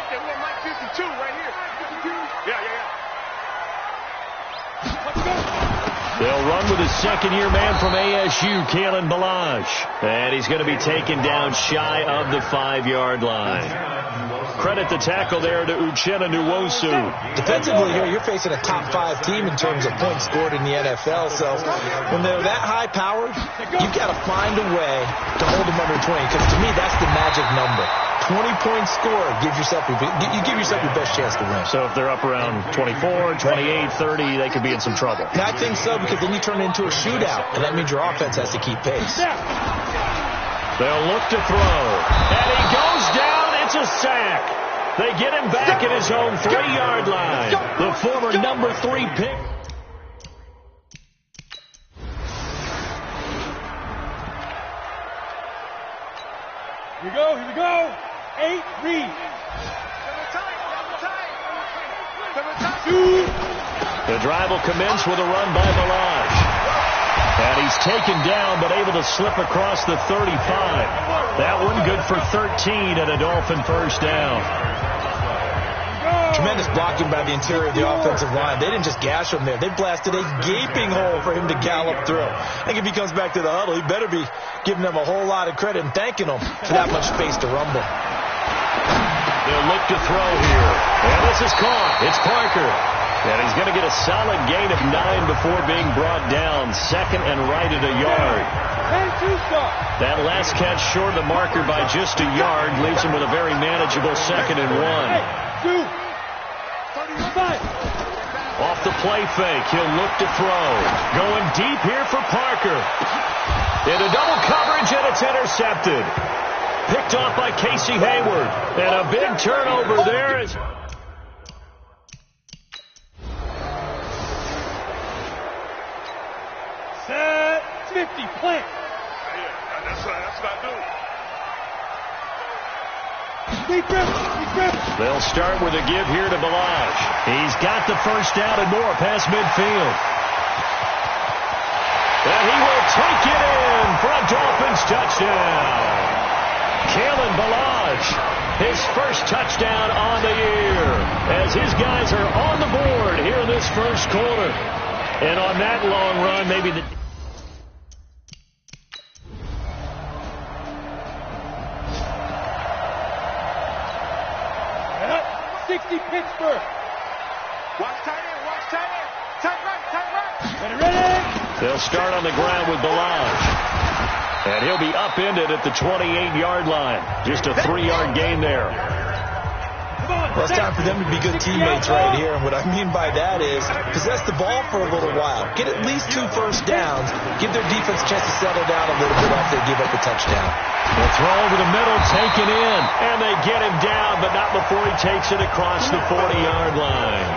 Okay, we're Mike 52 right here. Yeah. They'll run with his second-year man from ASU, Kalen Balazs. And he's going to be taken down shy of the 5-yard line. Credit the tackle there to Uchenna Nwosu. Defensively here, you're facing a top 5 team in terms of points scored in the NFL. So when they're that high-powered, you've got to find a way to hold them under 20. Because to me, that's the magic number. 20-point score, give yourself your best chance to win. So if they're up around 24, 28, 30, they could be in some trouble. And I think so, because then you turn it into a shootout, and that means your offense has to keep pace. They'll look to throw, and he goes down. It's a sack. They get him back at his own 3-yard line. The former number 3 pick. Here we go. 8, read. The drive will commence with a run by Balazs. And he's taken down, but able to slip across the 35. That one good for 13 and a Dolphin first down. Tremendous blocking by the interior of the offensive line. They didn't just gash him there. They blasted a gaping hole for him to gallop through. I think if he comes back to the huddle, he better be giving them a whole lot of credit and thanking them for that much space to rumble. They'll look to throw here. And this is caught. It's Parker. And he's going to get a solid gain of 9 before being brought down. Second and right at a yard. That last catch short of the marker by just a yard leaves him with a very manageable 2nd and 1. Off the play fake, he'll look to throw. Going deep here for Parker. Into double coverage, and it's intercepted. Picked off by Casey Hayward. And a big turnover there. Set 50, plant. Yeah, that's what I do. They'll start with a give here to Balazs. He's got the first down and more past midfield. And he will take it in for a Dolphins touchdown. Kalen Balazs, his first touchdown on the year, as his guys are on the board here in this first quarter. And on that long run, maybe the... 60 Pittsburgh. Watch tight end, watch tight end. Tight right. Ready. They'll start on the ground with Balazs. And he'll be upended at the 28-yard line. Just a 3-yard gain there. Well, it's time for them to be good teammates right here. And what I mean by that is possess the ball for a little while. Get at least 2 first downs. Give their defense a chance to settle down a little bit after they give up a touchdown. The throw over the middle, taken in. And they get him down, but not before he takes it across the 40-yard line.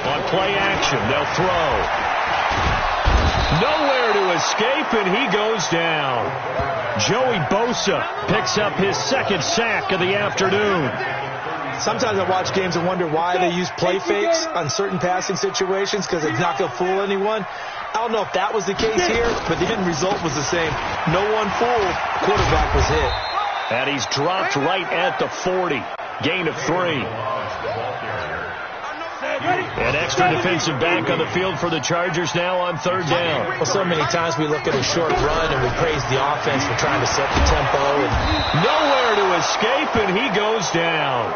On play action, they'll throw. Nowhere to escape, and he goes down. Joey Bosa picks up his 2nd sack of the afternoon. Sometimes I watch games and wonder why they use play fakes on certain passing situations, because it's not going to fool anyone. I don't know if that was the case here, but the end result was the same. No one fooled. Quarterback was hit. And he's dropped right at the 40. Gain of 3. An extra defensive back on the field for the Chargers now on 3rd down. Well, so many times we look at a short run and we praise the offense for trying to set the tempo. And nowhere to escape, and he goes down.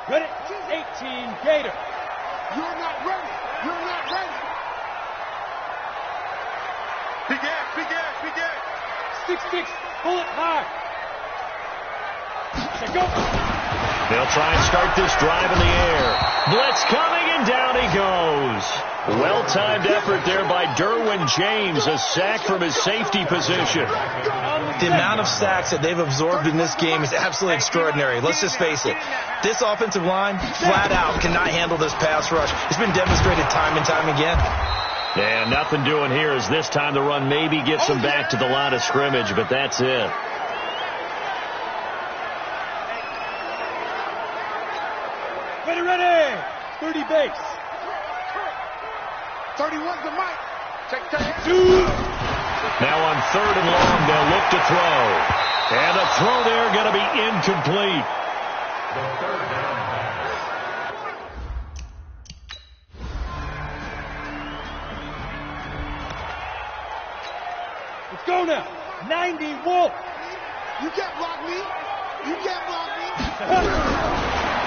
Ready? 18, Gator. You're not ready. You're not ready. Big ass. 6-6, pull it high. Go. They'll try and start this drive in the air. Blitz coming, and down he goes. Well-timed effort there by Derwin James, a sack from his safety position. The amount of sacks that they've absorbed in this game is absolutely extraordinary. Let's just face it. This offensive line, flat out, cannot handle this pass rush. It's been demonstrated time and time again. And nothing doing here as this time the run maybe gets them back to the line of scrimmage, but that's it. Ready. 30 base. 31's the mic. Check that. Now on 3rd and long, they'll look to throw. And the throw there going to be incomplete. Let's go now. 90 Wolf. You can't block me. You can't block me.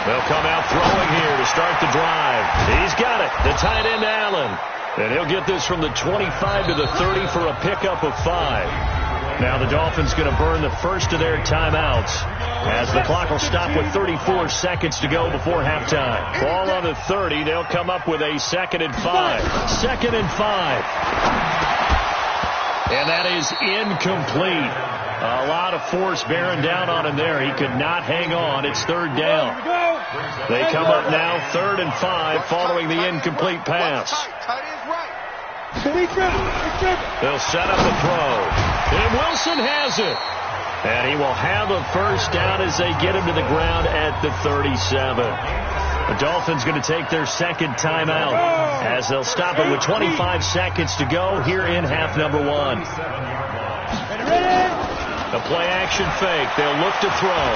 They'll come out throwing here to start the drive. He's got it. The tight end, Allen. And he'll get this from the 25 to the 30 for a pickup of 5. Now the Dolphins going to burn the first of their timeouts as the clock will stop with 34 seconds to go before halftime. Ball on the 30. They'll come up with a 2nd and 5. 2nd and 5. And that is incomplete. A lot of force bearing down on him there. He could not hang on. It's 3rd down. They come up now 3rd and 5 following the incomplete pass. They'll set up the throw. And Wilson has it. And he will have a first down as they get him to the ground at the 37. The Dolphins going to take their 2nd timeout as they'll stop it with 25 seconds to go here in half number 1. The play action fake. They'll look to throw.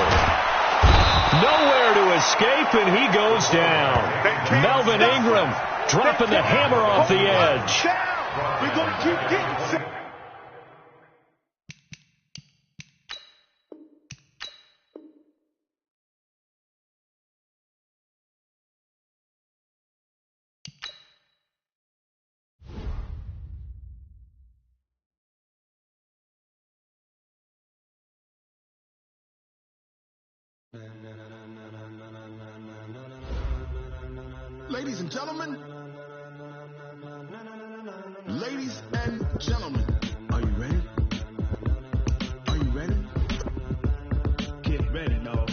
Nowhere to escape, and he goes down. Melvin Ingram dropping the hammer off the edge. We're going to keep getting. Ladies and gentlemen, ladies and gentlemen, are you ready? Are you ready? Get ready, no.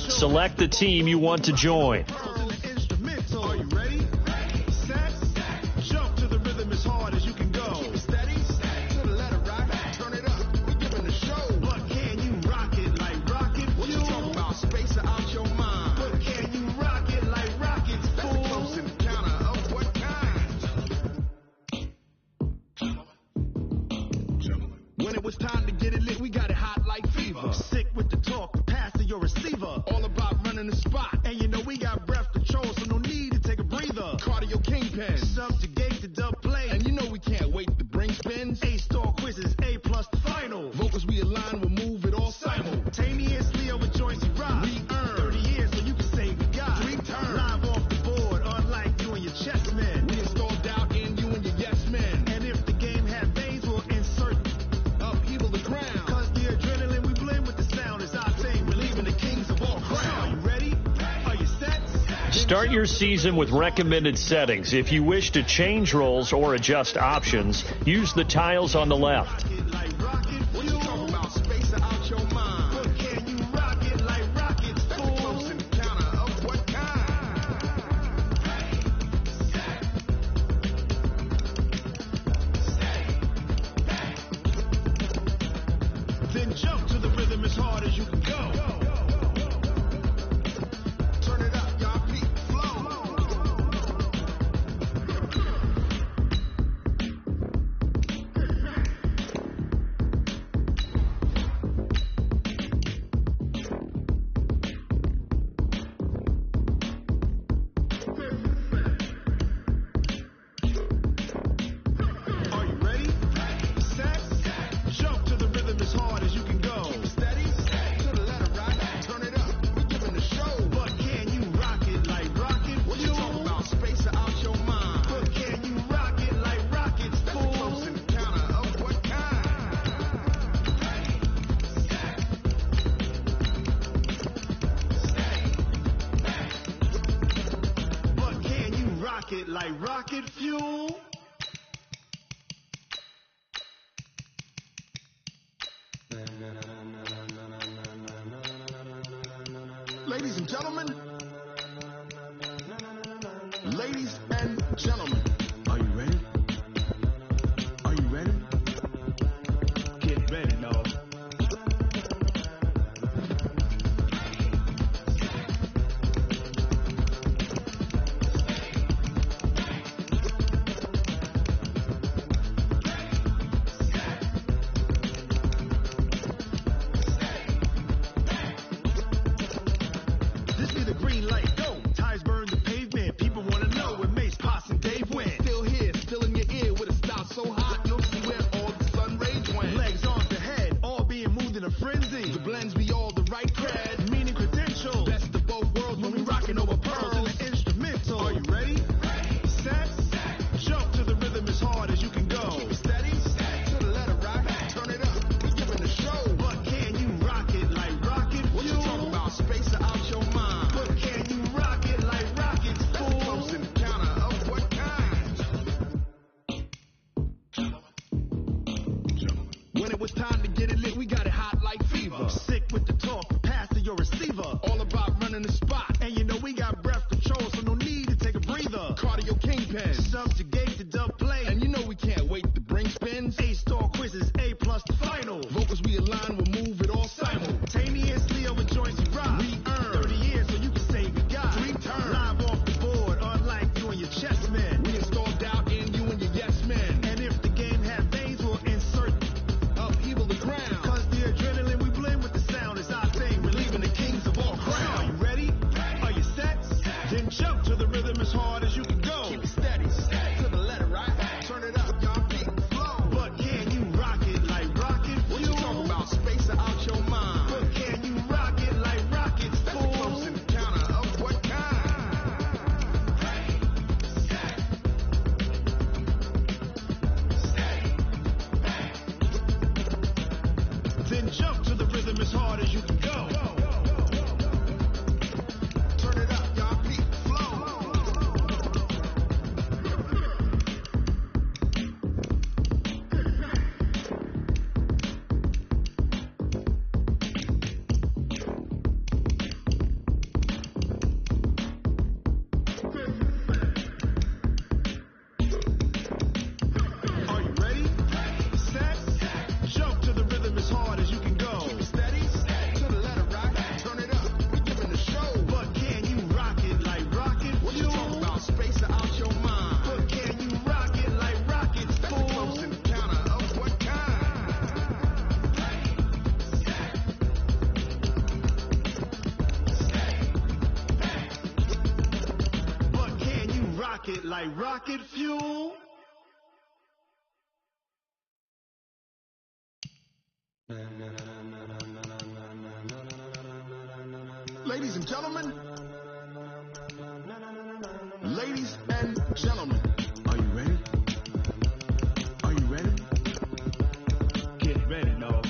Select the team you want to join. Are you ready? Set. Jump to the rhythm as hard as you can go. Keep it steady. To the letter, right? Turn it up. We're giving the show. But can you rock it like rocket? What you talking about? Space out your mind. But can you rock it like rockets? That's a close encounter of what kind? When it was time to get it lit, we got it hot like fever. Sick with the talk, the pass to your receiver. All about running the spot. And you know we got breath control, so no need to take a breather. Cardio kingpin, subjugate the dub play. And you know we can't wait to bring spins. A-star quizzes, A+ the final. Vocals we align, we'll move it all simultaneously over joints you rock. We earn 30 years, so you can say we got 3 turns. Live off the board, unlike you and your chess men. We install doubt in you and your yes men. And if the game had veins, we'll insert upheaval the ground. Cause the adrenaline we blend with the sound is our thing. Relieving the kings of all crowns. Are you ready? Are you set? Start your season with recommended settings. If you wish to change roles or adjust options, use the tiles on the left. What you talking about? Space out your mind. But can you rock it like rockets? That's a close encounter of what kind? Then jump to the rhythm as hard as you can go. Turn it up, y'all. Beat flow. rocket fuel. Ladies and gentlemen, are you ready? Are you ready? Get ready, y'all. This be the green light, go. Tires burn the pavement. People wanna know where Mace, Pops, and Dave went. Still here, still in your ear with a style so hot, you'll see where all the sun rays went. Legs on the head, all being moved in a frenzy. The blends be all the right cred, meaning credentials. Best of both worlds when we rockin' over pearls in the instrumental. Are you ready? Set, jump to the rhythm as hard as you can go. Keep it steady, to the letter rock, turn it up, we giving the show. But can you rock it like rocket fuel? What you talking about, space or out your mind? But can you rock it like rockets, fool? Close encounter of what kind? When it was time to get it lit, we got it hot like fever. Sick with the talk, pass to your receiver. All about running the spot, and you know we got breath control, so no need to take a breather. Cardio kingpin, subjugate the dub play, and you know we can't wait to bring spins. A-star quizzes, A+ the final. Vocals we align, we'll move it all simultaneously over joints we rock. We earn 30 years, so you can say we got 3 turns. Live off the board, unlike you and your chess men. We install doubt in you and your yes men. And if the game has veins, we'll insert upheaval the ground. Cause the adrenaline we blend with the sound is our thing. We're leaving the kings of all crowns. Are you ready? Are you set? Then jump to the rhythm as hard as you can go. Keep it steady, to the letter right. Turn it up, y'all keep the flow. But can you rock it like rocket fuel? What you talking about, space or out your mind? But can you rock it like rockets, fool? Close encounter of what kind? Then jump to the rhythm as hard as you can go. Turn it up, y'all keep the flow. Are you ready? Set, jump to the rhythm as hard as you can go. Keep it steady, to the letter rock, turn it up, we giving the show. But can you rock it like rocket fuel? What you talking about, space or out your mind? But can you rock it like rockets, fool? Close encounter of what kind? But can you rock it like rocket fuel? Ladies and gentlemen, are you ready? Are you ready? Get ready, no.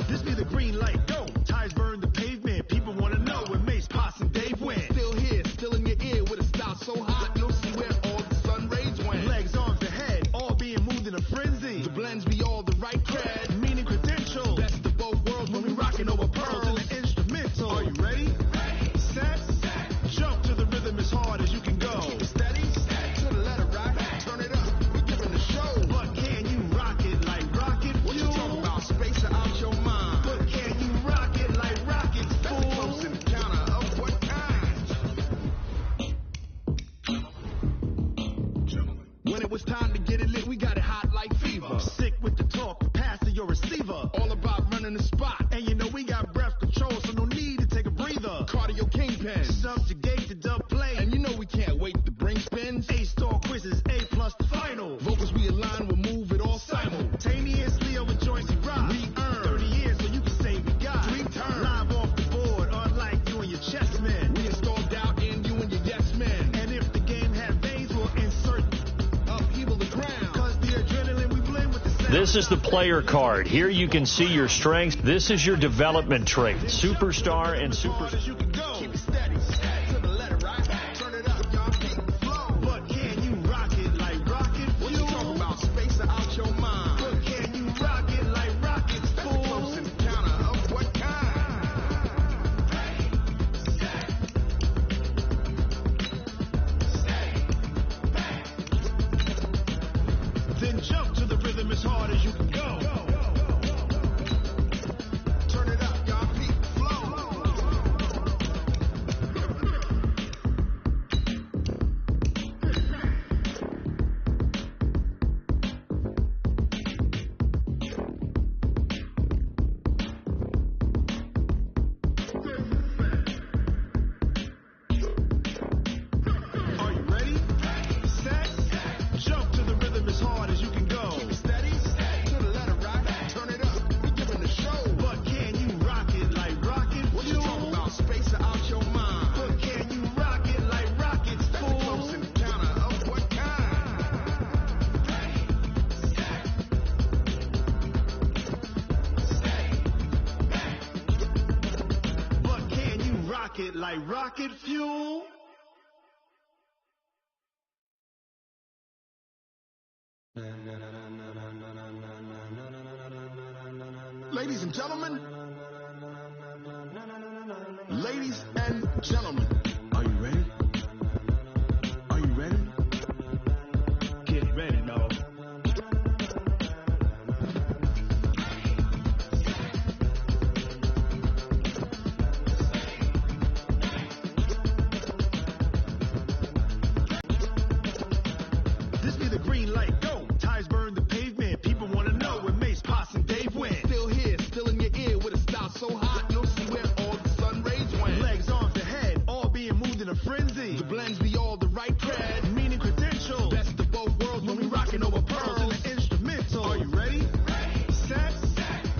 This be the green light, go. Tires burn the pavement. People wanna know where Mace, Pops, and Dave went. Still here, still in your ear with a style so hot, you'll see where all the sun rays went. Legs on the head, all being moved in a frenzy. The blends be all the right cred, meaning credentials. Best of both worlds when we rockin' over pearls in the instrumental. Are you ready? Set, jump to the rhythm as hard as you can go. Keep it steady, to the letter rock, turn it up, we giving the show. But can you rock it like rocket fuel? What you talking about, space or out your mind? But can you rock it like rockets, fool? Close encounter of what kind? When it was time to get it lit, we got it hot like fever. Sick with the talk, pass to your receiver. All about running the spot, and you know we got breath control, so no need to take a breather. Cardio kingpin, subjugate the dub play, and you know we can't wait to bring spins. A-star quizzes, A+ the final. Vocals we align, we'll move it all simultaneously over joints we rock. We earn 30 years, so you can say we got 3 turns. Live off the board, unlike you and your chess men. We install This is the player card. Here you can see your strengths. This is your development trait. Superstar and superstar. Keep it steady, to the letter, right? Turn it up, y'all keep the flow. But can you rock it like rocket? What you talking about? Space out your mind. But can you rock it like rockets? Fool. Close encounter of what kind? Then jump to the rhythm as hard as you can go. Turn it up, y'all keep the flow. Are you ready? Set. Jump to the rhythm as hard as you can go. Keep it steady, to the letter, right? Turn it up, we giving the show. But can you rock it like rocket? What you talking about? Space out your mind. But can you rock it like rockets? Fool. Close encounter of what kind? But can you rock it like rocket fuel? Ladies and gentlemen, ladies and gentlemen, are you ready? Are you ready? Get ready, no. This be the green light, go. Ties burn the pavement. People want to know where Mace, Posse, and Dave went. Still here, still in your ear with a style so hot, you'll see where all the sun rays went. Legs, arms, and head, all being moved in a frenzy. The blends be all the right cred, meaning credential. Best of both worlds when we rocking over pearls in the instrumental. Are you ready? Set.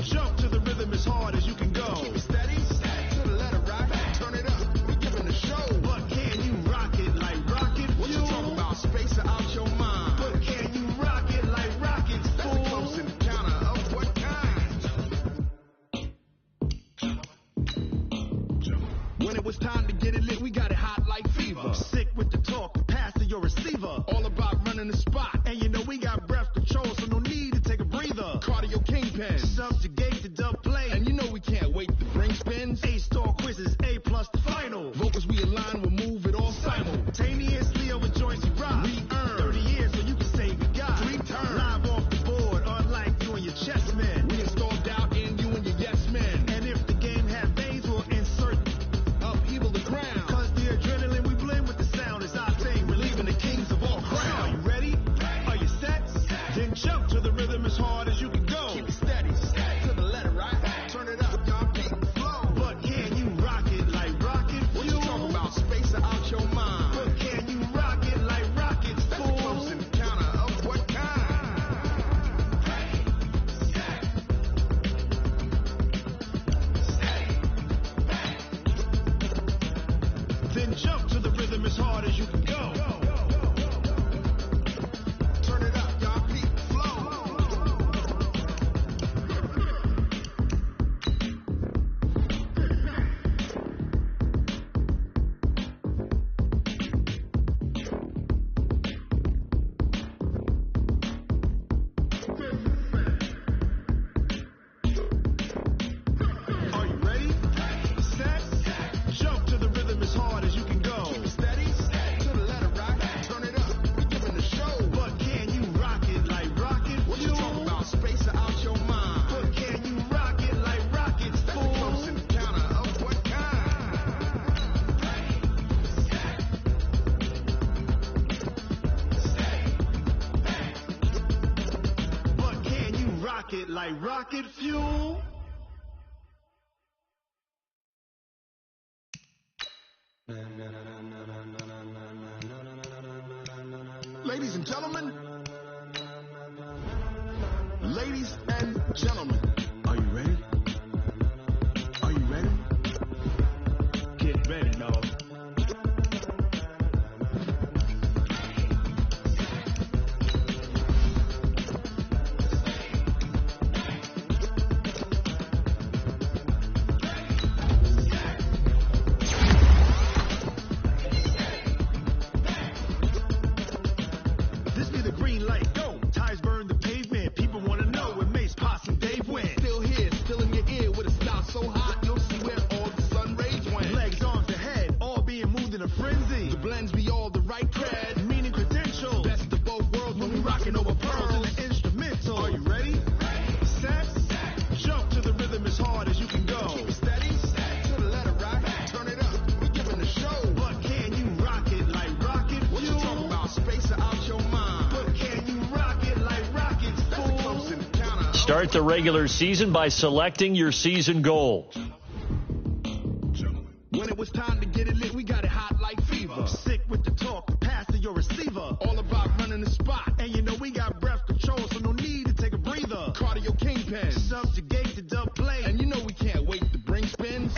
Jump to the rhythm as hard as you can go. Keep it steady, to the letter, right? Turn it up, we giving the show. But can you rock it like rocket? What you talking about? Space out your mind. But can you rock it like rockets? Fool. That's a close encounter of what kind? When it was time to get it lit, we got it hot like fever. Sick with the talk, the pass to your receiver. All about running the spot. And you know we got breath control, so no need to take a breather. Cardio kingpin, subjugate the dub play. And you know we can't wait to bring spins. A-star quizzes, A+ the final. Vocals we align, we'll move it all simultaneously over joints you rock. We earn 30 years, so you can say we got 3 turns. Live off the board, unlike you and your chess men. We install doubt in you and your yes men. And if the game has veins, we'll insert upheaval the ground. Cause the adrenaline we blend with the sound is our thing, relieving the kings of all crowns. Are you ready? Are you set? Then jump to the rhythm as hard as you can go. Keep it steady, to the letter, right? Turn it up, y'all keep the flow. But can you rock it like rocket? What you talking about? Space out your mind. But can you rock it like rockets? Fool. That's a close encounter of what kind? Then jump to the rhythm as hard as you can go. Turn it up, y'all keep the flow. Are you ready? Set. Jump to the rhythm as hard as you can go. Keep it steady, to the letter, right? Turn it up, we giving the show. But can you rock it like rocket? What you talking about? Space out your mind. But can you rock it like rockets? Fool. That's a close encounter of what kind? But can you rock it like rocket fuel? Ladies and gentlemen, ladies and gentlemen, are you ready? Are you ready? Get ready, no. blends me all the right cred, meaning credential. Best of both worlds when we rocking over pearls in the instrumental. Are you ready? Set, jump to the rhythm as hard as you can go. Steady, to the letter right, turn it up, we giving the show. But can you rock it like rocket? What you talking about? Space out your mind. But can you rock it like rockets? That's a close encounter. Start the regular season by selecting your season goal. When it was time to get it lit, we got it hot like fever. Sick with the talk, the pass to your receiver. All about running the spot. And you know we got breath control, so no need to take a breather. Cardio kingpin, subjugate the dub play. And you know we can't wait to bring spins.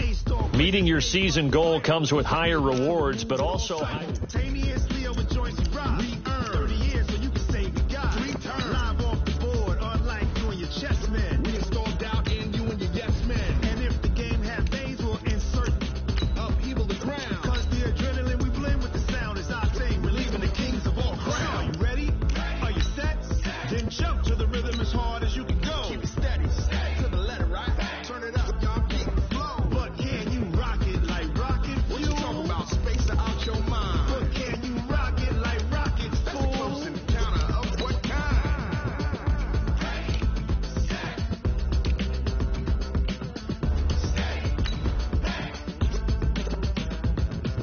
Meeting your season goal comes with higher rewards, but also simultaneously over joints you rock. Re-earn 30 years so you can say we got. Return live off the board, unlike you and your chess men. We install doubt in you and your yes men. And if the game has veins, we'll insert upheaval the ground. Cause the adrenaline we blend with the sound is our thing. Relieving the kings of all crowns. Are you ready? Are you set? Then jump to the rhythm as hard as you can go. Keep it steady. To the letter, right? Turn it up, y'all. Keep the flow. But can you rock it like rocket? What you talking about? Space out your mind. But can you rock it like rockets? That's a close encounter of what kind?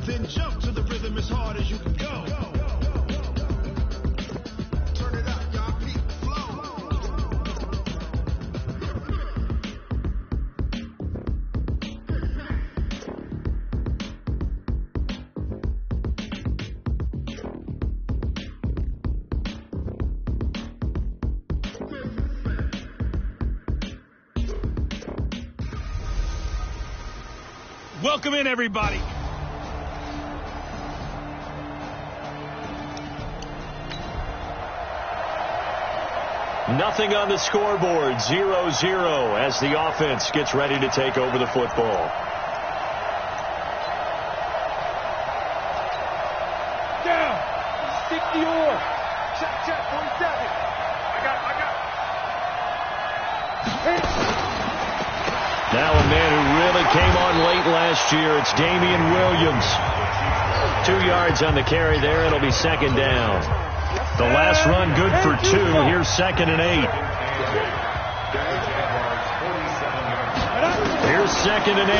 Then jump to the rhythm as hard as you can go. Turn it up, y'all. Keep the flow. Welcome in, everybody. nothing on the scoreboard. 0-0 as the offense gets ready to take over the football. Down. Stick the oar. Check, 47. I got it. Now a man who really came on late last year. It's Damian Williams. 2 yards on the carry there. It'll be second down. The last run good for 2. Here's 2nd and 8. Here's 2nd and 8.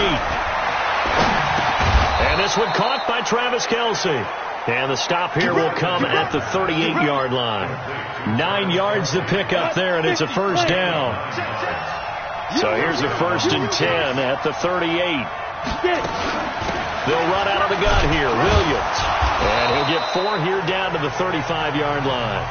And this one caught by Travis Kelce. And the stop here will come at the 38-yard line. 9 yards to pick up there, and it's a first down. So here's a 1st and 10 at the 38. They'll run out of the gun here. Williams. And he'll get 4 here down to the 35-yard line.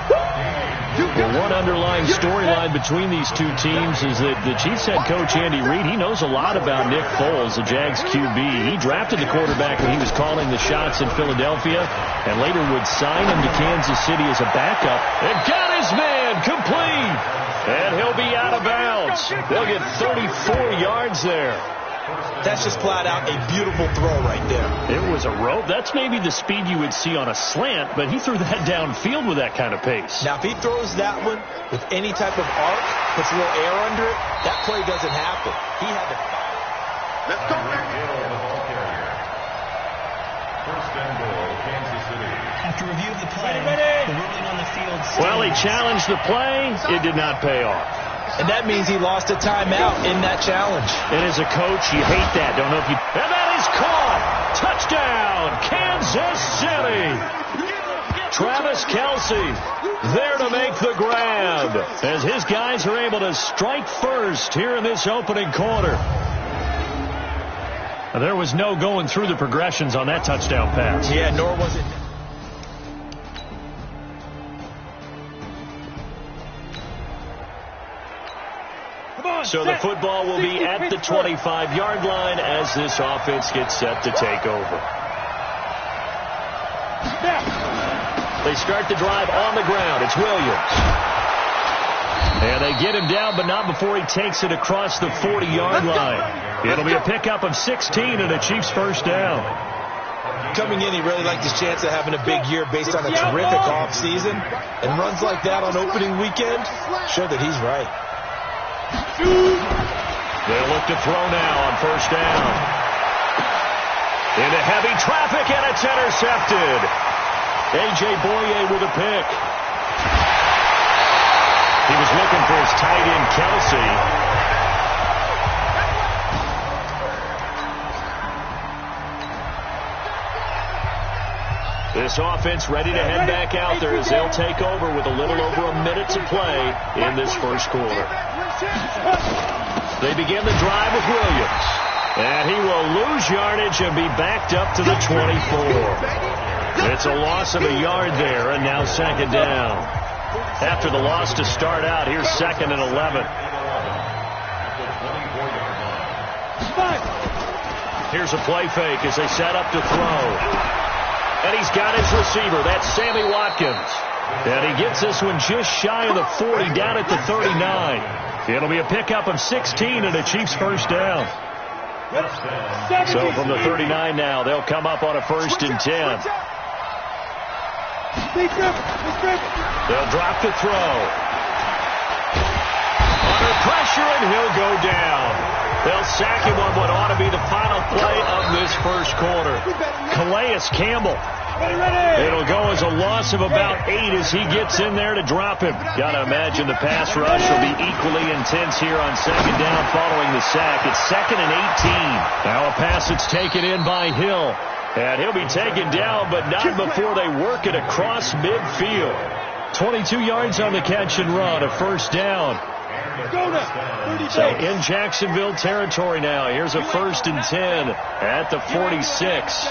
The one underlying storyline between these two teams is that the Chiefs head coach Andy Reid, he knows a lot about Nick Foles, the Jags QB. He drafted the quarterback when he was calling the shots in Philadelphia and later would sign him to Kansas City as a backup. And got his man complete. And he'll be out of bounds. They'll get 34 yards there. That's just flat out a beautiful throw right there. It was a rope. That's maybe the speed you would see on a slant, but he threw that downfield with that kind of pace. Now, if he throws that one with any type of arc, puts a little air under it, that play doesn't happen. He had to... Let's go. First and goal, Kansas City. After review of the play, the ruling on the field... Well, he challenged the play. It did not pay off. And that means he lost a timeout in that challenge. And as a coach, you hate that. Don't know if you... And that is caught! Touchdown, Kansas City! Travis Kelce there to make the grab as his guys are able to strike first here in this opening quarter. There was no going through the progressions on that touchdown pass. Yeah, nor was it... So the football will be at the 25-yard line as this offense gets set to take over. They start the drive on the ground. It's Williams. And they get him down, but not before he takes it across the 40-yard line. It'll be a pickup of 16 and a Chiefs first down. Coming in, he really liked his chance of having a big year based on a terrific offseason. And runs like that on opening weekend show that he's right. They'll look to throw now on first down. Into heavy traffic, and it's intercepted. A.J. Boye with a pick. He was looking for his tight end, Kelsey. This offense ready to head back out there as they'll take over with a little over a minute to play in this first quarter. They begin the drive with Williams. And he will lose yardage and be backed up to the 24. It's a loss of a yard there, and now second down. After the loss to start out, here's second and 11. Here's a play fake as they set up to throw. And he's got his receiver. That's Sammy Watkins. And he gets this one just shy of the 40, down at the 39. It'll be a pickup of 16 and a Chiefs first down. So from the 39 now, they'll come up on a 1st and 10. They'll drop the throw. Under pressure, and he'll go down. They'll sack him on what ought to be the final play of this first quarter. Calais Campbell. It'll go as a loss of about 8 as he gets in there to drop him. Got to imagine the pass rush will be equally intense here on second down following the sack. It's second and 18. Now a pass that's taken in by Hill. And he'll be taken down, but not before they work it across midfield. 22 yards on the catch and run, a first down. So in Jacksonville territory now. Here's a 1st and 10 at the 46.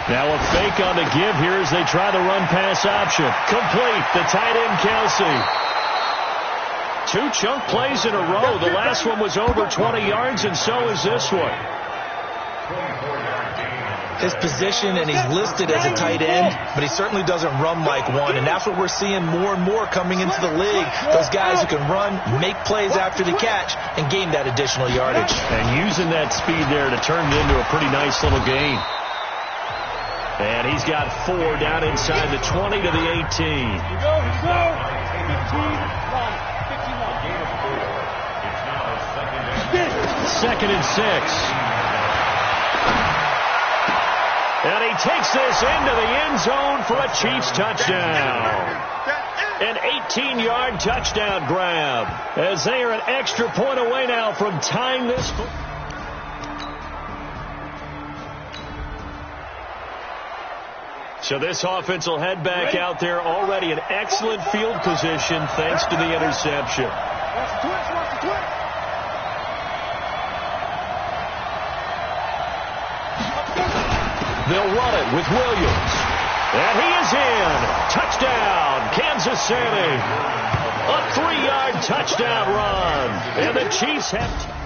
Now a fake on the give here as they try the run pass option. Complete. The tight end Kelsey. 2 chunk plays in a row. The last one was over 20 yards, and so is this one. His position, and he's listed as a tight end, but he certainly doesn't run like one, and that's what we're seeing more and more coming into the league. Those guys who can run, make plays after the catch, and gain that additional yardage. And using that speed there to turn it into a pretty nice little gain. And he's got 4 down inside the 20 to the 18. Here we go. 2nd and 6. And he takes this into the end zone for a Chiefs touchdown. An 18-yard touchdown grab as they are an extra point away now from tying this. So this offense will head back out there already in excellent field position thanks to the interception. They'll run it with Williams. And he is in. Touchdown, Kansas City. A 3-yard touchdown run. And the Chiefs have...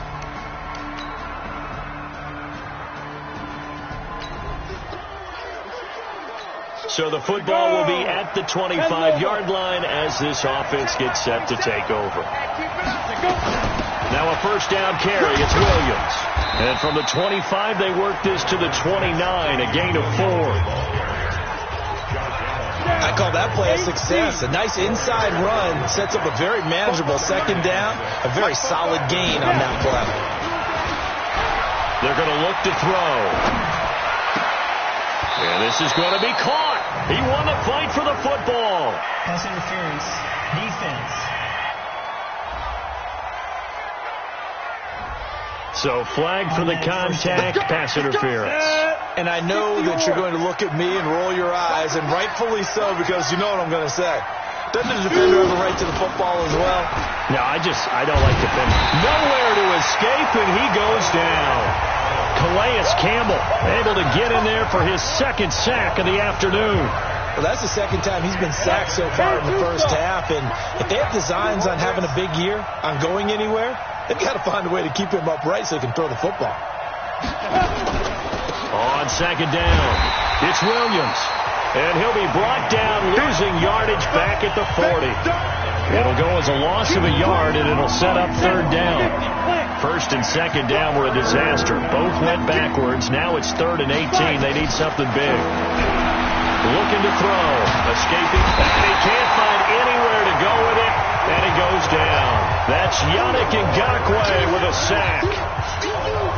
So the football will be at the 25-yard line as this offense gets set to take over. Now a 1st down carry. It's Williams. And from the 25, they work this to the 29, a gain of 4. I call that play a success. A nice inside run sets up a very manageable second down, a very solid gain on that play. They're going to look to throw. And this is going to be caught. He won the fight for the football. Pass interference. Defense. So flag for the contact, pass interference. And I know that you're going to look at me and roll your eyes, and rightfully so, because you know what I'm going to say. Doesn't the defender have a right to the football as well? No, I don't like defending. Nowhere to escape, and he goes down. Calais Campbell able to get in there for his 2nd sack of the afternoon. Well, that's the 2nd time he's been sacked so far in the first half, and if they have designs on having a big year, on going anywhere, they've got to find a way to keep him upright so he can throw the football. On 2nd down, it's Williams. And he'll be brought down, losing yardage back at the 40. It'll go as a loss of a yard, and it'll set up 3rd down. 1st and 2nd down were a disaster. Both went backwards. Now it's 3rd and 18. They need something big. Looking to throw. Escaping. And he can't find anywhere to go with it. And he goes down. That's Yannick Ngakoue with a sack.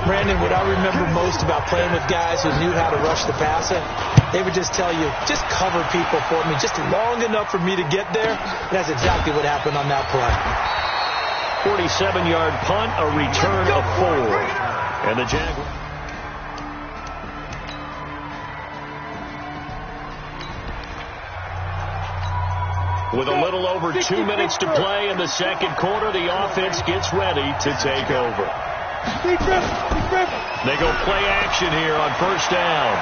Brandon, what I remember most about playing with guys who knew how to rush the passer, they would just tell you, just cover people for me, just long enough for me to get there. That's exactly what happened on that play. 47-yard punt, a return of 4. And the Jaguars. With a little over 2 minutes to play in the second quarter, the offense gets ready to take over. They go play action here on first down.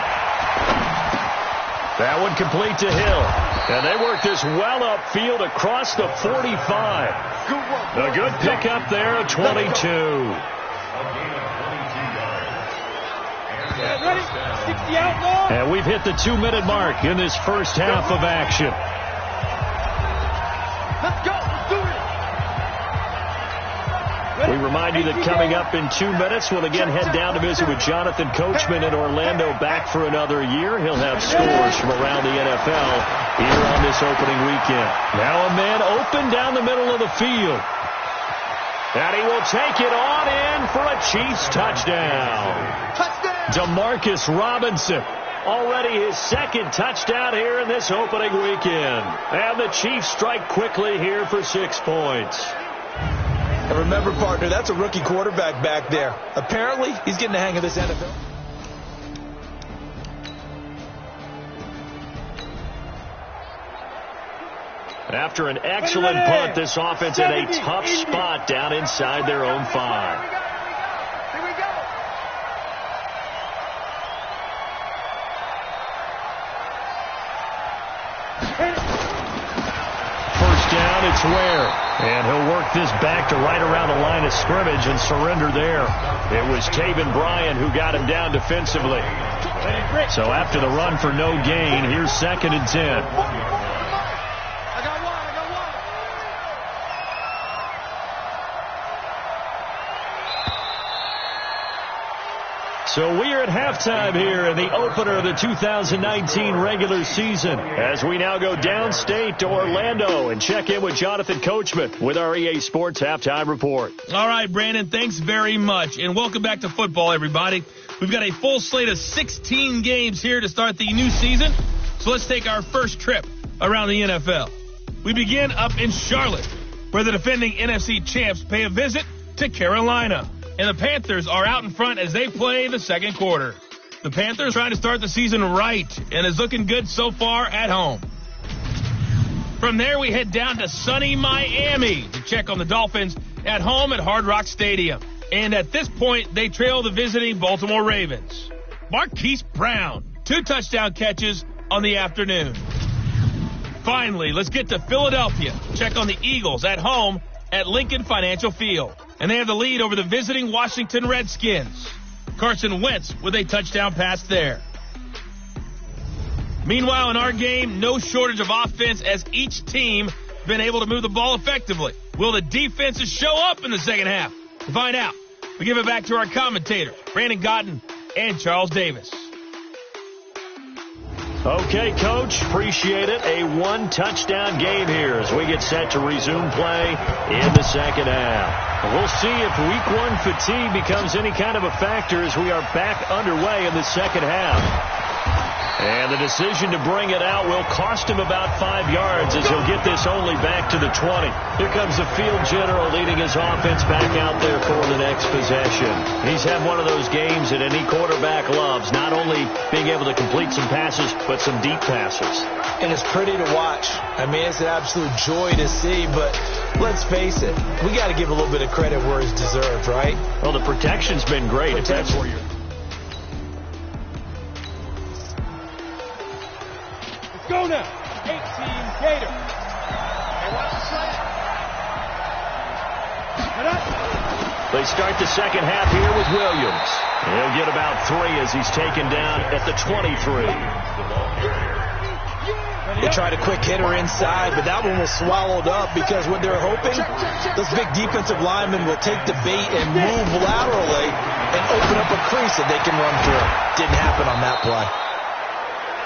That one complete to Hill. And they work this well upfield across the 45. A good pickup there at 22. And we've hit the 2-minute mark in this first half of action. Let's go. Let's do it. We remind you that coming up in 2 minutes, we'll again head down to visit with Jonathan Coachman in Orlando, back for another year. He'll have scores from around the NFL here on this opening weekend. Now a man open down the middle of the field. And he will take it on in for a Chiefs touchdown. Demarcus Robinson. Already his second touchdown here in this opening weekend. And the Chiefs strike quickly here for 6 points. And remember, partner, that's a rookie quarterback back there. Apparently, he's getting the hang of this NFL. After an excellent punt, this offense in a tough spot down inside their own 5. First down, it's Ware. And he'll work this back to right around the line of scrimmage and surrender there. It was Taven Bryan who got him down defensively. So after the run for no gain, here's 2nd and 10. So we are at halftime here in the opener of the 2019 regular season as we now go downstate to Orlando and check in with Jonathan Coachman with our EA Sports Halftime Report. All right, Brandon, thanks very much. And welcome back to football, everybody. We've got a full slate of 16 games here to start the new season. So let's take our first trip around the NFL. We begin up in Charlotte, where the defending NFC champs pay a visit to Carolina. And the Panthers are out in front as they play the second quarter. The Panthers trying to start the season right and is looking good so far at home. From there, we head down to sunny Miami to check on the Dolphins at home at Hard Rock Stadium. And at this point, they trail the visiting Baltimore Ravens. Marquise Brown, 2 touchdown catches on the afternoon. Finally, let's get to Philadelphia. Check on the Eagles at home at Lincoln Financial Field. And they have the lead over the visiting Washington Redskins. Carson Wentz with a touchdown pass there. Meanwhile, in our game, no shortage of offense as each team been able to move the ball effectively. Will the defenses show up in the second half? To find out, we give it back to our commentators, Brandon Gotten and Charles Davis. Okay, Coach, appreciate it. A 1-touchdown game here as we get set to resume play in the second half. We'll see if week 1 fatigue becomes any kind of a factor as we are back underway in the second half. And the decision to bring it out will cost him about 5 yards as he'll get this only back to the 20. Here comes the field general leading his offense back out there for the next possession. He's had one of those games that any quarterback loves, not only being able to complete some passes, but some deep passes. And it's pretty to watch. I mean, it's an absolute joy to see, but let's face it, we got to give a little bit of credit where it's deserved, right? Well, the protection's been great. If that's where you're... Go now, 18 Gator. They start the second half here with Williams. He'll get about 3 as he's taken down at the 23. They tried a quick hitter inside, but that one was swallowed up because what they're hoping, those big defensive linemen will take the bait and move laterally and open up a crease that they can run through. Didn't happen on that play.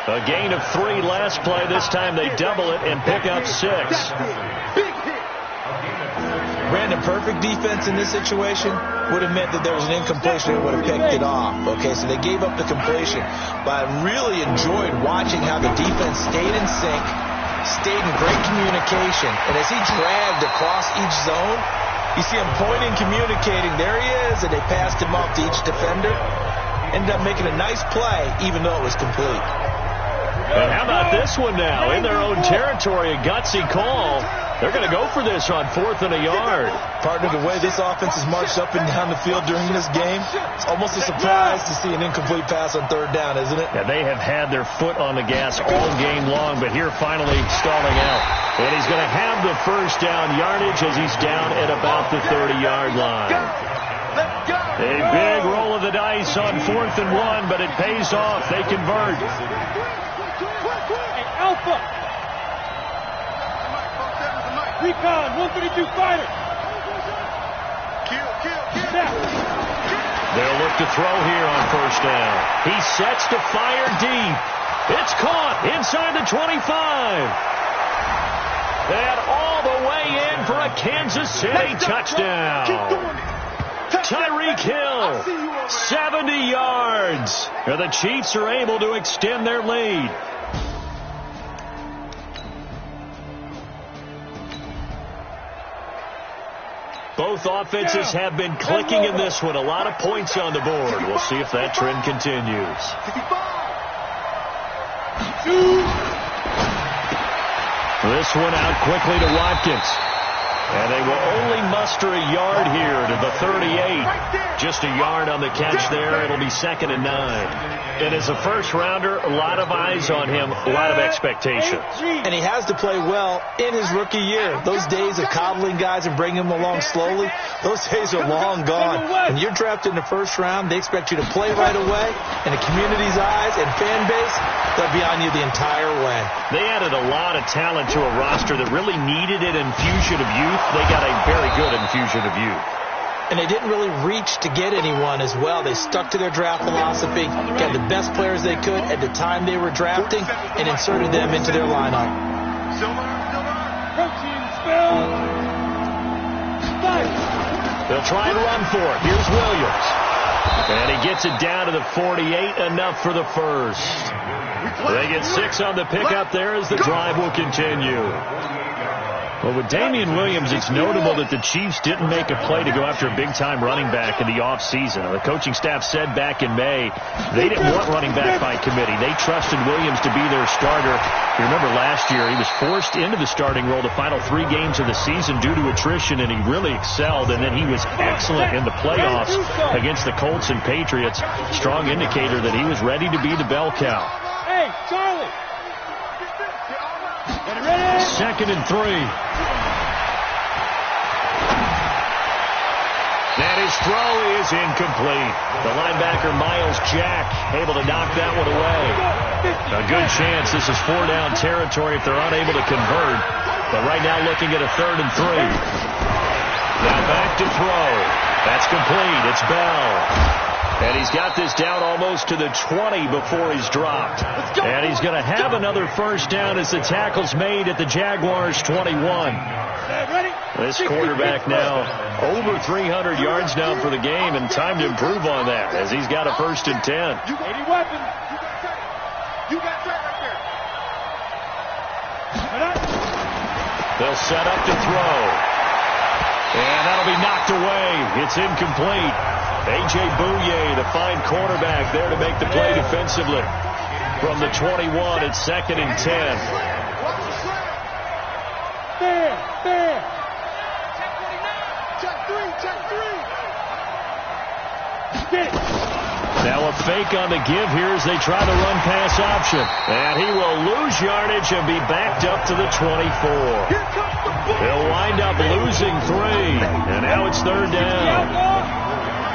A gain of 3 last play. This time they double it and pick up 6. Brandon, perfect defense in this situation would have meant that there was an incompletion and would have picked it off. Okay, so they gave up the completion. But I really enjoyed watching how the defense stayed in sync, stayed in great communication. And as he dragged across each zone, you see him pointing, communicating. There he is, and they passed him off to each defender. Ended up making a nice play, even though it was complete. And how about this one now? In their own territory, a gutsy call. They're going to go for this on 4th and a yard. Partner, the way this offense has marched up and down the field during this game, it's almost a surprise to see an incomplete pass on 3rd down, isn't it? Yeah, they have had their foot on the gas all game long, but here finally stalling out. And he's going to have the 1st down yardage as he's down at about the 30-yard line. A big roll of the dice on 4th and 1, but it pays off. They convert. Hey, Alpha. Recon, 132 fighter. They'll look to throw here on 1st down. He sets to fire deep. It's caught inside the 25. And all the way in for a Kansas City touchdown. Tyreek Hill, 70 yards. And the Chiefs are able to extend their lead. Both offenses have been clicking in this one. A lot of points on the board. We'll see if that trend continues. This one out quickly to Watkins. And they will only muster a yard here to the 38. Just a yard on the catch there. It'll be 2nd and 9. And as a first-rounder, a lot of eyes on him, a lot of expectations. And he has to play well in his rookie year. Those days of coddling guys and bringing them along slowly, those days are long gone. When you're drafted in the 1st round, they expect you to play right away. And the community's eyes and fan base, they'll be on you the entire way. They added a lot of talent to a roster that really needed an infusion of youth. They got a very good infusion of youth. And they didn't really reach to get anyone as well. They stuck to their draft philosophy, got the best players they could at the time they were drafting, and inserted them into their lineup. They'll try and run for it. Here's Williams. And he gets it down to the 48, enough for the 1st. They get 6 on the pickup there as the drive will continue. Well, with Damian Williams, it's notable that the Chiefs didn't make a play to go after a big-time running back in the offseason. The coaching staff said back in May they didn't want running back by committee. They trusted Williams to be their starter. You remember last year he was forced into the starting role the final 3 games of the season due to attrition, and he really excelled. And then he was excellent in the playoffs against the Colts and Patriots. Strong indicator that he was ready to be the bell cow. Hey, Charlie. 2nd and 3. And his throw is incomplete. The linebacker, Miles Jack, able to knock that one away. A good chance this is 4-down territory if they're unable to convert. But right now looking at a 3rd and 3. Now back to throw. That's complete. It's Bell. And he's got this down almost to the 20 before he's dropped. And he's going to have another 1st down as the tackle's made at the Jaguars' 21. This quarterback now over 300 yards now for the game, and time to improve on that as he's got a 1st and 10. Any weapons? You got that right there. They'll set up to throw. And that'll be knocked away. It's incomplete. A.J. Bouye, the fine cornerback, there to make the play defensively. From the 21, it's 2nd and 10. There. Check 3. Now a fake on the give here as they try the run-pass option. And he will lose yardage and be backed up to the 24. He'll wind up losing 3. And now it's 3rd down.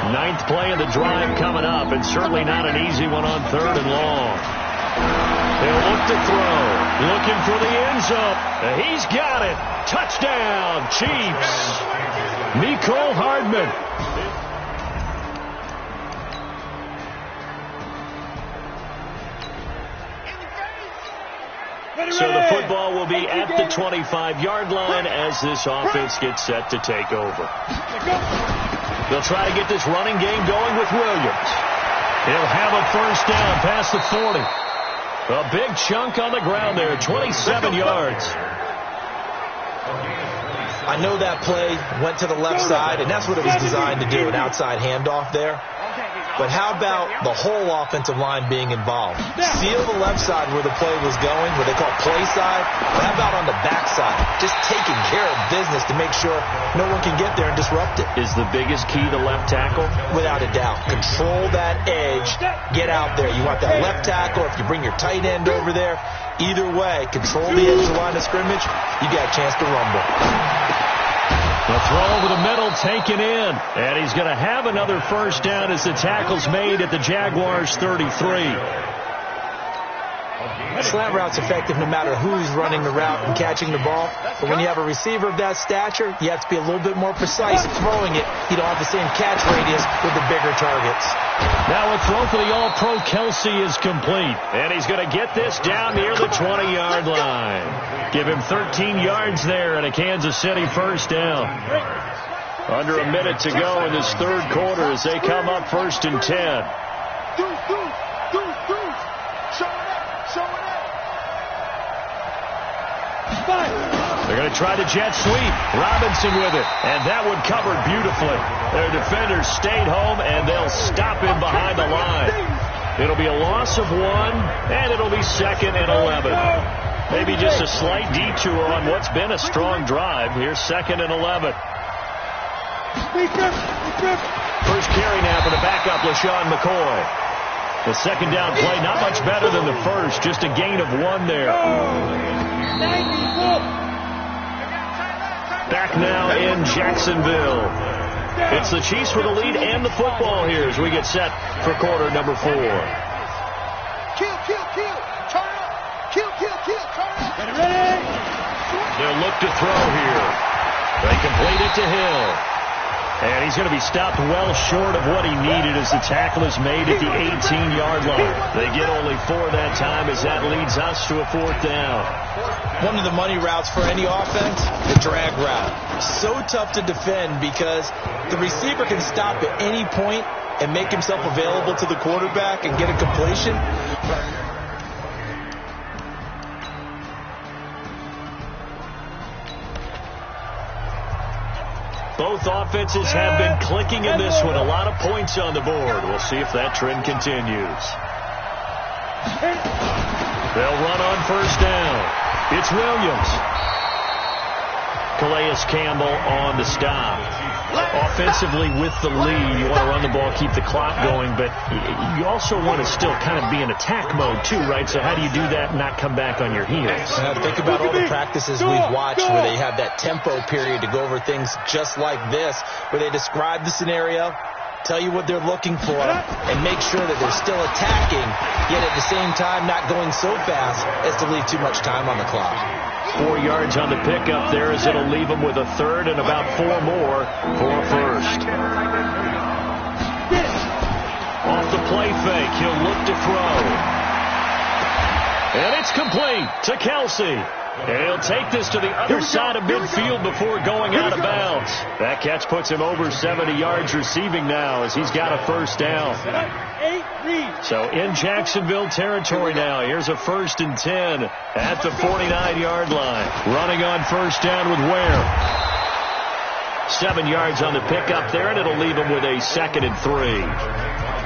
9th play of the drive coming up, and certainly not an easy one on 3rd and long. They'll look to throw. Looking for the end zone. He's got it. Touchdown, Chiefs. Mecole Hardman. So the football will be at the 25-yard line as this offense gets set to take over. They'll try to get this running game going with Williams. He'll have a first down past the 40. A big chunk on the ground there, 27 yards. I know that play went to the left side, and that's what it was designed to do, an outside handoff there. But how about the whole offensive line being involved? Seal the left side where the play was going, what they call play side. But how about on the back side? Just taking care of business to make sure no one can get there and disrupt it. Is the biggest key the left tackle? Without a doubt. Control that edge. Get out there. You want that left tackle. If you bring your tight end over there, either way, control the edge of the line of scrimmage, you got a chance to rumble. The throw over the middle taken in. And he's going to have another first down as the tackle's made at the Jaguars' 33. Slant route's effective no matter who's running the route and catching the ball. But when you have a receiver of that stature, you have to be a little bit more precise throwing it. You don't have the same catch radius with the bigger targets. Now a throw for the All-Pro Kelsey is complete. And he's going to get this down near the 20-yard line. Give him 13 yards there and a Kansas City first down. Under a minute to go in this third quarter as they come up 1st and 10. They're going to try the jet sweep. Robinson with it. And that one covered beautifully. Their defenders stayed home, and they'll stop him behind the line. It'll be a loss of 1, and it'll be 2nd and 11. Maybe just a slight detour on what's been a strong drive. Here's 2nd and 11. First carry now for the backup, LaShawn McCoy. The second down play, not much better than the first. Just a gain of 1 there. Back now in Jacksonville. It's the Chiefs with the lead and the football here as we get set for quarter number 4. Kill. Turn up. Kill. Turn up. Ready. They'll look to throw here. They complete it to Hill. And he's going to be stopped well short of what he needed as the tackle is made at the 18-yard line. They get only 4 that time as that leads us to a 4th down. One of the money routes for any offense, the drag route. So tough to defend because the receiver can stop at any point and make himself available to the quarterback and get a completion. Both offenses have been clicking in this one. A lot of points on the board. We'll see if that trend continues. They'll run on first down. It's Williams. Calais Campbell on the stop. Offensively with the lead, you want to run the ball, keep the clock going, but you also want to still kind of be in attack mode too, right? So how do you do that and not come back on your heels? Think about all the practices we've watched where they have that tempo period to go over things just like this, where they describe the scenario, tell you what they're looking for, and make sure that they're still attacking, yet at the same time not going so fast as to leave too much time on the clock. 4 yards on the pickup there as it'll leave him with a 3rd and about 4 more for a first. Off the play fake, he'll look to throw. And it's complete to Kelsey. And he'll take this to the other side of midfield before going out of bounds. That catch puts him over 70 yards receiving now as he's got a first down. So in Jacksonville territory now, here's a 1st and 10 at the 49-yard line. Running on first down with Ware. 7 yards on the pickup there, and it'll leave him with a 2nd and 3.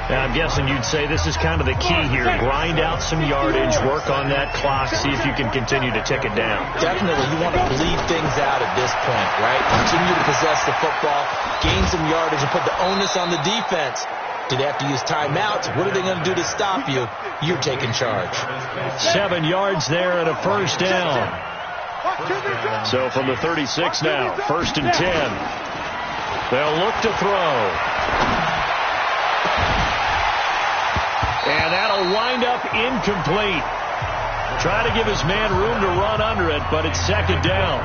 Now, I'm guessing you'd say this is kind of the key here. Grind out some yardage, work on that clock, see if you can continue to tick it down. Definitely, you want to bleed things out at this point, right? Continue to possess the football, gain some yardage, and put the onus on the defense. Do they have to use timeouts? What are they going to do to stop you? You're taking charge. 7 yards there and a first down. So from the 36 now, 1st and 10. They'll look to throw. And that'll wind up incomplete. Try to give his man room to run under it, but it's 2nd down.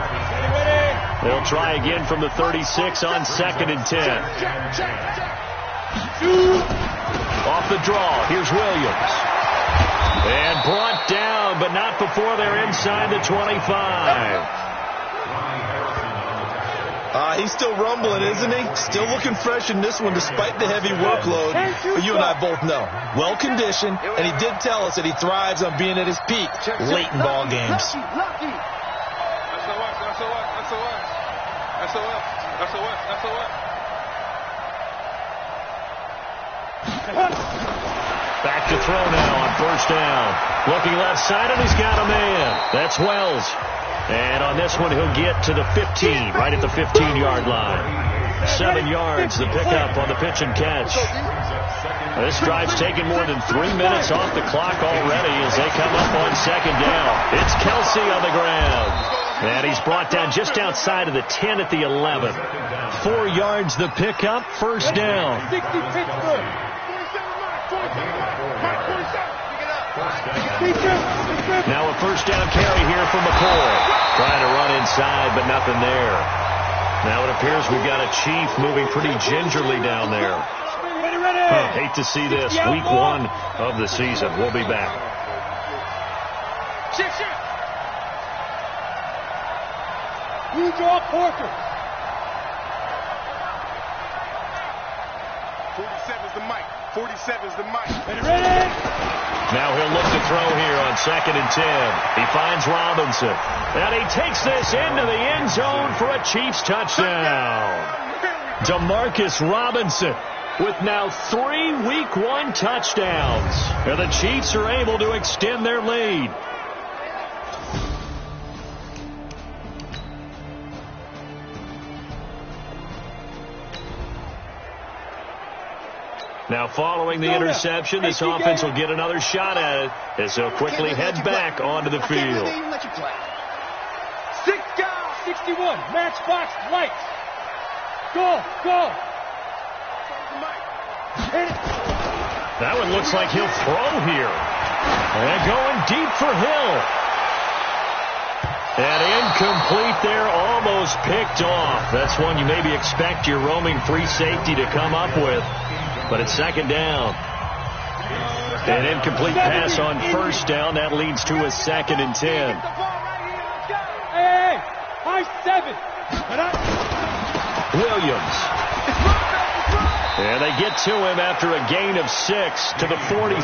They'll try again from the 36 on 2nd and 10. Off the draw, here's Williams. And brought down, but not before they're inside the 25. He's still rumbling, isn't he? Still looking fresh in this one despite the heavy workload. But you and I both know, well-conditioned, and he did tell us that he thrives on being at his peak late in ball games. Back to throw now on first down. Looking left side, and he's got a man. That's Wells. And on this one, he'll get to the 15, right at the 15-yard line. 7 yards, the pickup on the pitch and catch. This drive's taken more than 3 minutes off the clock already as they come up on second down. It's Kelsey on the ground. And he's brought down just outside of the 10 at the 11. 4 yards, the pickup, first down. Now a first down carry here from McCoy. Trying to run inside, but nothing there. Now it appears we've got a Chief moving pretty gingerly down there. Hate to see this. Week 1 of the season. We'll be back. You draw Porter. 47's the mic. 47's the mic. Ready? Now he'll look to throw here on 2nd and 10. He finds Robinson. And he takes this into the end zone for a Chiefs touchdown. Demarcus Robinson with now 3 Week 1 touchdowns. And the Chiefs are able to extend their lead. Now following the interception, this offense will get another shot at it as they'll quickly head back onto the field. 6 guys, 61, matchbox, lights. Go. That one looks like he'll throw here. And going deep for Hill. And incomplete there, almost picked off. That's one you maybe expect your roaming free safety to come up with. But it's second down. An incomplete pass on first down. That leads to a 2nd and 10. Hey, high 7. Williams. And they get to him after a gain of 6 to the 46.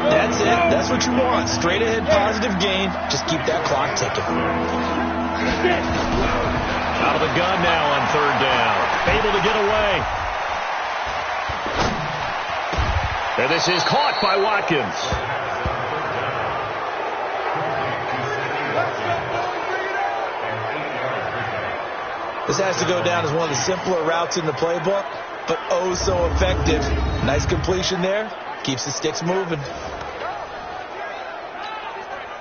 That's it. That's what you want. Straight ahead positive gain. Just keep that clock ticking. Out of the gun now on 3rd down. Able to get away. And this is caught by Watkins. This has to go down as one of the simpler routes in the playbook, but oh so effective. Nice completion there. Keeps the sticks moving. Here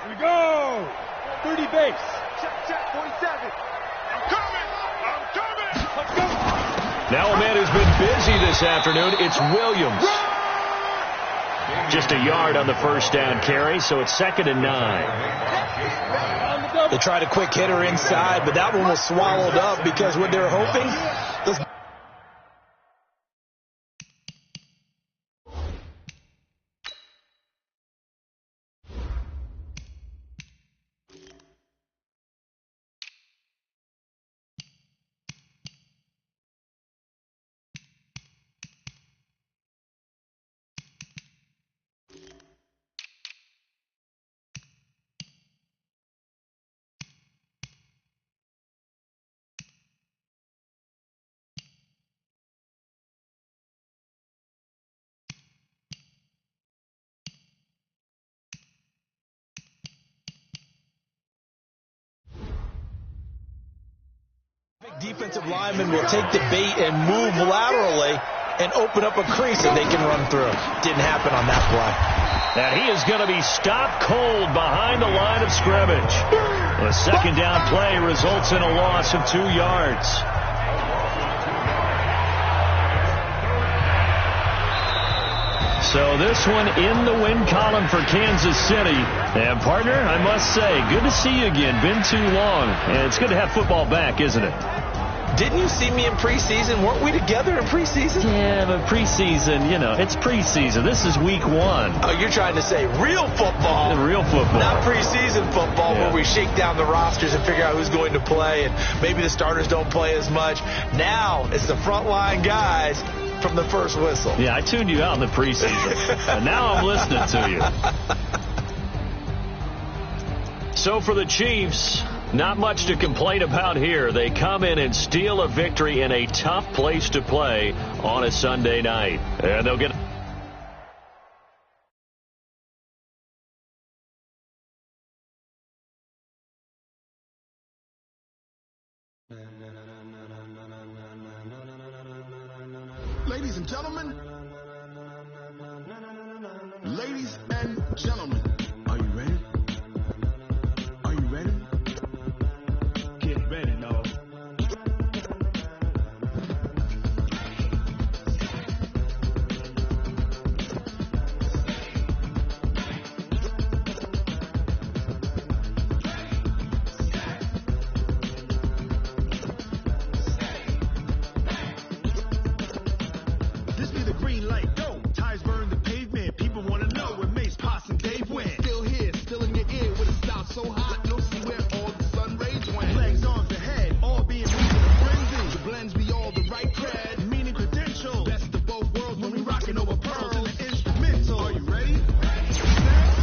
we go. 30 base. Check, 47. I'm coming. Let's go. Now a man who's been busy this afternoon, it's Williams. Just a yard on the first down carry, so it's 2nd and 9. They tried a quick hitter inside, but that one was swallowed up because what they're hoping... Defensive linemen will take the bait and move laterally and open up a crease that they can run through. Didn't happen on that play. And he is going to be stopped cold behind the line of scrimmage. The second down play results in a loss of 2 yards. So this one in the win column for Kansas City. And partner, I must say, good to see you again. Been too long. And it's good to have football back, isn't it? Didn't you see me in preseason? Weren't we together in preseason? Yeah, but preseason, it's preseason. This is week 1. Oh, you're trying to say real football. Real football. Not preseason football where we shake down the rosters and figure out who's going to play, and maybe the starters don't play as much. Now it's the frontline guys from the first whistle. Yeah, I tuned you out in the preseason, and now I'm listening to you. So for the Chiefs, not much to complain about here. They come in and steal a victory in a tough place to play on a Sunday night. And they'll get... Ladies and gentlemen, are you ready? Are you ready? Get ready, no. This be the green light, go. Ties burn the pavement. People want to know where Mace, Potts, and Dave went. Still here, still in your ear with a style so hot, no see where all the sun rays went. Legs, arms, ahead, all being moved to the frenzy. The blends be all the right cred, meaning credential. Best of both worlds when we rocking over pearls and the instrumental. Are you ready? Set,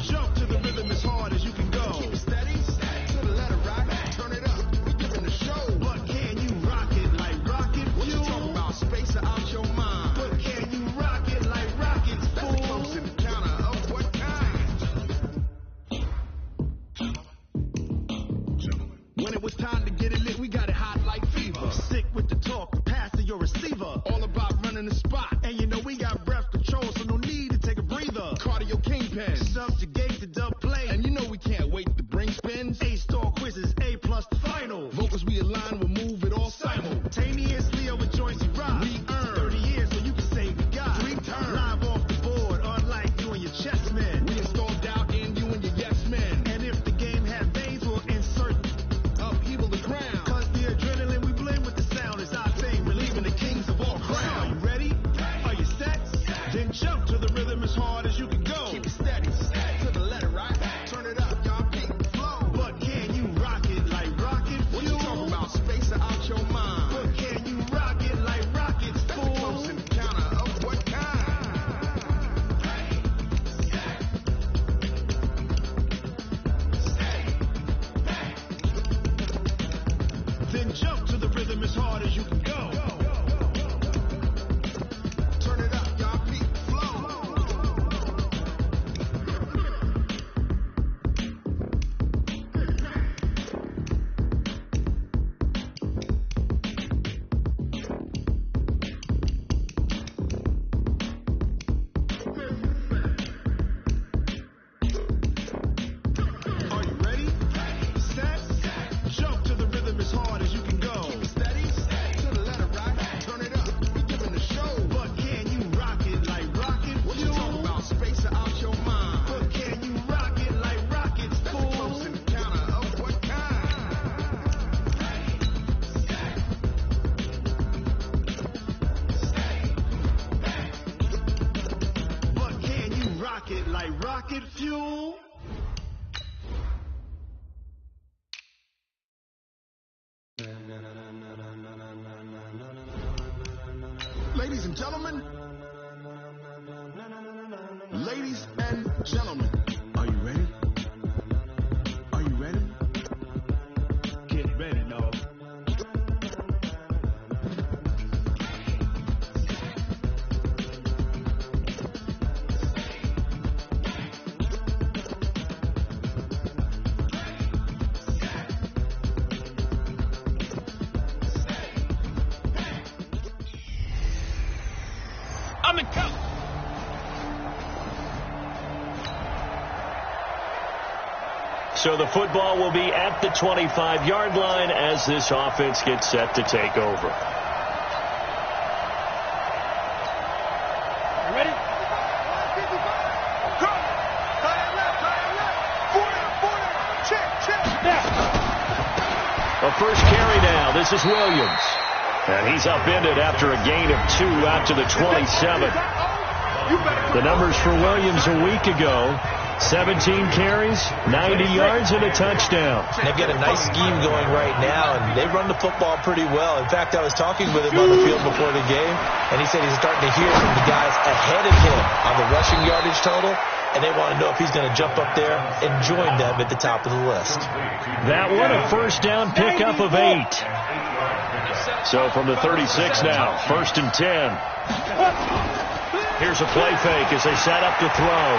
jump to the rhythm as hard as you can go. Keep it steady, to the letter rock, turn it up. We giving the show. But can you rock it like rocket fuel? What you talking about? Space or out your mind? But can you rock it like rockets, fool? That's a close encounter of what kind? When it was time to get it lit, we got it hot like fever. I'm sick with the talk, the pass to your receiver. All about running the spot, and you know we got breath control, so no need to take a breather. Cardio kingpin, subjugate the dub play, and you know we can't wait to bring spins. A-star quizzes, A+ the final. Vocals we align, we'll move it all simultaneously over joints you rock. We earn 30 years, so you can say we got 3 turns. Live off the board, unlike you and your chess men. We install doubt in you and your yes men. And if the game had veins, we'll insert upheaval the ground. Cause the adrenaline we blend with the sound is our thing, relieving the kings of all crowns. Are you ready? Are you set? Then jump to the rhythm as hard as you can go. Keep it steady, to the letter right. Turn it up, y'all keep the flow. But can you rock it like rocket fuel? What you talking about? Space or out your mind? But can you rock it like rockets, fool? That's a close encounter of what kind? Then jump to the rhythm as hard as you can go. Turn it up, y'all keep the flow. Are you ready? Set, jump to the rhythm as hard as you can go. Keep it steady, to the letter right. Turn it up, we giving the show. But can you rock it like rocket fuel? What you talking about? Space or out your mind? But can you rock it like rockets, fool? That's a close encounter of what kind? But can you rock it like rocket fuel? Ladies and gentlemen, are you ready? Are you ready? Get ready, no. I'm in count. So the football will be at the 25-yard line as this offense gets set to take over. Ready? A first carry now. This is Williams. And he's upended after a gain of 2 out to the 27. The numbers for Williams a week ago: 17 carries, 90 yards, and a touchdown. They've got a nice scheme going right now, and they run the football pretty well. In fact, I was talking with him on the field before the game, and he said he's starting to hear from the guys ahead of him on the rushing yardage total, and they want to know if he's going to jump up there and join them at the top of the list. That one, a first down pickup of 8. So from the 36 now, 1st and 10. Here's a play fake as they set up to throw.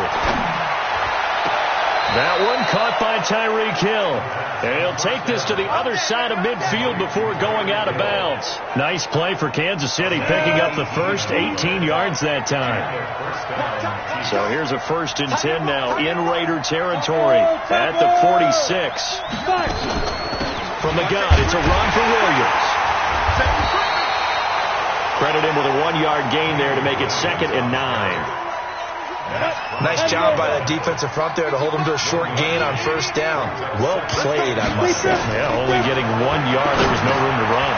That one caught by Tyreek Hill. And he'll take this to the other side of midfield before going out of bounds. Nice play for Kansas City, picking up the first, 18 yards that time. So here's a 1st and 10 now in Raider territory at the 46. From the gun, it's a run for Williams. Credit him with a 1-yard gain there to make it 2nd and 9. Nice job by that defensive front there to hold him to a short gain on 1st down. Well played, I must say. Yeah, only getting 1 yard. There was no room to run.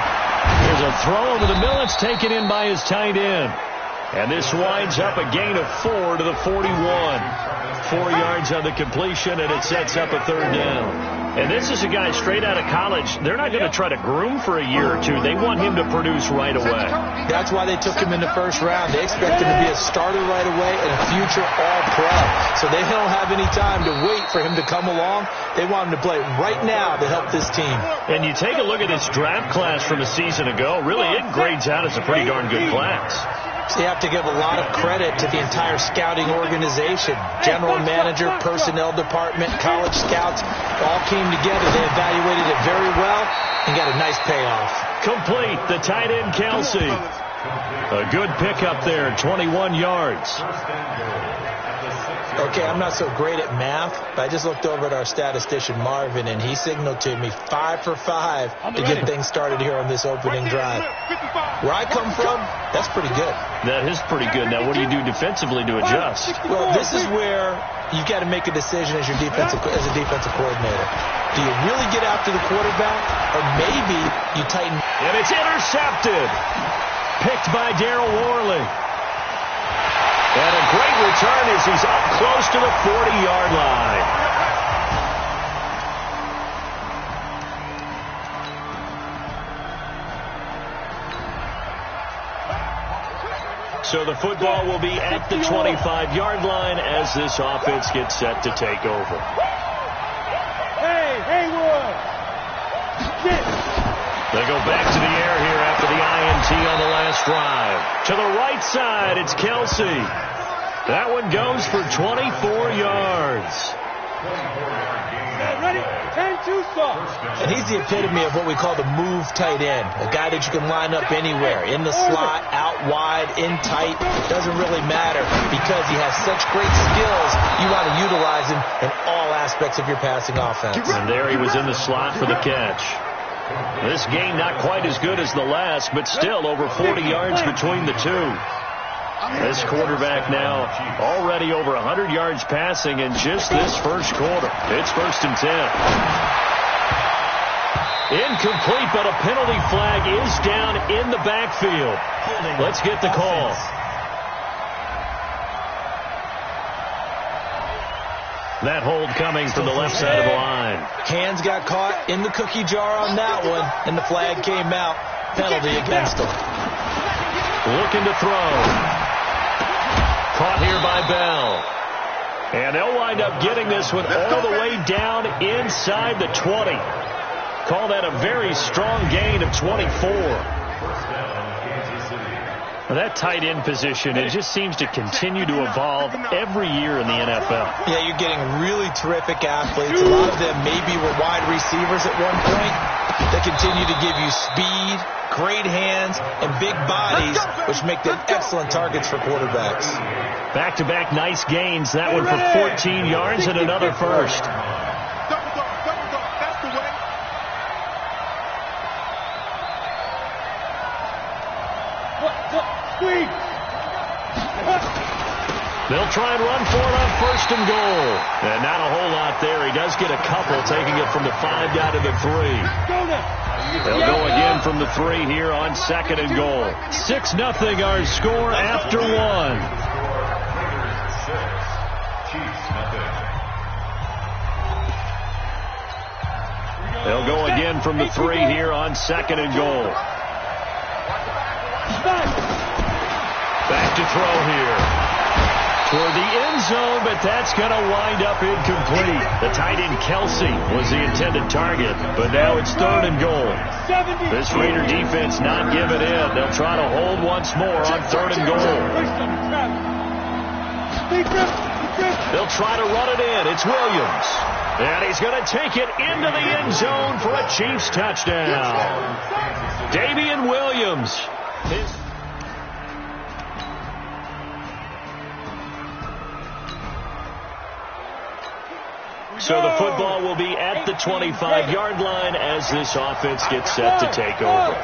Here's a throw over the middle. It's taken in by his tight end. And this winds up a gain of 4 to the 41. 4 yards on the completion, and it sets up a 3rd down. And this is a guy straight out of college. They're not going to try to groom for a year or two. They want him to produce right away. That's why they took him in the 1st round. They expect him to be a starter right away and a future all-pro. So they don't have any time to wait for him to come along. They want him to play right now to help this team. And you take a look at this draft class from a season ago. Really, it grades out as a pretty darn good class. So you have to give a lot of credit to the entire scouting organization. General manager, personnel department, college scouts all came together. They evaluated it very well and got a nice payoff. Complete, the tight end Kelsey. A good pickup there, 21 yards. Okay, I'm not so great at math, but I just looked over at our statistician, Marvin, and he signaled to me 5 for 5 to get things started here on this opening drive. Where I come from, that's pretty good. That is pretty good. Now, what do you do defensively to adjust? Well, this is where you've got to make a decision as a defensive coordinator. Do you really get after the quarterback, or maybe you tighten? And it's intercepted. Picked by Darryl Worley. And a great return as he's up close to the 40-yard line. So the football will be at the 25-yard line as this offense gets set to take over. Hey, Haywood! They go back to the air here after the INT on the last drive. To the right side, it's Kelsey. That one goes for 24 yards. Ready? 10-2 stop. And he's the epitome of what we call the move tight end. A guy that you can line up anywhere. In the slot, out wide, in tight. It doesn't really matter because he has such great skills. You want to utilize him in all aspects of your passing offense. And there he was in the slot for the catch. This game not quite as good as the last, but still over 40 yards between the two. This quarterback now already over 100 yards passing in just this first quarter. It's 1st and 10. Incomplete, but a penalty flag is down in the backfield. Let's get the call. That hold coming from the left side of the line. Hands got caught in the cookie jar on that one, and the flag came out. Penalty against him. Looking to throw. Caught here by Bell. And they'll wind up getting this one all the way down inside the 20. Call that a very strong gain of 24. That tight end position, it just seems to continue to evolve every year in the NFL. Yeah, you're getting really terrific athletes. A lot of them maybe were wide receivers at one point. They continue to give you speed, great hands, and big bodies, which make them excellent targets for quarterbacks. Back-to-back nice gains. That one for 14 yards and another first. They'll try and run for it on first and goal. And not a whole lot there. He does get a couple, taking it from the 5 down to the 3. They'll go again from the 3 here on second and goal. 6-0 our score after 1. They'll go again from the 3 here on second and goal. Back to throw here. Toward the end zone, but that's going to wind up incomplete. The tight end Kelsey was the intended target, but now it's third and goal. This Raider defense not giving in. They'll try to hold once more on third and goal. They'll try to run it in. It's Williams. And he's going to take it into the end zone for a Chiefs touchdown. Damian Williams. So the football will be at the 25-yard line as this offense gets set to take over.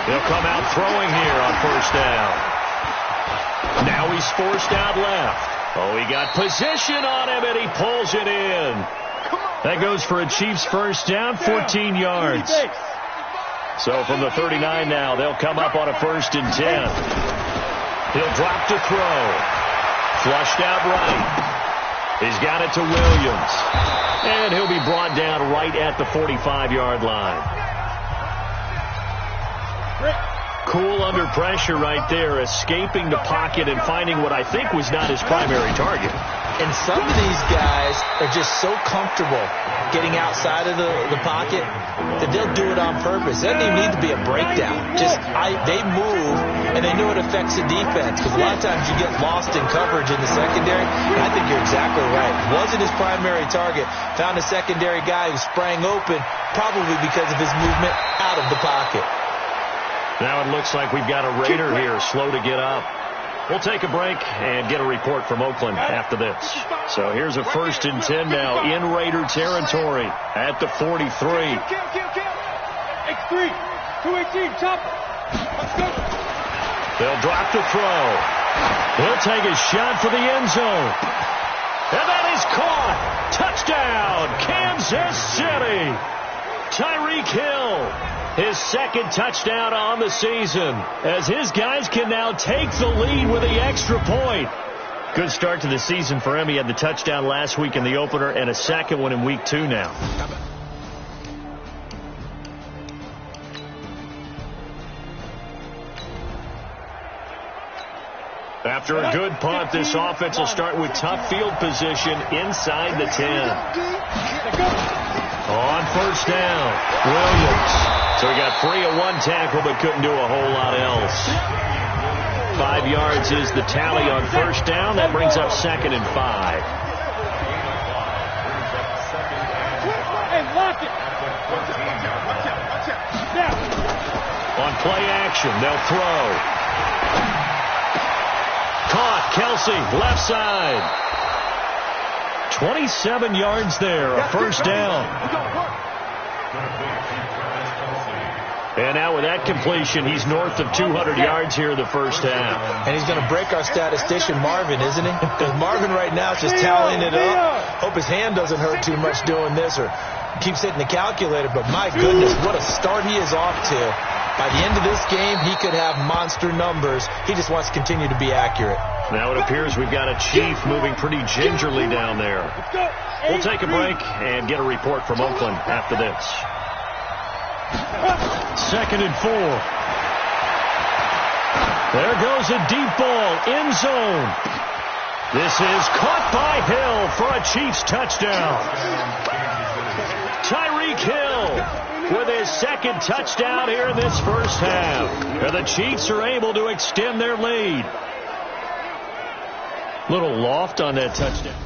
They'll come out throwing here on first down. Now he's forced out left. Oh, he got position on him, and he pulls it in. That goes for a Chiefs first down, 14 yards. So from the 39 now, they'll come up on a 1st and 10. He'll drop to throw. Flushed out right. He's got it to Williams. And he'll be brought down right at the 45-yard line. Cool under pressure right there, escaping the pocket and finding what I think was not his primary target. And some of these guys are just so comfortable getting outside of the pocket that they'll do it on purpose. It doesn't even need to be a breakdown. They move, and they know it affects the defense. Because a lot of times you get lost in coverage in the secondary. And I think you're exactly right. Wasn't his primary target. Found a secondary guy who sprang open, probably because of his movement out of the pocket. Now it looks like we've got a Raider here, slow to get up. We'll take a break and get a report from Oakland after this. So here's a 1st and 10 now in Raider territory at the 43. X3, 218, chopper. Let's go. They'll drop the throw. He'll take a shot for the end zone. And that is caught. Touchdown, Kansas City. Tyreek Hill. His second touchdown on the season, as his guys can now take the lead with the extra point. Good start to the season for him. He had the touchdown last week in the opener and a second one in week 2 now. After a good punt, this offense will start with tough field position inside the 10. On first down, Williams. So he got free of one tackle but couldn't do a whole lot else. 5 yards is the tally on first down. That brings up 2nd and 5. On play action, they'll throw. Caught, Kelsey, left side. 27 yards there, a first down. And now with that completion, he's north of 200 yards here in the first half. And he's going to break our statistician, Marvin, isn't he? Because Marvin right now is just tallying it up. Hope his hand doesn't hurt too much doing this or keeps hitting the calculator. But my goodness, what a start he is off to. By the end of this game, he could have monster numbers. He just wants to continue to be accurate. Now it appears we've got a Chief moving pretty gingerly down there. We'll take a break and get a report from Oakland after this. 2nd and 4. There goes a deep ball, end zone. This is caught by Hill for a Chiefs touchdown. Tyreek Hill with his second touchdown here in this first half. And the Chiefs are able to extend their lead. Little loft on that touchdown.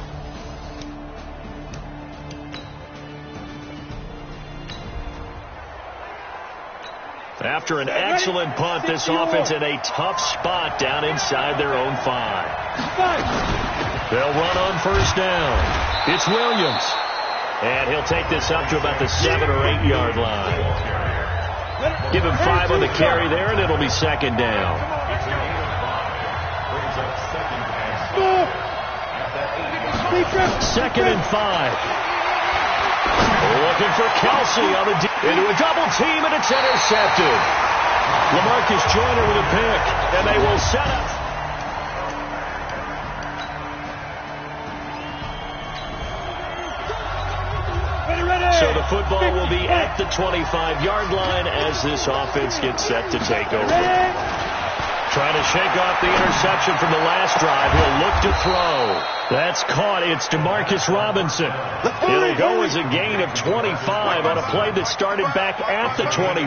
After an excellent punt, this offense in a tough spot down inside their own 5. They'll run on first down. It's Williams. And he'll take this up to about the 7 or 8 yard line. Give him 5 on the carry there, and it'll be 2nd down. Second and 5. Looking for Kelsey on the into a double team, and it's intercepted. LaMarcus Joyner with a pick, and they will set up. So the football will be at the 25-yard line as this offense gets set to take over. Trying to shake off the interception from the last drive. He'll look to throw. That's caught. It's DeMarcus Robinson. It'll go as a gain of 25 on a play that started back at the 25.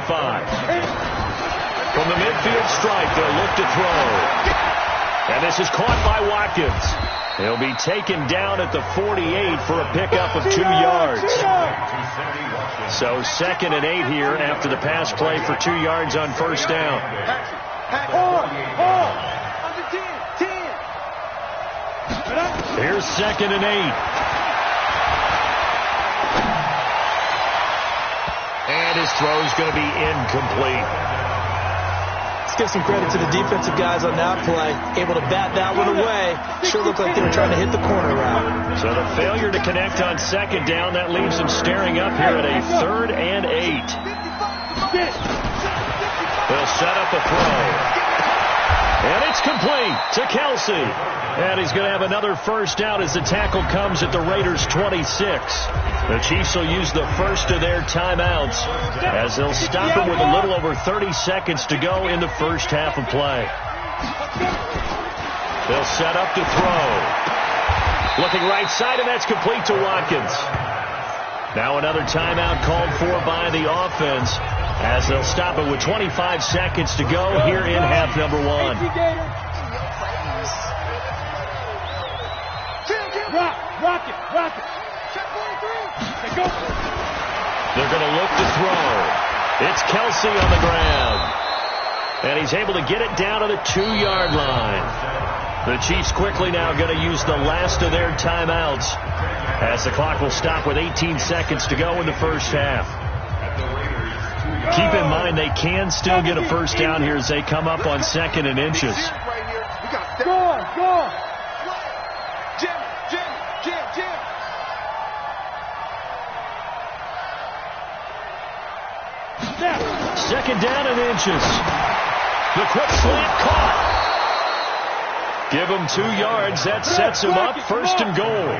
From the midfield stripe, they'll look to throw. And this is caught by Watkins. He'll be taken down at the 48 for a pickup of 2 yards. So 2nd and 8 here after the pass play for 2 yards on first down. Here's 2nd and 8. And his throw's going to be incomplete. Let's give some credit to the defensive guys on that play. Able to bat that one away. Sure looked like they were trying to hit the corner route. So the failure to connect on 2nd down, that leaves them staring up here at a 3rd and 8. They'll set up a throw. And it's complete to Kelsey. And he's going to have another first down as the tackle comes at the Raiders' 26. The Chiefs will use the first of their timeouts as they'll stop him with a little over 30 seconds to go in the first half of play. They'll set up to throw. Looking right side, and that's complete to Watkins. Now another timeout called for by the offense as they'll stop it with 25 seconds to go here in half number 1. Rock it. They're going to look to throw. It's Kelsey on the ground. And he's able to get it down to the 2-yard line. The Chiefs quickly now going to use the last of their timeouts as the clock will stop with 18 seconds to go in the first half. Keep in mind they can still get a first down here as they come up on 2nd and inches. Go. Jim. 2nd down and inches. The quick slant caught. Give him 2 yards. That sets him up 1st and goal.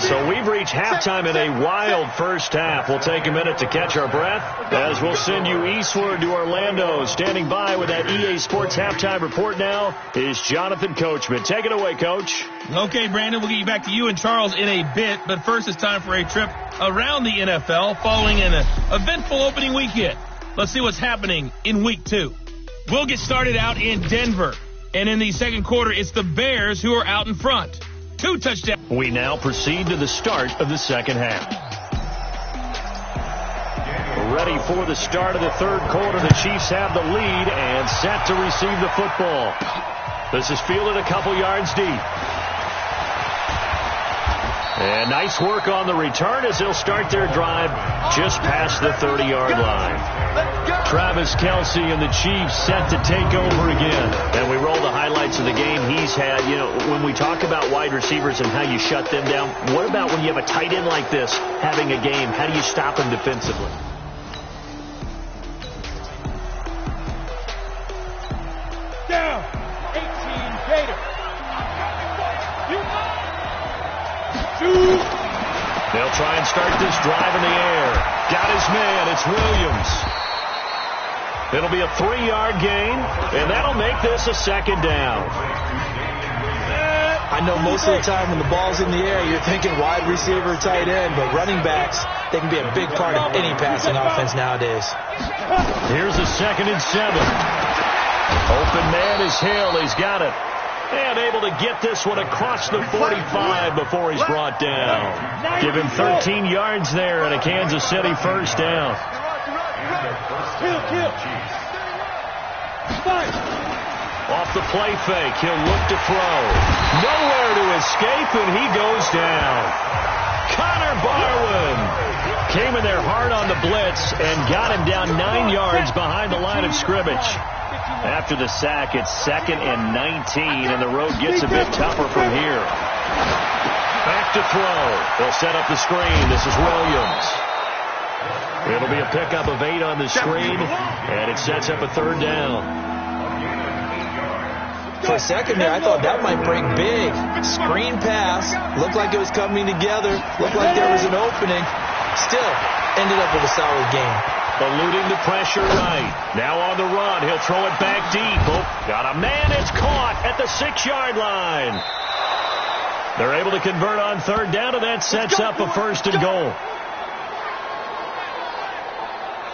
So we've reached halftime in a wild first half. We'll take a minute to catch our breath as we'll send you eastward to Orlando. Standing by with that EA Sports halftime report now is Jonathan Coachman. Take it away, Coach. Okay, Brandon, we'll get you back to you and Charles in a bit, but first it's time for a trip around the NFL following an eventful opening weekend. Let's see what's happening in week 2. We'll get started out in Denver, and in the second quarter, it's the Bears who are out in front. 2 touchdowns. We now proceed to the start of the second half. Ready for the start of the third quarter. The Chiefs have the lead and set to receive the football. This is fielded a couple yards deep. And nice work on the return as they'll start their drive just past the 30-yard line. Travis Kelce and the Chiefs set to take over again. And we roll the highlights of the game he's had. You know, when we talk about wide receivers and how you shut them down, what about when you have a tight end like this having a game? How do you stop him defensively? Down. 18 Gator. They'll try and start this drive in the air. Got his man. It's Williams. It'll be a 3-yard gain, and that'll make this a 2nd down. I know most of the time when the ball's in the air, you're thinking wide receiver, tight end, but running backs, they can be a big part of any passing offense nowadays. Here's a 2nd and 7. Open man is Hill. He's got it. And able to get this one across the 45 before he's brought down. Give him 13 yards there and a Kansas City first down. Off the play fake, he'll look to throw. Nowhere to escape, and he goes down. Connor Barwin came in there hard on the blitz and got him down 9 yards behind the line of scrimmage. After the sack, it's 2nd and 19, and the road gets a bit tougher from here. Back to throw. They'll set up the screen. This is Williams. It'll be a pickup of 8 on the screen, and it sets up a 3rd down. For a second there, I thought that might break big. Screen pass. Looked like it was coming together. Looked like there was an opening. Still, ended up with a solid game. Eluding the pressure right. Now on the run. He'll throw it back deep. Oh, got a man. It's caught at the 6-yard line. They're able to convert on 3rd down, and that sets up a 1st and goal.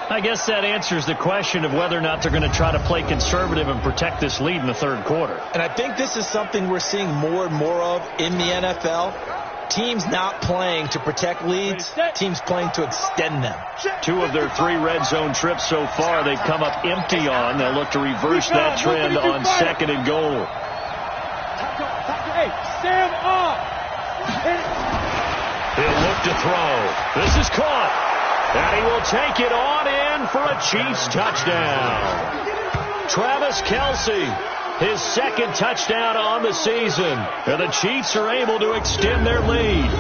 I guess that answers the question of whether or not they're going to try to play conservative and protect this lead in the 3rd quarter. And I think this is something we're seeing more and more of in the NFL. Teams not playing to protect leads, teams playing to extend them. 2 of their 3 red zone trips so far, they've come up empty on. They'll look to reverse that trend on 2nd and goal. Hey, stand up. He'll look to throw. This is caught. And he will take it on in for a Chiefs touchdown. Travis Kelce, his 2nd touchdown on the season. And the Chiefs are able to extend their lead.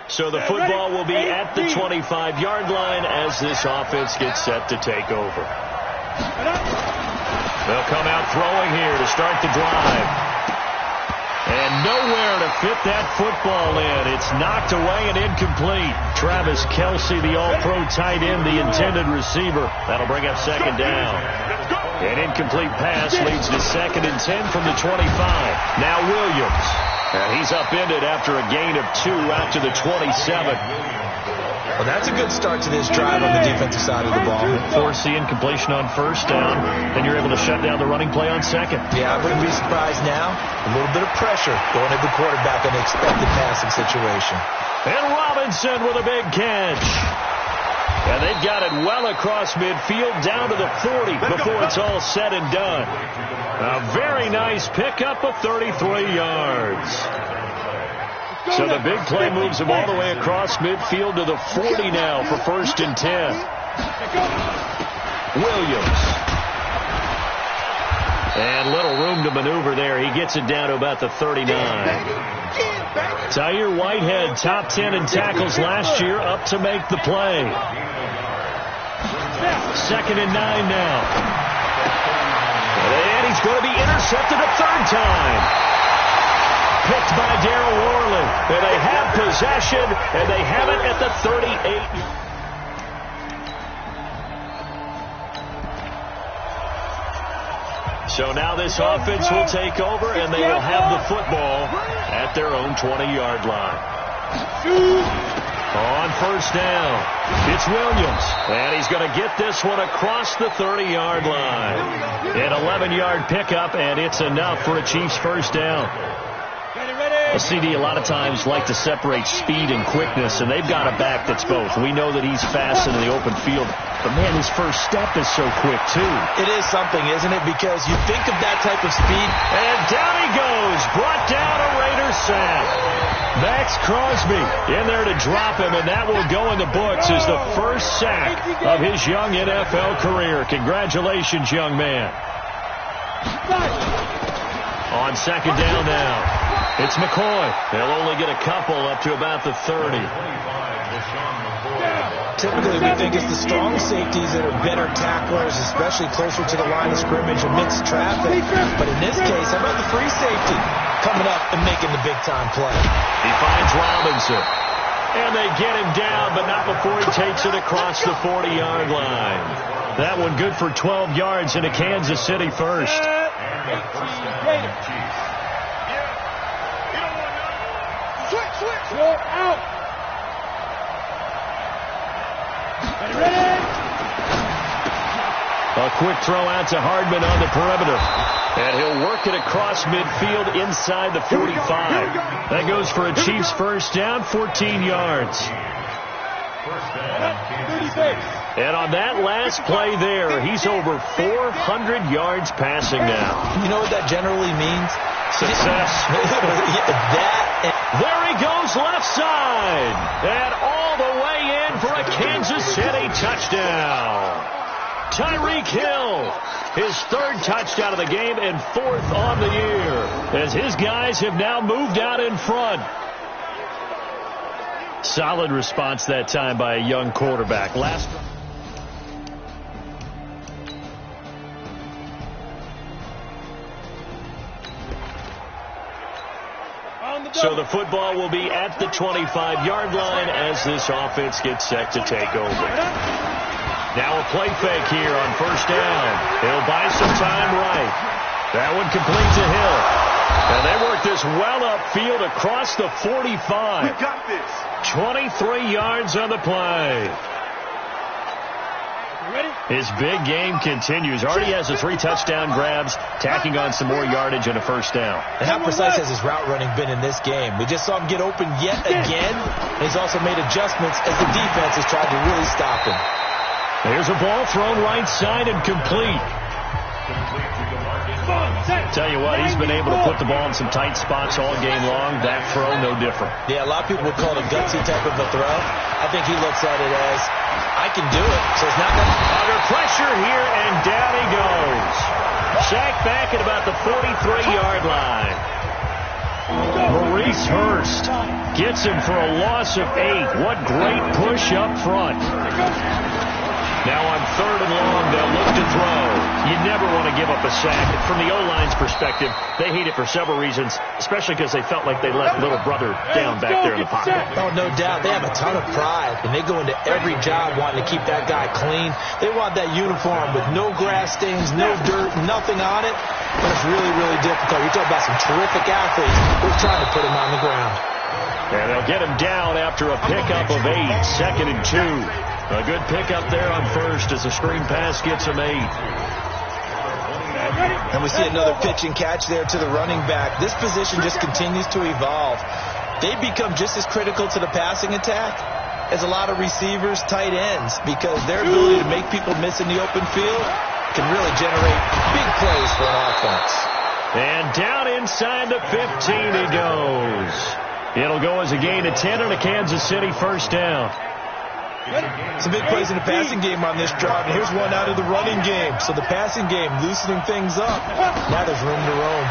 So the football will be at the 25-yard line as this offense gets set to take over. They'll come out throwing here to start the drive. And nowhere to fit that football in. It's knocked away and incomplete. Travis Kelce, the all-pro tight end, the intended receiver. That'll bring up 2nd down. An incomplete pass leads to 2nd and 10 from the 25. Now Williams. And he's upended after a gain of 2 out to the 27. Well, that's a good start to this drive on the defensive side of the ball. Force the incompletion on 1st down, then you're able to shut down the running play on 2nd. Yeah, I wouldn't be surprised now. A little bit of pressure going at the quarterback in the expected passing situation. And Robinson with a big catch. And they've got it well across midfield down to the 40 before it's all said and done. A very nice pickup of 33 yards. So the big play moves him all the way across midfield to the 40 now for 1st and 10. Williams. And little room to maneuver there. He gets it down to about the 39. Tyre Whitehead, top 10 in tackles last year, up to make the play. 2nd and 9 now. And he's going to be intercepted a 3rd time. Picked by Darryl Worley. And they have possession, and they have it at the 38. So now this offense will take over, and they will have the football at their own 20-yard line. On 1st down, it's Williams, and he's going to get this one across the 30-yard line. An 11-yard pickup, and it's enough for a Chiefs 1st down. A CD a lot of times like to separate speed and quickness, and they've got a back that's both. We know that he's fast in the open field, but man, his first step is so quick too. It is something, isn't it? Because you think of that type of speed. And down he goes, brought down a Raiders sack. Max Crosby in there to drop him, and that will go in the books as the first sack of his young NFL career. Congratulations, young man. On 2nd down now. It's McCoy. They'll only get a couple up to about the 30. Typically, we think it's the strong safeties that are better tacklers, especially closer to the line of scrimmage amidst traffic. But in this case, how about the free safety coming up and making the big-time play? He finds Robinson. And they get him down, but not before he takes it across the 40-yard line. That one good for 12 yards into Kansas City 1st. Out. A quick throw out to Hardman on the perimeter. And he'll work it across midfield inside the 45. That goes for a Chiefs 1st down, 14 yards. And on that last play there, he's over 400 yards passing now. You know what that generally means? Success. That There he goes left side. And all the way in for a Kansas City touchdown. Tyreek Hill, his third touchdown of the game and fourth on the year, as his guys have now moved out in front. Solid response that time by a young quarterback. So the football will be at the 25-yard line as this offense gets set to take over. Now a play fake here on first down. He'll buy some time right. That one complete to Hill. And they work this well upfield across the 45. We got this. 23 yards on the play. His big game continues. Already has the 3 touchdown grabs, tacking on some more yardage and a first down. And how precise has his route running been in this game? We just saw him get open yet again. And he's also made adjustments as the defense has tried to really stop him. There's a ball thrown right side and complete. Tell you what, he's been able to put the ball in some tight spots all game long. That throw, no different. Yeah, a lot of people would call it a gutsy type of a throw. I think he looks at it as, I can do it. So it's not under pressure here, and down he goes. Sacked back at about the 43-yard line. Maurice Hurst gets him for a loss of 8. What great push up front. Now on third and long, they'll look to throw. You never want to give up a sack. From the O-line's perspective, they hate it for several reasons, especially because they felt like they let little brother down back there in the pocket. Oh, no doubt. They have a ton of pride, and they go into every job wanting to keep that guy clean. They want that uniform with no grass stains, no dirt, nothing on it. But it's really, really difficult. You're talking about some terrific athletes. We're trying to put him on the ground. And they'll get him down after a pickup of 8, 2nd and 2. A good pickup there on first as the screen pass gets him 8. And we see another pitch and catch there to the running back. This position just continues to evolve. They become just as critical to the passing attack as a lot of receivers, tight ends, because their ability to make people miss in the open field can really generate big plays for an offense. And down inside the 15 he goes. It'll go as a gain of 10 and a Kansas City first down. Some big plays in the passing game on this drive. And here's one out of the running game. So the passing game loosening things up. Now there's room to roam.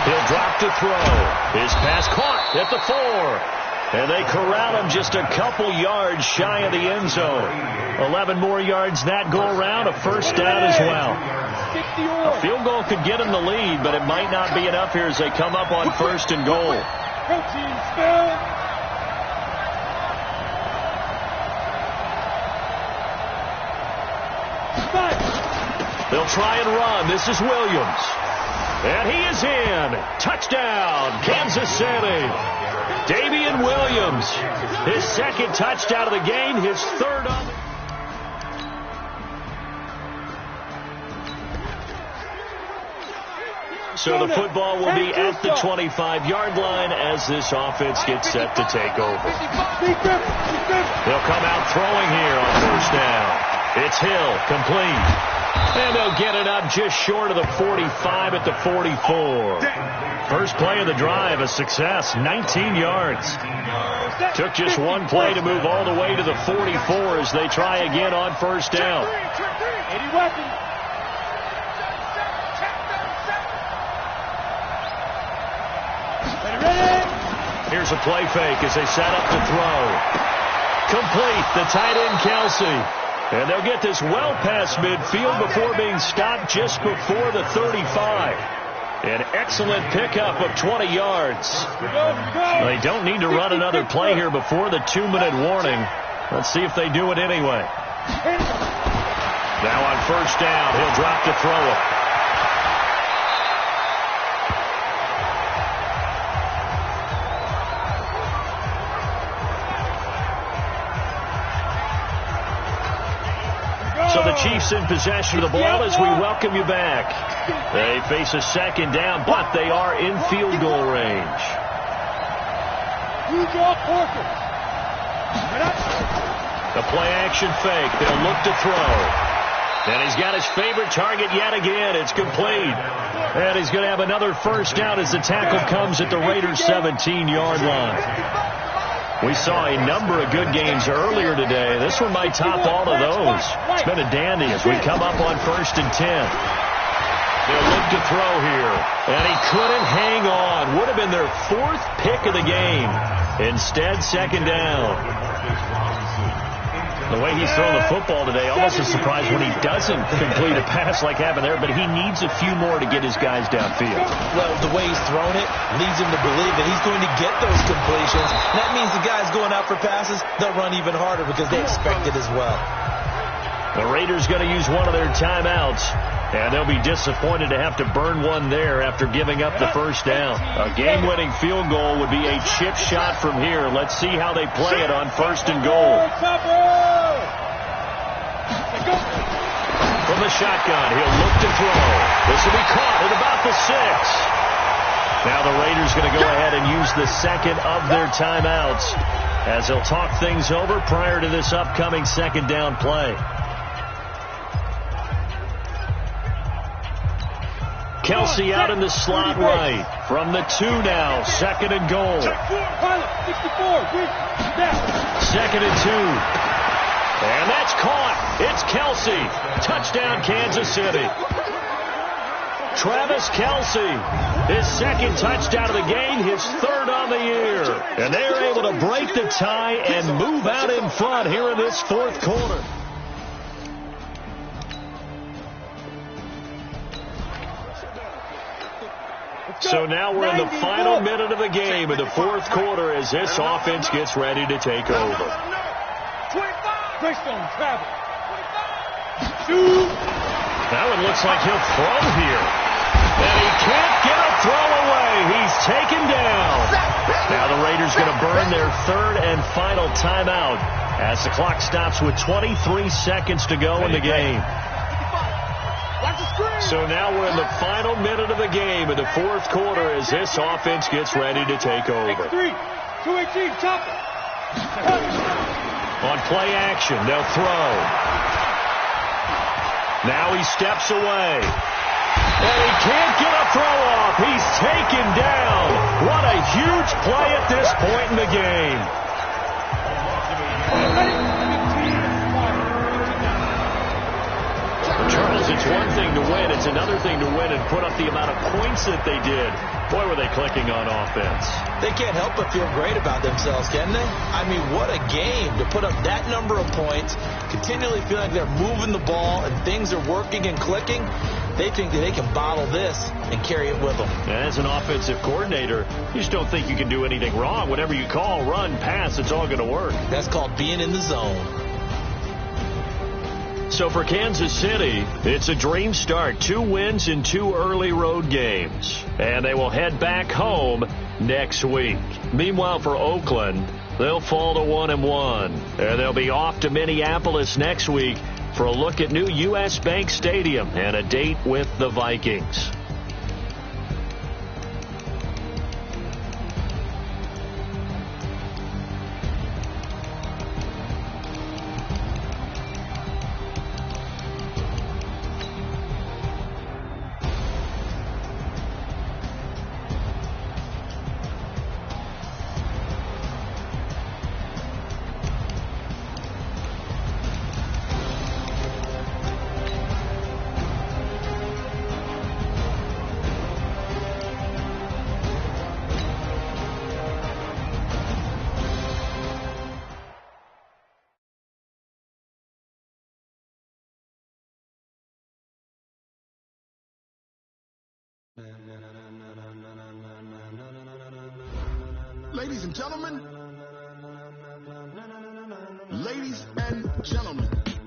He'll drop to throw. His pass caught at the 4. And they corral him just a couple yards shy of the end zone. 11 more yards that go around. A first down as well. A field goal could get him the lead, but it might not be enough here as they come up on first and goal. They'll try and run. This is Williams. And he is in. Touchdown, Kansas City. Damian Williams, his 2nd touchdown of the game, his 3rd on the... So the football will be at the 25-yard line as this offense gets set to take over. They'll come out throwing here on first down. It's Hill, complete. And they'll get it up just short of the 45 at the 44. First play of the drive, a success, 19 yards. Took just one play to move all the way to the 44 as they try again on first down. Here's a play fake as they set up to throw. Complete, the tight end Kelsey. And they'll get this well past midfield before being stopped just before the 35. An excellent pickup of 20 yards. They don't need to run another play here before the 2-minute warning. Let's see if they do it anyway. Now on first down, he'll drop to throw it. So the Chiefs in possession of the ball as we welcome you back. They face a 2nd down, but they are in field goal range. The play action fake. They'll look to throw. And he's got his favorite target yet again. It's complete. And he's going to have another first down as the tackle comes at the Raiders' 17-yard line. We saw a number of good games earlier today. This one might top all of those. It's been a dandy as we come up on 1st and 10. They'll look to throw here. And he couldn't hang on. Would have been their 4th pick of the game. Instead, 2nd down. The way he's throwing the football today, almost a surprise when he doesn't complete a pass like happened there, but he needs a few more to get his guys downfield. Well, the way he's thrown it leads him to believe that he's going to get those completions. And that means the guys going out for passes, they'll run even harder because they expect it as well. The Raiders going to use one of their timeouts, and they'll be disappointed to have to burn one there after giving up the first down. A game-winning field goal would be a chip shot from here. Let's see how they play it on 1st and goal. From the shotgun, he'll look to throw. This will be caught at about the 6. Now the Raiders going to go ahead and use the 2nd of their timeouts as they'll talk things over prior to this upcoming 2nd down play. Kelsey out in the slot right. From the 2 now, 2nd and goal. 2nd and 2. And that's caught. It's Kelsey. Touchdown, Kansas City. Travis Kelsey, his 2nd touchdown of the game, his 3rd on the year. And they're able to break the tie and move out in front here in this 4th quarter. So now we're in the final minute of the game in the 4th quarter as this offense gets ready to take over. That one looks like he'll throw here. And he can't get a throw away. He's taken down. Now the Raiders going to burn their 3rd and final timeout as the clock stops with 23 seconds to go in the game. So now we're in the final minute of the game in the 4th quarter as this offense gets ready to take over. On play action, they'll throw. Now he steps away. And he can't get a throw off. He's taken down. What a huge play at this point in the game. Charles, it's one thing to win. It's another thing to win and put up the amount of points that they did. Boy, were they clicking on offense. They can't help but feel great about themselves, can they? I mean, what a game to put up that number of points, continually feel like they're moving the ball and things are working and clicking. They think that they can bottle this and carry it with them. As an offensive coordinator, you just don't think you can do anything wrong. Whatever you call, run, pass, it's all going to work. That's called being in the zone. So for Kansas City, it's a dream start. 2 wins in 2 early road games. And they will head back home next week. Meanwhile, for Oakland, they'll fall to 1-1. And they'll be off to Minneapolis next week for a look at new U.S. Bank Stadium and a date with the Vikings. Ladies and gentlemen,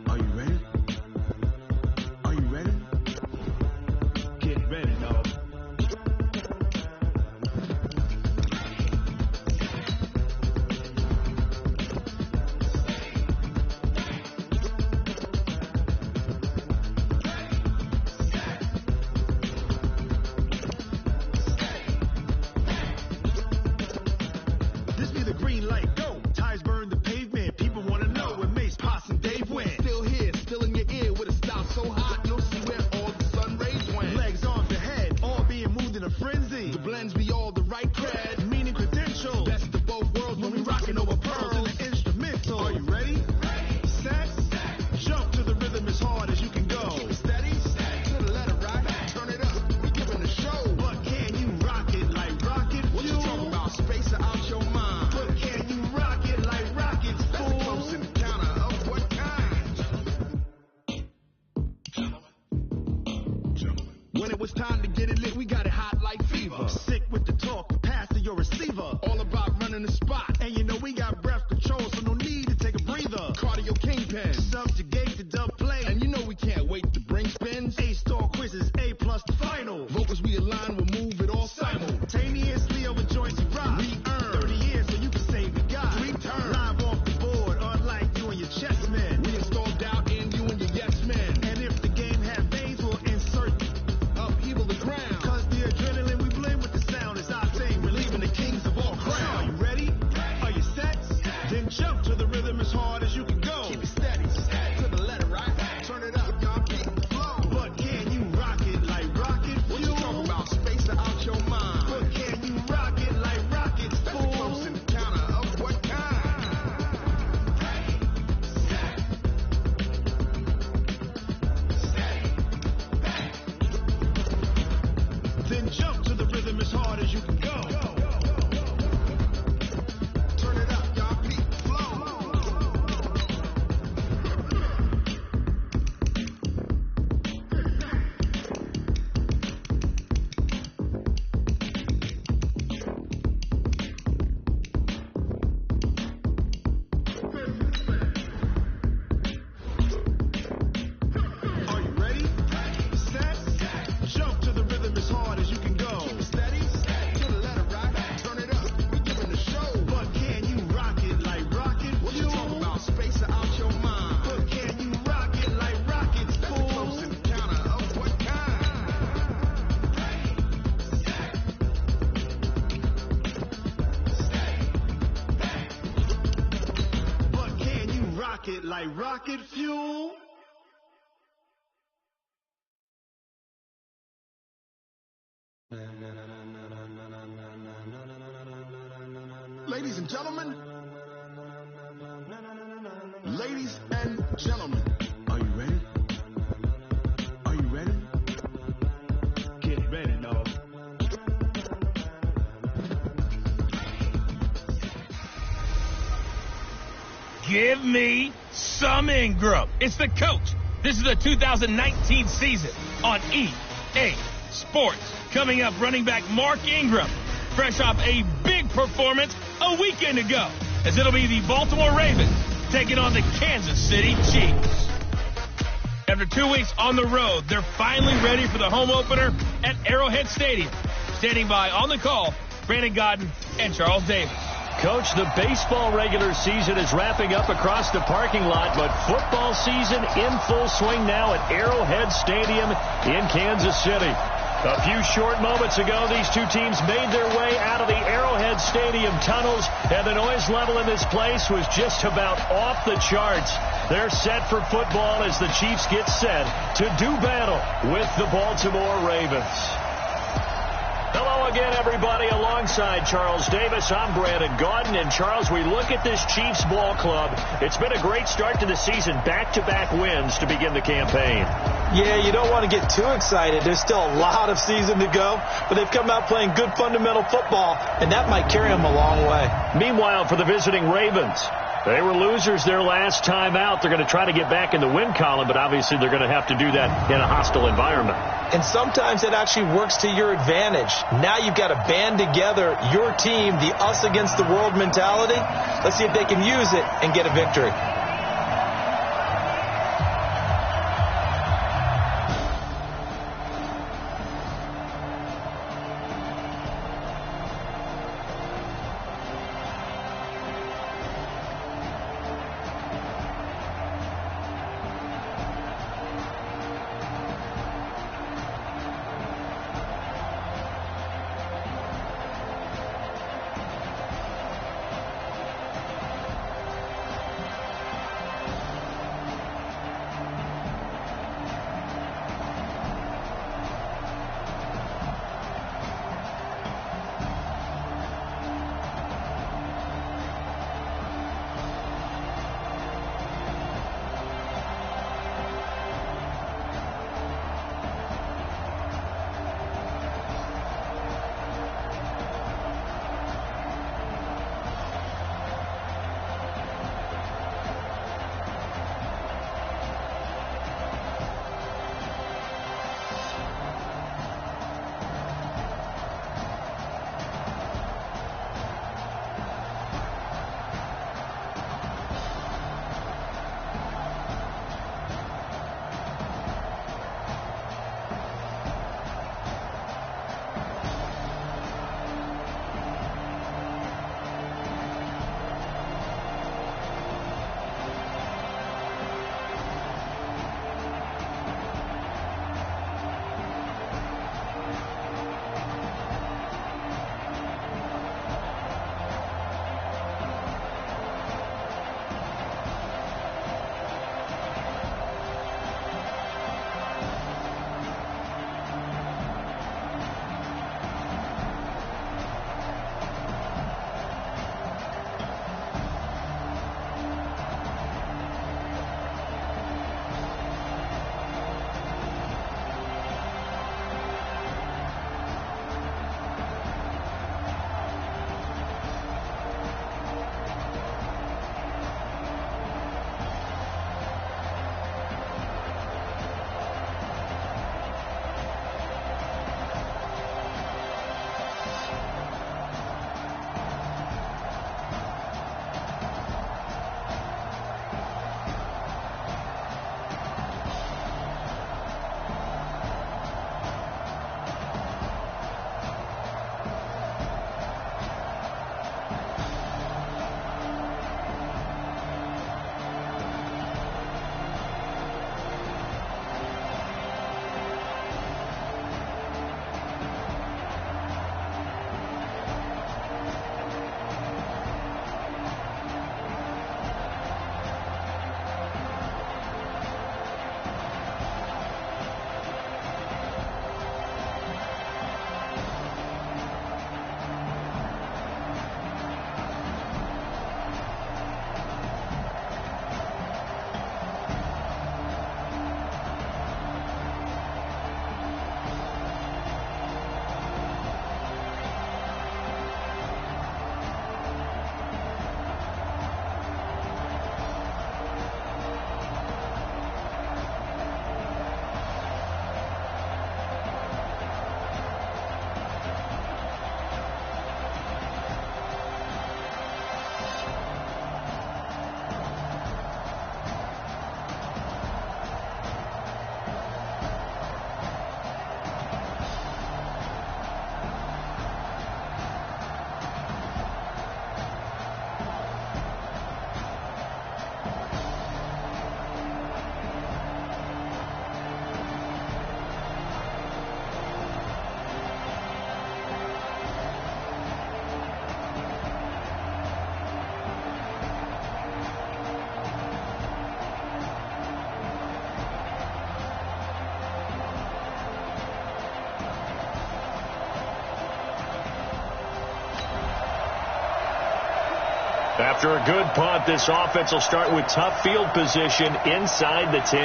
are you ready? Are you ready? Get ready, dog. This be the green light, go. Ties burn the pavement. People want to know when Mace, Posse, and Dave went. frenzy. The blends be all the right cred, meaning credential. Best of both worlds when we rockin' over pearls in the instrumental. Are you ready? Set, jump to the rhythm as hard as you can go. Steady, to the letter, right? Turn it up, we giving a show. But can you rock it like rocket fuel? What you talking about? Space out your mind. But can you rock it like rockets, fool? That's a close encounter of what kind? When it was time to get it lit, we got it hot like fever. Sick with the talk, pass to your receiver. All about running the spot. And you know we got breath control, so no need to take a breather. Cardio kingpin, subjugate the dub play. And you know we can't wait to bring spins. A-star quizzes, A+ the final. Vocals we align, we'll move it all simultaneously over joints you rock. We earn 30 years, so you can say we got 3 turns. Live off the board, unlike you and your chess men. We installed doubt in you and your yes men. And if the game had veins, we'll insert upheaval the ground. Cause the adrenaline we blend with the sound is our thing. We're leaving the kings of all crowns. Are you ready? Are you set? Then jump to the rhythm as hard as you can go. Keep it steady, to the letter, right? Turn it up, y'all keep the flow. But can you rock it like rocket fuel? What you talking about? Space out your mind. But can you rock it like rockets, fool? That's a close encounter of what kind? Then jump to the rhythm as hard as you can go. Turn it up, y'all keep the flow. Are you ready? Set, jump to the rhythm as hard as you can go. Steady, to the letter, right? Turn it up, we giving the show. But can you rock it like rocket fuel? What you talking about? Space out your mind. But can you rock it like rockets, fool? That's a close encounter of what kind? But can you rock it like rocket fuel? Ladies and gentlemen, are you ready? Are you ready? Get ready, dog. Give me some Ingram. It's the coach. This is the 2019 season on EA Sports. Coming up, running back Mark Ingram, fresh off a big performance a weekend ago, as it'll be the Baltimore Ravens taking on the Kansas City Chiefs. After 2 weeks on the road, they're finally ready for the home opener at Arrowhead Stadium. Standing by on the call, Brandon Godden and Charles Davis. Coach, the baseball regular season is wrapping up across the parking lot, but football season in full swing now at Arrowhead Stadium in Kansas City. A few short moments ago, these two teams made their way out of the Arrowhead Stadium tunnels, and the noise level in this place was just about off the charts. They're set for football as the Chiefs get set to do battle with the Baltimore Ravens. Hello again, everybody. Alongside Charles Davis, I'm Brandon Godden. And Charles, we look at this Chiefs ball club. It's been a great start to the season. Back-to-back wins to begin the campaign. Yeah, you don't want to get too excited. There's still a lot of season to go, but they've come out playing good fundamental football, and that might carry them a long way. Meanwhile, for the visiting Ravens, they were losers their last time out. They're going to try to get back in the win column, but obviously they're going to have to do that in a hostile environment. And sometimes it actually works to your advantage. Now you've got to band together your team, the us against the world mentality. Let's see if they can use it and get a victory. After a good punt, this offense will start with tough field position inside the 10.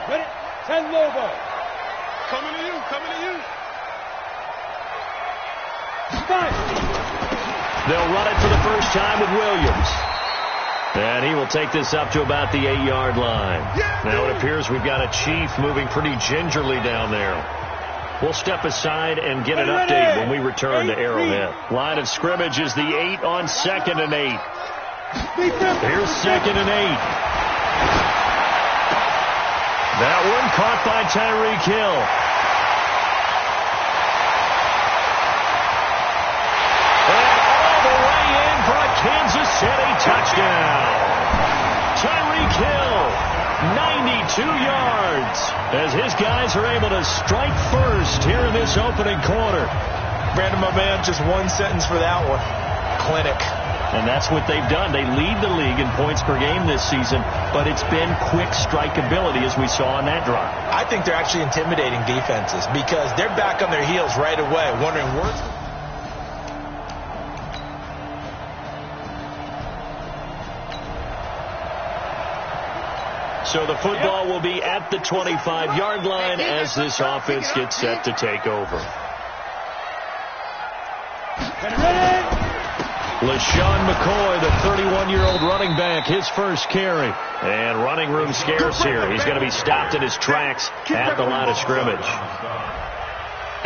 Ready? 10 Lobo. Coming to you, coming to you. 5. They'll run it for the first time with Williams. And he will take this up to about the 8-yard line. Now it appears we've got a Chief moving pretty gingerly down there. We'll step aside and get an update when we return to Arrowhead. Line of scrimmage is the 8 on 2nd and 8. Here's 2nd and 8. That one caught by Tyreek Hill. And all the way in for a Kansas City touchdown. Tyreek Hill, 92 yards, as his guys are able to strike first here in this opening quarter. Brandon, my man, just one sentence for that one. Clinic. And that's what they've done. They lead the league in points per game this season, but it's been quick strikeability as we saw on that drive. I think they're actually intimidating defenses because they're back on their heels right away, wondering where's... So the football will be at the 25-yard line as this offense gets set to take over. LaShawn McCoy, the 31-year-old running back, his first carry. And running room scarce here. He's going to be stopped in his tracks at the line of scrimmage.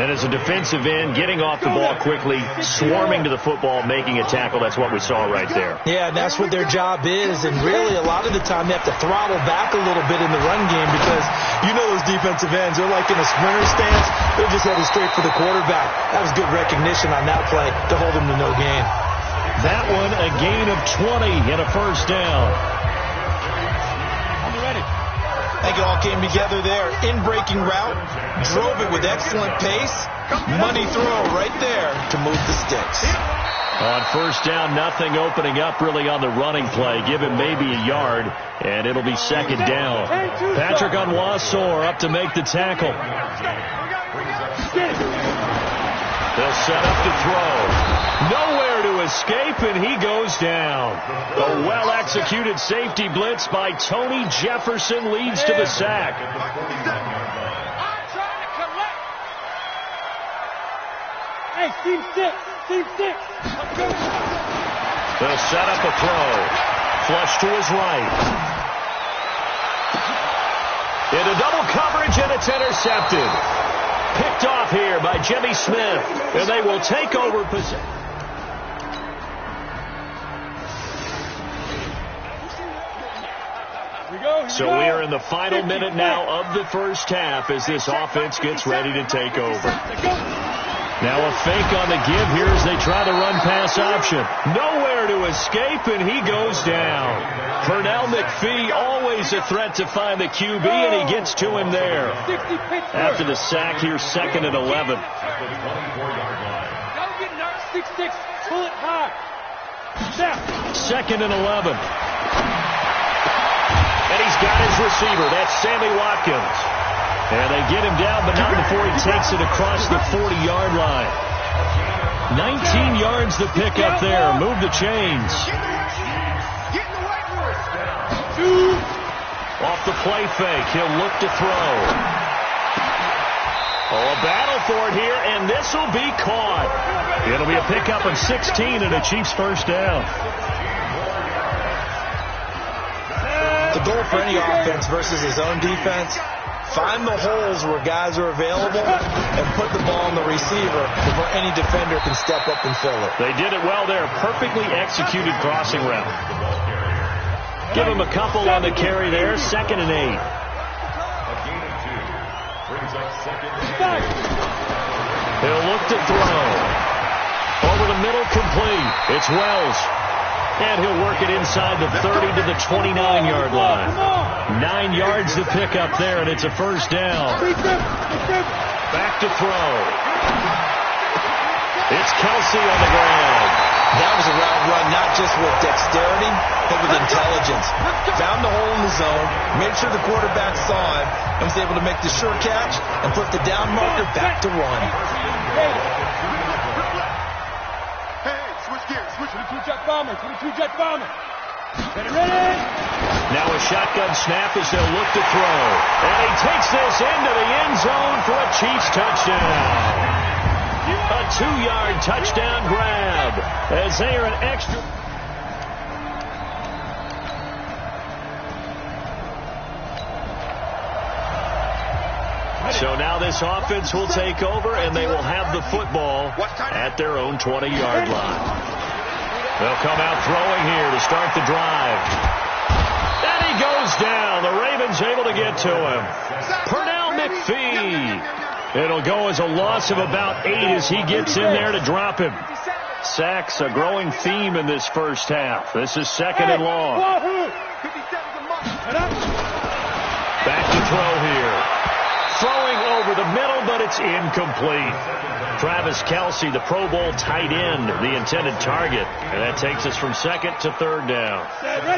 And as a defensive end, getting off the ball quickly, swarming to the football, making a tackle, that's what we saw right there. Yeah, and that's what their job is. And really, a lot of the time, they have to throttle back a little bit in the run game because you know those defensive ends, they're like in a sprinter stance. They're just headed straight for the quarterback. That was good recognition on that play to hold them to no gain. That one, a gain of 20 and a first down. I'm ready. I think it all came together there. In-breaking route, drove it with excellent pace. Money throw right there to move the sticks. On first down, nothing opening up really on the running play. Give him maybe a yard, and it'll be second down. Patrick Onwuasor up to make the tackle. They'll set up to throw. Nowhere to escape, and he goes down. A well-executed safety blitz by Tony Jefferson leads to the sack. Hey, team 6, team 6. They'll set up a throw. Flush to his right. Into double coverage, and it's intercepted. Picked off here by Jimmy Smith, and they will take over possession. So we are in the final minute now of the first half as this offense gets ready to take over. Now a fake on the give here as they try the run-pass option. Nowhere to escape, and he goes down. Pernell McPhee, always a threat to find the QB, and he gets to him there. After the sack, here's 2nd and 11. 6-6, pull it high. 2nd and 11. And he's got his receiver. That's Sammy Watkins. And they get him down, but not before he takes it across the 40-yard line. 19 yards to pick up there. Move the chains. Off the play fake. He'll look to throw. Oh, a battle for it here, and this will be caught. It'll be a pickup of 16 and a Chiefs first down. The goal for any offense versus his own defense, find the holes where guys are available and put the ball on the receiver before any defender can step up and fill it. They did it well there. Perfectly executed crossing route. Give him a couple on the carry there. 2nd and 8. He'll look to throw. Over the middle, complete. It's Wells. And he'll work it inside the 30 to the 29-yard line. 9 yards to pick up there, and it's a first down. Back to throw. It's Kelsey on the ground. That was a route run, not just with dexterity, but with intelligence. Found the hole in the zone, made sure the quarterback saw it, and was able to make the sure catch and put the down marker back to run. Switch gears. Switch. Jet bomber. Jet bomber. Ready? Now a shotgun snap as they'll look to throw. And he takes this into the end zone for a Chiefs touchdown. A 2-yard touchdown grab as they are an extra. So now this offense will take over, and they will have the football at their own 20-yard line. They'll come out throwing here to start the drive. And he goes down. The Ravens able to get to him. Pernell McPhee. It'll go as a loss of about 8 as he gets in there to drop him. Sacks, a growing theme in this first half. This is 2nd and long. Back to throw here. Throwing over the middle, but it's incomplete. Travis Kelce, the Pro Bowl tight end, the intended target. And that takes us from 2nd to 3rd down.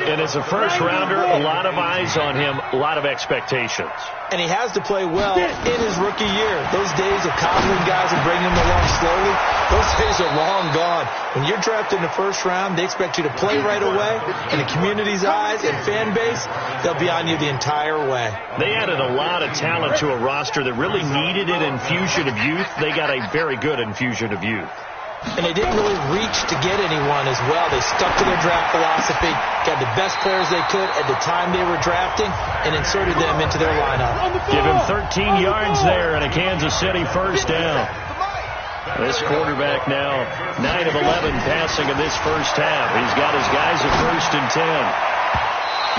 And as a first-rounder, a lot of eyes on him, a lot of expectations. And he has to play well in his rookie year. Those days of coddling guys and bringing them along slowly, those days are long gone. When you're drafted in the first round, they expect you to play right away. In the community's eyes and fan base, they'll be on you the entire way. They added a lot of talent to a roster that really needed an infusion of youth. They got a very good infusion of youth. And they didn't really reach to get anyone as well. They stuck to their draft philosophy, got the best players they could at the time they were drafting, and inserted them into their lineup. Give him 13 yards there and a Kansas City first down. This quarterback now 9 of 11 passing in this first half. He's got his guys at 1st and 10.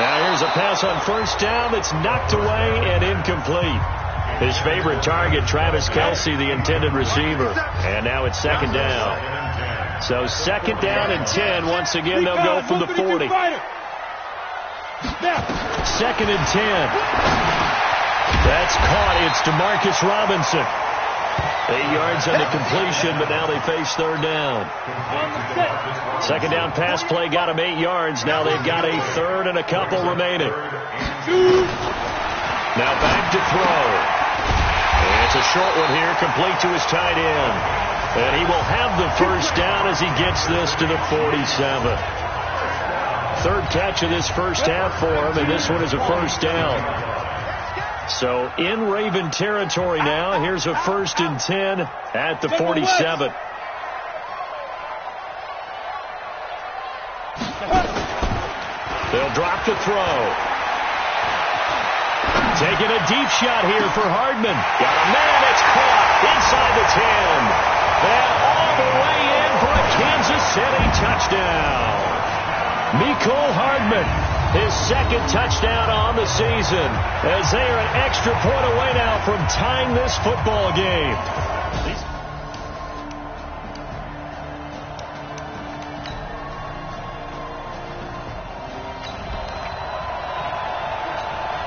Now here's a pass on first down that's knocked away and incomplete. His favorite target, Travis Kelce, the intended receiver. And now it's 2nd down. So 2nd down and 10. Once again, they'll go from the 40. 2nd and 10. That's caught. It's DeMarcus Robinson. 8 yards on the completion, but now they face 3rd down. 2nd down pass play got him 8 yards. Now they've got a 3rd and a couple remaining. Now back to throw. And it's a short one here, complete to his tight end. And he will have the first down as he gets this to the 47. 3rd catch of this first half for him, and this one is a first down. So in Raven territory now. Here's a 1st and 10 at the 47. They'll drop the throw. Taking a deep shot here for Hardman. Got a man. It's caught inside the 10. And all the way in for a Kansas City touchdown. Mecole Hardman, his 2nd touchdown on the season, as they are an extra point away now from tying this football game.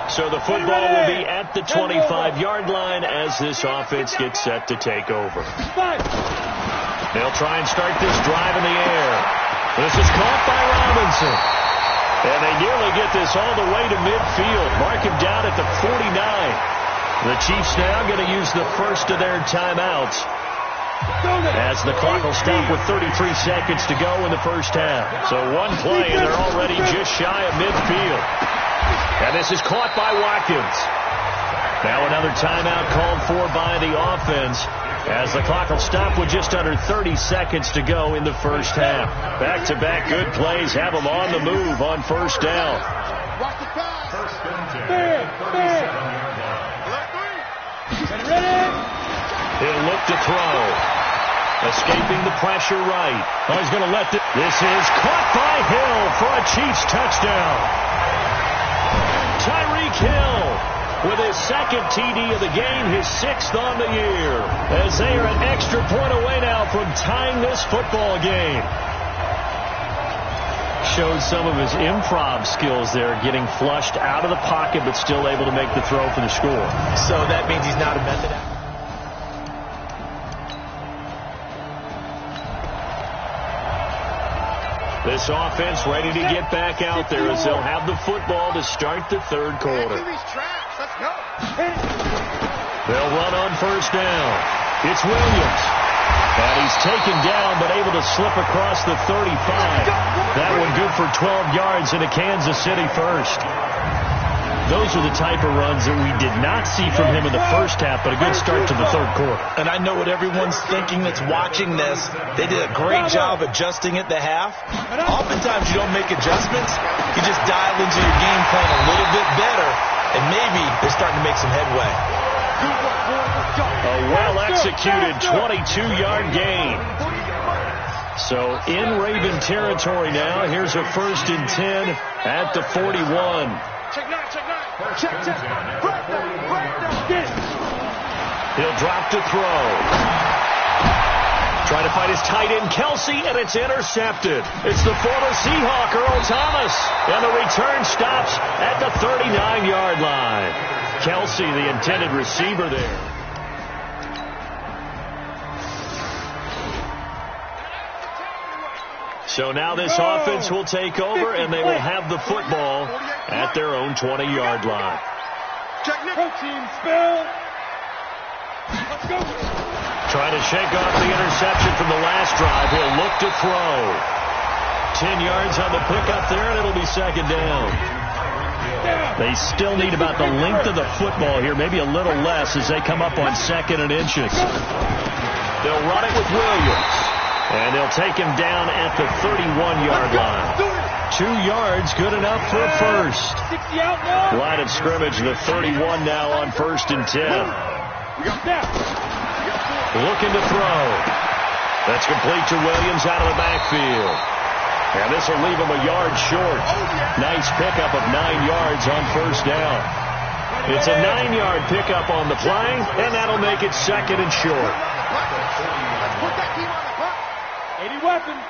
So the football will be at the 25-yard line as this offense gets set to take over. They'll try and start this drive in the air. This is caught by Robinson. And they nearly get this all the way to midfield. Mark him down at the 49. The Chiefs now going to use the first of their timeouts, as the clock will stop with 33 seconds to go in the first half. So one play, and they're already just shy of midfield. And this is caught by Watkins. Now another timeout called for by the offense, as the clock will stop with just under 30 seconds to go in the first half. Back-to-back good plays have them on the move on first down. He'll look to throw. Escaping the pressure right. Oh, he's going to let this is caught by Hill for a Chiefs touchdown. Tyreek Hill with his 2nd TD of the game, his 6th on the year, as they are an extra point away now from tying this football game. Showed some of his improv skills there, getting flushed out of the pocket but still able to make the throw for the score. So that means he's not a method actor. This offense ready to get back out there as they'll have the football to start the 3rd quarter. They'll run on first down. It's Williams. And he's taken down, but able to slip across the 35. That one good for 12 yards into Kansas City first. Those are the type of runs that we did not see from him in the first half, but a good start to the third quarter. And I know what everyone's thinking that's watching this. They did a great job adjusting at the half. Oftentimes you don't make adjustments. You just dial into your game plan a little bit better, and maybe they're starting to make some headway. A well-executed 22-yard gain. So in Raven territory now. Here's a 1st and 10 at the 41. Check. He'll drop to throw. Trying to find his tight end, Kelsey, and it's intercepted. It's the former Seahawk, Earl Thomas. And the return stops at the 39-yard line. Kelsey, the intended receiver there. So now this offense will take over, and they will have the football at their own 20-yard line. Protein spill. Let's go. Trying to shake off the interception from the last drive. He'll look to throw. 10 yards on the pickup there, and it'll be 2nd down. They still need about the length of the football here, maybe a little less as they come up on 2nd and inches. They'll run it with Williams. And they'll take him down at the 31-yard line. 2 yards, good enough for a first. Line of scrimmage, the 31 now on 1st and 10. Looking to throw. That's complete to Williams out of the backfield. And this will leave him a yard short. Nice pickup of 9 yards on 1st down. It's a 9-yard pickup on the play, and that'll make it 2nd and short. 80 weapons.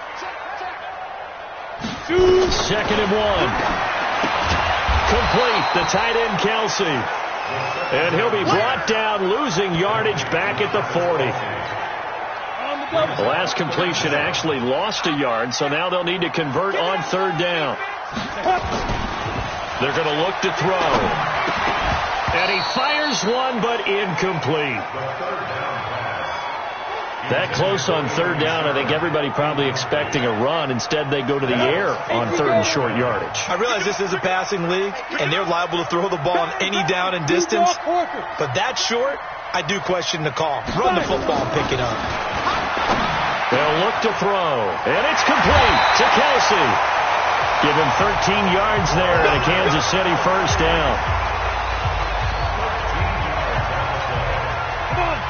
2nd and 1. Complete. The tight end, Kelsey. And he'll be brought down, losing yardage back at the 40. The last completion actually lost a yard, so now they'll need to convert on 3rd down. They're going to look to throw. And he fires one, but incomplete. That close on 3rd down, I think everybody probably expecting a run. Instead, they go to the air on 3rd and short yardage. I realize this is a passing league, and they're liable to throw the ball on any down and distance. But that short, I do question the call. Run the football and pick it up. They'll look to throw, and it's complete to Kelsey. Give him 13 yards there and a Kansas City 1st down.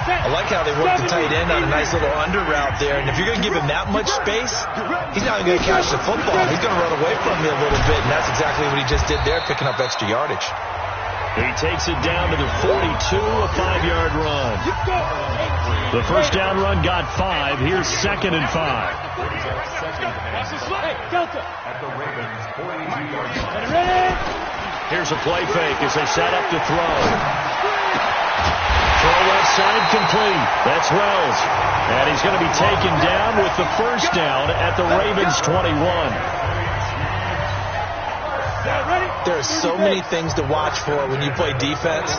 I like how they work the tight end on a nice little under route there. And if you're going to give him that much space, he's not going to catch the football. He's going to run away from you a little bit, and that's exactly what he just did there, picking up extra yardage. He takes it down to the 42, a 5-yard run. The 1st down run got 5. Here's 2nd and 5. Here's a play fake as they set up to throw. Throw left side complete. That's Wells. And he's going to be taken down with the 1st down at the Ravens 21. There are so many things to watch for when you play defense.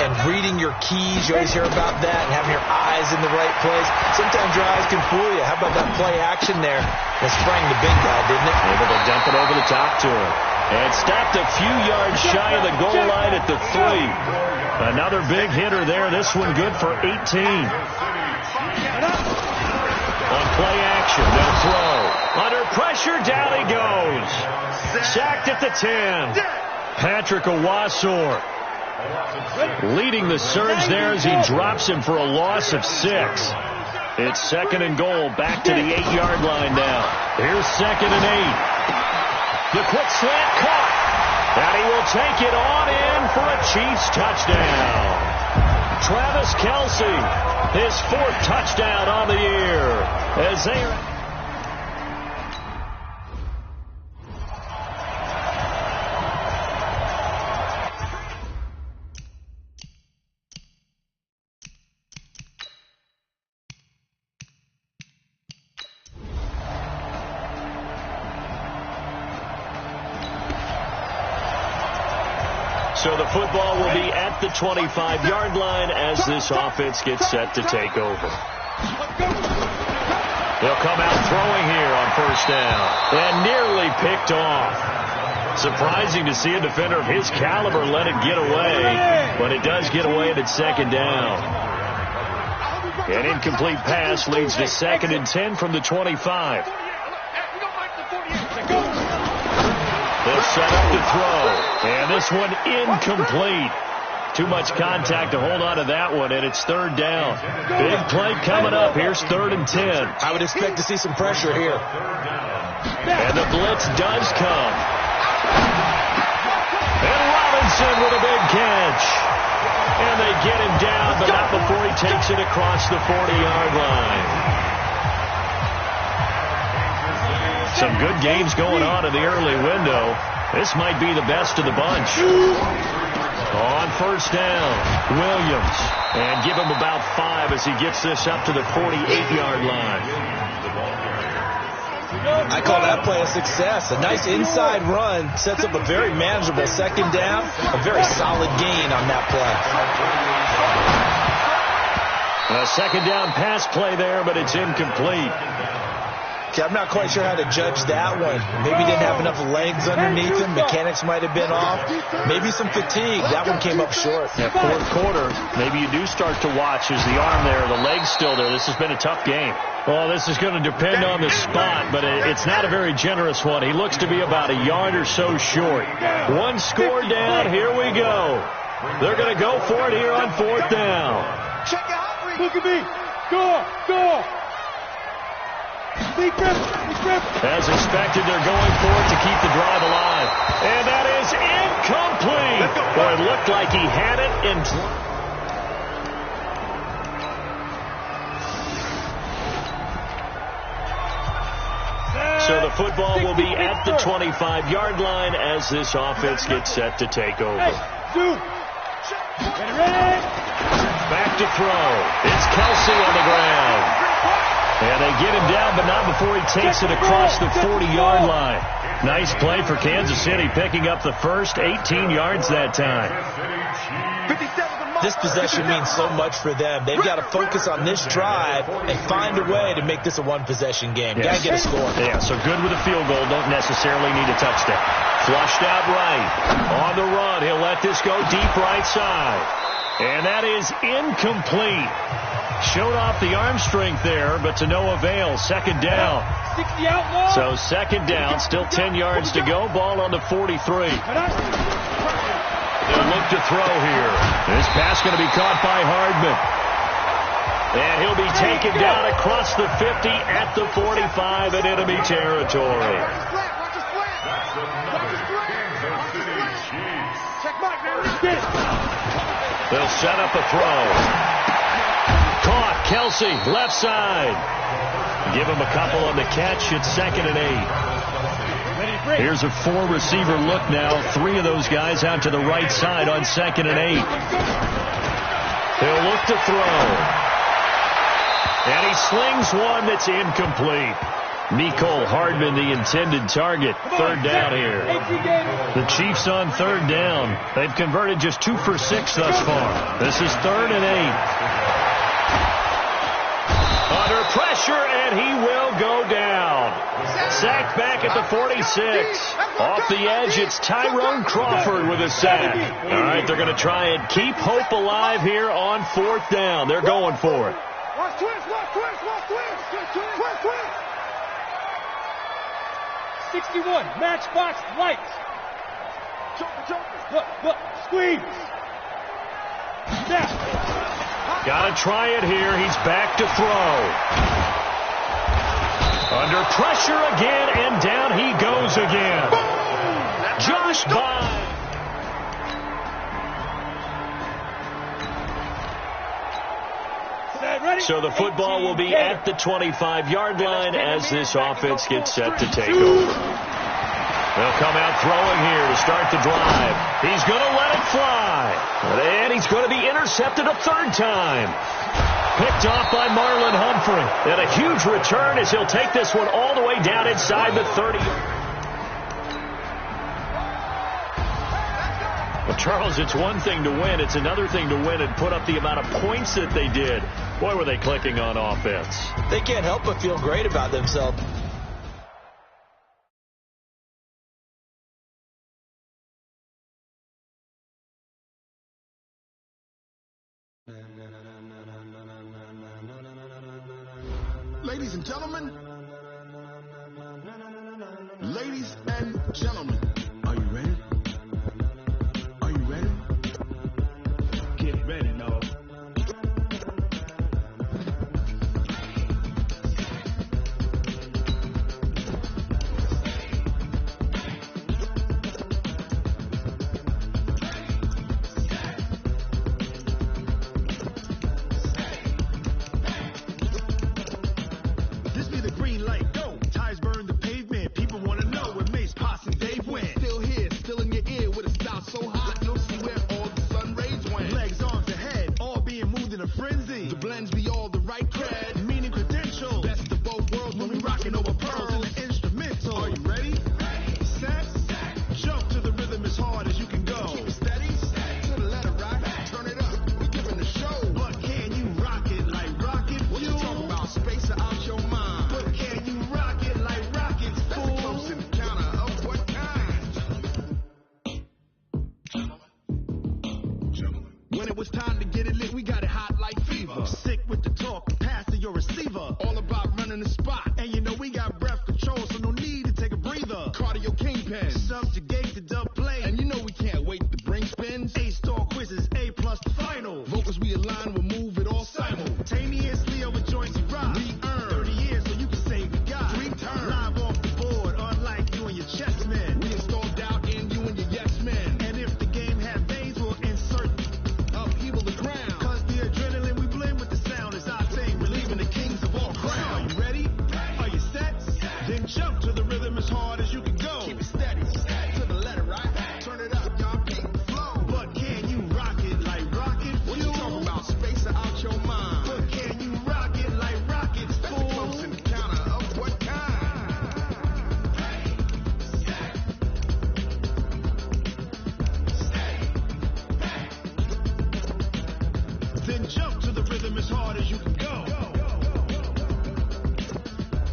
And reading your keys, you always hear about that, and having your eyes in the right place. Sometimes your eyes can fool you. How about that play action there that sprang the big guy, didn't it? Able to dump it over the top to him. And stopped a few yards shy of the goal line at the 3. Another big hitter there. This one good for 18. On play action, they'll throw. Under pressure, down he goes. Sacked at the 10. Patrick Owasor leading the surge there as he drops him for a loss of 6. It's 2nd and goal, back to the 8-yard line now. Here's 2nd and 8. The quick slant caught. And he will take it on in for a Chiefs touchdown. Travis Kelce, his 4th touchdown on the year. As they are... So the football will be at the 25-yard line as this offense gets set to take over. They'll come out throwing here on first down and nearly picked off. Surprising to see a defender of his caliber let it get away, but it does get away at second down. An incomplete pass leads to 2nd and 10 from the 25. They'll set up to throw, and this one incomplete. Too much contact to hold on to that one, and it's 3rd down. Big play coming up. Here's 3rd and 10. I would expect to see some pressure here. And the blitz does come. And Robinson with a big catch. And they get him down, but not before he takes it across the 40-yard line. Some good games going on in the early window. This might be the best of the bunch. On first down, Williams. And give him about 5 as he gets this up to the 48-yard line. I call that play a success. A nice inside run sets up a very manageable 2nd down. A very solid gain on that play. A 2nd down pass play there, but it's incomplete. Okay, I'm not quite sure how to judge that one. Maybe didn't have enough legs underneath him. Mechanics might have been off. Maybe some fatigue. That one came up short. Yeah, 4th quarter, maybe you do start to watch as the arm there, the leg's still there. This has been a tough game. Well, this is going to depend on the spot, but it's not a very generous one. He looks to be about a yard or so short. One score down. Here we go. They're going to go for it here on 4th down. Check out. Look at me. Go. As expected, they're going for it to keep the drive alive. And that is incomplete. Boy, it looked like he had it in. So the football will be at the 25-yard line as this offense gets set to take over. Back to throw. It's Kelsey on the ground. And they get him down, but not before he takes it across the 40-yard line. Nice play for Kansas City, picking up the first 18 yards that time. This possession means so much for them. They've got to focus on this drive and find a way to make this a one-possession game. Yes. Got to get a score. Yeah, so good with a field goal. Don't necessarily need a touchdown. Flushed out right. On the run, he'll let this go deep right side. And that is incomplete. Showed off the arm strength there, but to no avail. 2nd down. So 2nd down, still 10 yards to go. Ball on the 43. They'll look to throw here. This pass going to be caught by Hardman. And he'll be taken down across the 50 at the 45 in enemy territory. They'll set up a throw. Caught, Kelsey, left side. Give him a couple on the catch. It's 2nd and 8. Here's a 4-receiver look now. 3 of those guys out to the right side on 2nd and 8. He'll look to throw. And he slings one that's incomplete. Mecole Hardman, the intended target. 3rd down here. The Chiefs on 3rd down. They've converted just 2 for 6 thus far. This is 3rd and 8. Under pressure, and he will go down. Sacked back at the 46. Off the edge, it's Tyrone Crawford with a sack. All right, they're going to try and keep hope alive here on 4th down. They're going for it. Watch twist. 61, matchbox lights. Look, squeeze. Snap. Got to try it here. He's back to throw. Under pressure again, and down he goes again. Josh Bye. So the football will be at the 25-yard line as this offense gets set to take over. They'll come out throwing here to start the drive. He's going to let it fly. And he's going to be intercepted a 3rd time. Picked off by Marlon Humphrey. And a huge return as he'll take this one all the way down inside the 30. Well, Charles, it's one thing to win. It's another thing to win and put up the amount of points that they did. Boy, were they clicking on offense. They can't help but feel great about themselves. Ladies and gentlemen, are you ready? Are you ready? Get ready, no. This be the green light, go. Ties burn the pavement. People want to know where Mace, Posse, and Dave went. Still here, still in your ear with a style so hot. You'll see where all the sun rays went. Legs, arms, ahead, all being moved in a frenzy. The blends be all the right cred, meaning credentials. Best of both worlds when we rocking over pearls in the instrumental. Are you ready? Set, jump to the rhythm as hard as you can go. Keep it steady, to the letter right. Turn it up, we giving the show. But can you rock it like rocket? What you talking about? Space out your mind. But can you rock it like rockets? That's a close encounter of what kind? When it was time to get it lit, we got it hot like fever. Sick with the talk, pass to your receiver. All about running the spot. And you know we got breath control, so no need to take a breather. Cardio kingpin, subjugate the dub play. And you know we can't wait to bring spins. A-star quizzes, A+ the final. Vocals we align, we'll move it all simultaneously over joints you rock. We earn 30 years so you can say we got 3 turns. Live off the board, unlike you and your chess men. We install doubt in you and your yes men. And if the game had veins, we'll insert upheaval the ground. Cause the adrenaline we blend with the sound is our thing, relieving the kings of all crowns. Are you ready? Are you set? Then jump to the rhythm as hard as you can go. Keep it steady, to the letter right. Turn it up, y'all keep the flow. But can you rock it like rocket? What you talking about? Space out your mind. But can you rock it like rockets? That's a close encounter of what kind? Then jump to the rhythm as hard as you can go.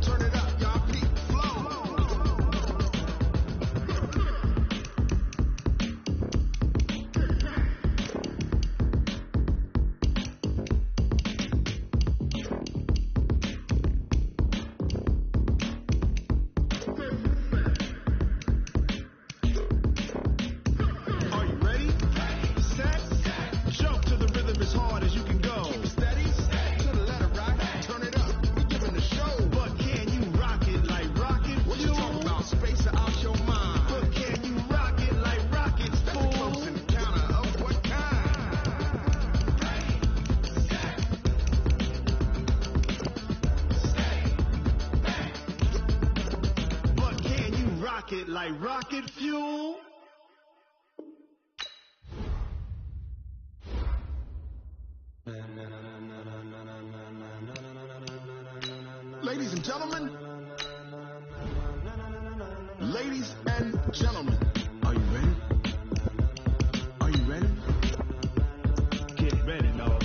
Turn it up, y'all keep the flow. Are you ready? Set, jump to the rhythm as hard as you can go. Keep it steady, to the letter right. Turn it up, we giving the show. But can you rock it like rocket? What you talking about? Space out your mind. But can you rock it like rockets? That's a close encounter of what kind? But can you rock it like rocket fuel? Ladies and gentlemen, are you ready? Are you ready? Get ready, no.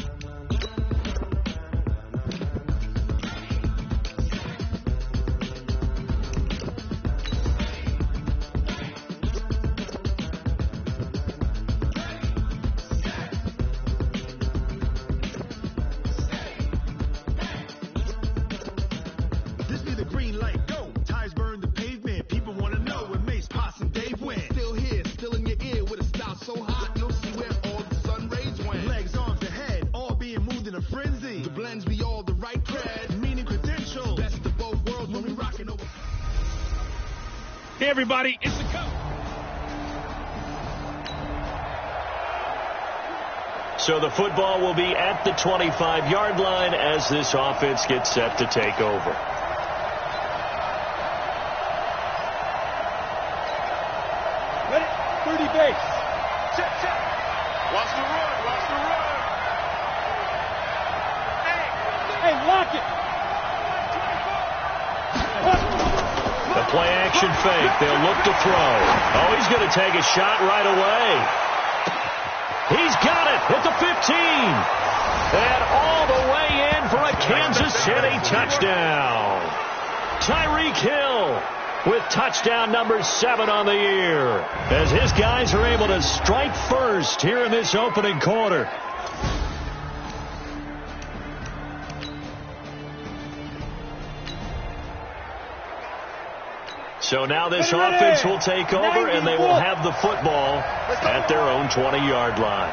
This be the green light, go. Ties burn the pavement. People want to know where Mace, Posse, and Dave went. Still here, still in your ear with a style so hot. You'll see where all the sun rays went. Legs, arms, ahead, all being moved in a frenzy. The blends be all the right cred, meaning credentials. Best of both worlds when we rocking over. Hey, everybody, it's the coach. So the football will be at the 25-yard line as this offense gets set to take over. Ready? 30 base. Check, check. Watch the run. Watch the run. Hey, lock it. The play action fake. They'll look to throw. Oh, he's going to take a shot right away. He's got it at the 15. And all the way in for a Kansas City touchdown. Tyreek Hill with touchdown number 7 on the year, as his guys are able to strike first here in this opening quarter. So now this offense will take over, and they will have the football at their own 20-yard line.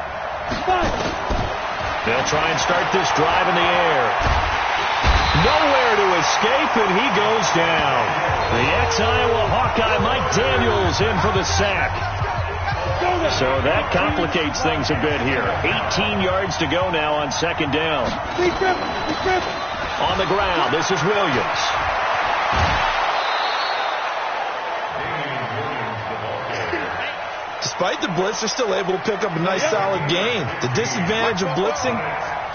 They'll try and start this drive in the air. Nowhere to escape, and he goes down. The ex-Iowa Hawkeye Mike Daniels in for the sack. So that complicates things a bit here. 18 yards to go now on second down. On the ground, this is Williams. Despite the blitz, they're still able to pick up a nice solid gain. The disadvantage of blitzing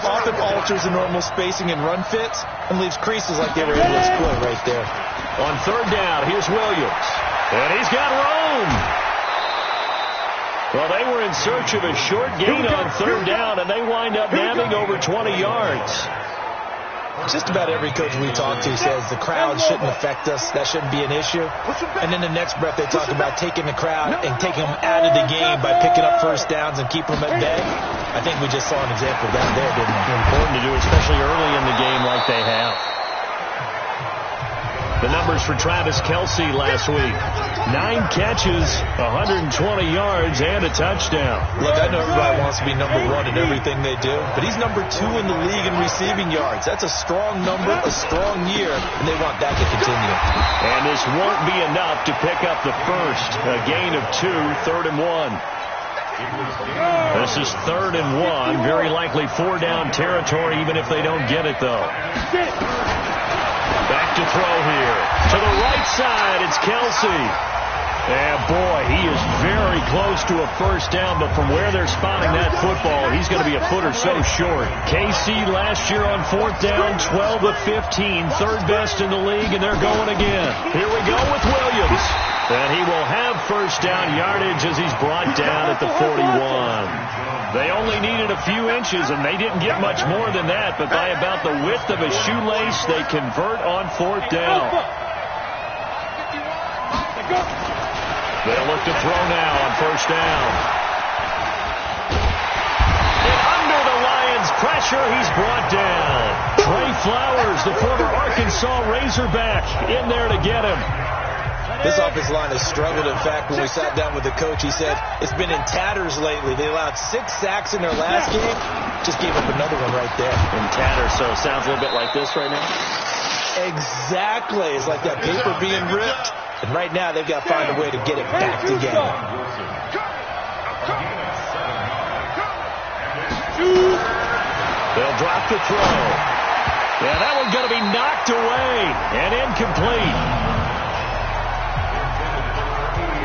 often alters the normal spacing and run fits and leaves creases like they were able to exploit right there. On third down, here's Williams. And he's got room. Well, they were in search of a short gain on third down, and they wind up nabbing over 20 yards. Just about every coach we talk to says the crowd shouldn't affect us. That shouldn't be an issue. And in the next breath, they talk about taking the crowd and taking them out of the game by picking up first downs and keeping them at bay. I think we just saw an example of that there, didn't we? Important to do, especially early in the game like they have. The numbers for Travis Kelce last week. 9 catches, 120 yards, and a touchdown. Look, I know everybody wants to be number 1 in everything they do, but he's number 2 in the league in receiving yards. That's a strong number, a strong year, and they want that to continue. And this won't be enough to pick up the first. A gain of 2, 3rd and 1. This is 3rd and 1. Very likely 4-down territory, even if they don't get it, though. Back to throw here. To the right side, it's Kelce. And, boy, he is very close to a first down, but from where they're spotting that football, he's going to be a foot or so short. KC last year on 4th down, 12 of 15, 3rd best in the league, and they're going again. Here we go with Williams. And he will have first down yardage as he's brought down at the 41. They only needed a few inches, and they didn't get much more than that, but by about the width of a shoelace, they convert on 4th down. They'll look to throw now on first down. And under the Lions' pressure, he's brought down. Trey Flowers, the former Arkansas Razorback, in there to get him. This offensive line has struggled. In fact, when we sat down with the coach, he said it's been in tatters lately. They allowed 6 sacks in their last game. Just gave up another one right there. In tatters, so it sounds a little bit like this right now? Exactly. It's like that paper being ripped. And right now, they've got to find a way to get it back together. They'll drop the throw. Yeah, that one's going to be knocked away and incomplete.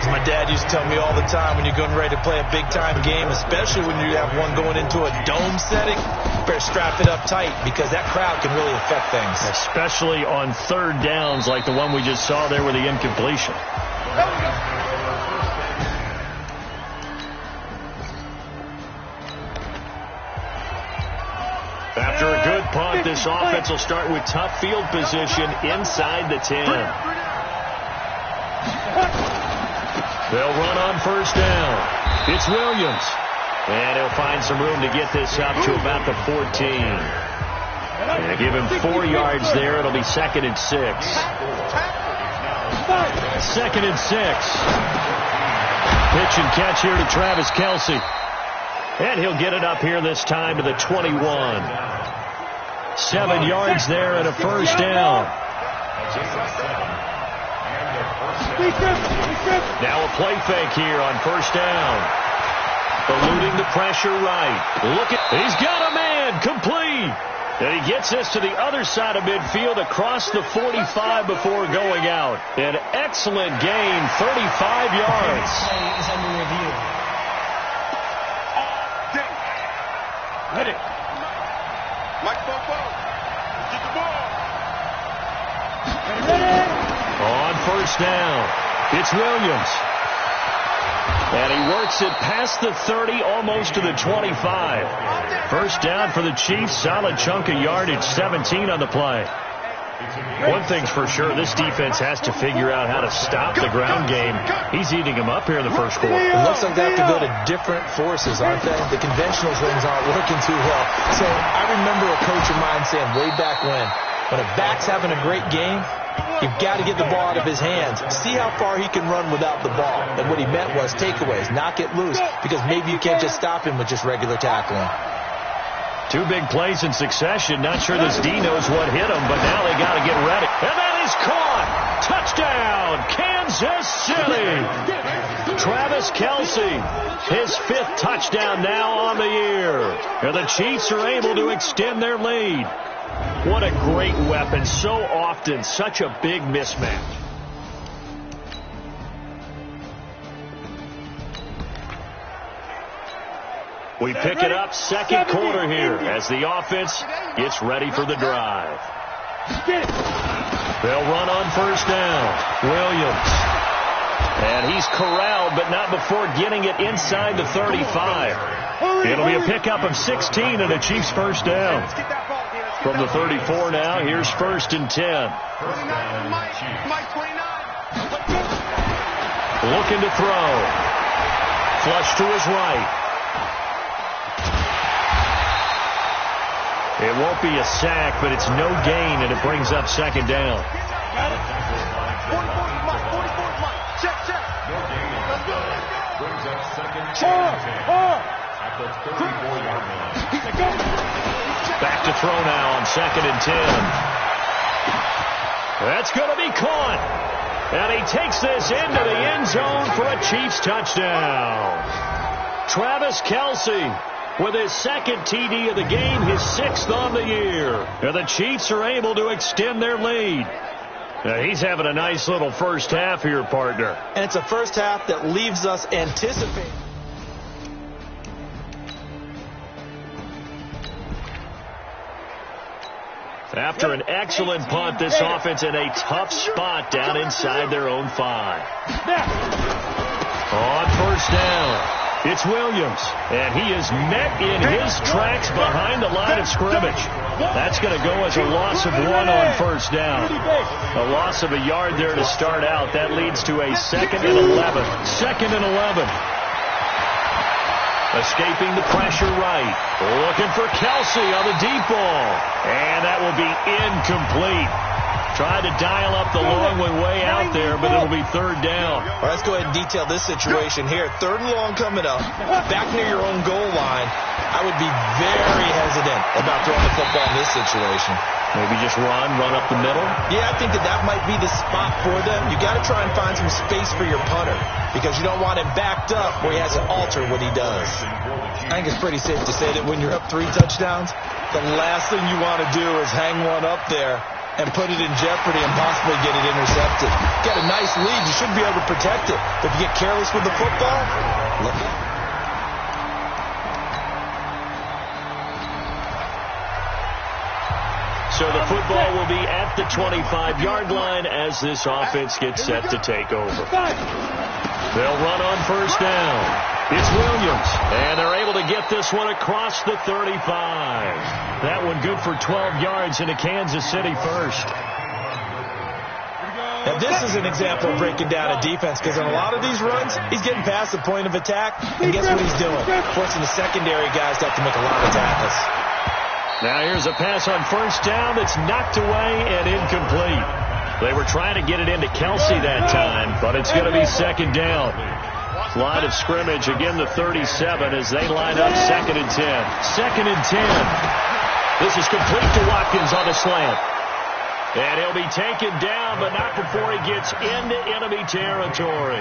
As my dad used to tell me all the time, when you're getting ready to play a big-time game, especially when you have one going into a dome setting, you better strap it up tight because that crowd can really affect things. Especially on 3rd downs like the one we just saw there with the incompletion. After a good punt, this offense will start with tough field position inside the 10. They'll run on first down. It's Williams. And he'll find some room to get this up to about the 14. And give him 4 yards there. It'll be 2nd and 6. 2nd and 6. Pitch and catch here to Travis Kelce. And he'll get it up here this time to the 21. 7 yards there and a first down. Now a play fake here on first down. Eluding the pressure right. He's got a man, complete. And he gets this to the other side of midfield across the 45 before going out. An excellent gain, 35 yards. Play is under review. Ready. Microphone forward. Get the ball. Ready. On first down, it's Williams. And he works it past the 30, almost to the 25. First down for the Chiefs. Solid chunk of yardage, 17 on the play. One thing's for sure, this defense has to figure out how to stop the ground game. He's eating them up here in the first quarter. It looks like they have to go to different forces, aren't they? The conventional things aren't working too well. So I remember a coach of mine saying way back when a back's having a great game, you've got to get the ball out of his hands. See how far he can run without the ball. And what he meant was takeaways, knock it loose, because maybe you can't just stop him with just regular tackling. Two big plays in succession. Not sure this D knows what hit him, but now they got to get ready. And that is caught. Touchdown, Kansas City. Travis Kelce, his 5th touchdown now on the year. And the Chiefs are able to extend their lead. What a great weapon. So often, such a big mismatch. We pick it up second quarter here as the offense gets ready for the drive. They'll run on first down. Williams. And he's corralled, but not before getting it inside the 35. It'll be a pickup of 16 and a Chiefs first down. From the 34 now, here's 1st and 10. Looking to throw. Flush to his right. It won't be a sack, but it's no gain, and it brings up second down. Brings up second at the 34-yard line. Back to throw now on 2nd and 10. That's going to be caught. And he takes this into the end zone for a Chiefs touchdown. Travis Kelce with his 2nd TD of the game, his 6th on the year. And the Chiefs are able to extend their lead. Now, he's having a nice little first half here, partner. And it's a first half that leaves us anticipating. After an excellent punt, this offense in a tough spot down inside their own 5. On first down, it's Williams, and he is met in his tracks behind the line of scrimmage. That's going to go as a loss of 1 on first down. A loss of a yard there to start out. That leads to a 2nd and 11. 2nd and 11. Escaping the pressure right. Looking for Kelce on the deep ball. And that will be incomplete. Tried to dial up the long one way out there, but it'll be 3rd down. All right, let's go ahead and detail this situation here. 3rd and long coming up. Back near your own goal line. I would be very hesitant about throwing the football in this situation. Maybe just run up the middle? Yeah, I think that might be the spot for them. You got to try and find some space for your punter because you don't want him backed up where he has to alter what he does. I think it's pretty safe to say that when you're up 3 touchdowns, the last thing you want to do is hang one up there and put it in jeopardy and possibly get it intercepted. Get a nice lead. You should be able to protect it. But if you get careless with the football, look out. So the football will be at the 25-yard line as this offense gets set to take over. They'll run on first down. It's Williams, and they're able to get this one across the 35. That one good for 12 yards into Kansas City first. Now, this is an example of breaking down a defense because in a lot of these runs, he's getting past the point of attack, and guess what he's doing? Forcing the secondary guys to have to make a lot of tackles. Now here's a pass on first down that's knocked away and incomplete. They were trying to get it into Kelce that time, but it's going to be 2nd down. Line of scrimmage, again the 37 as they line up 2nd and 10. 2nd and 10. This is complete to Watkins on the slant. And he'll be taken down, but not before he gets into enemy territory.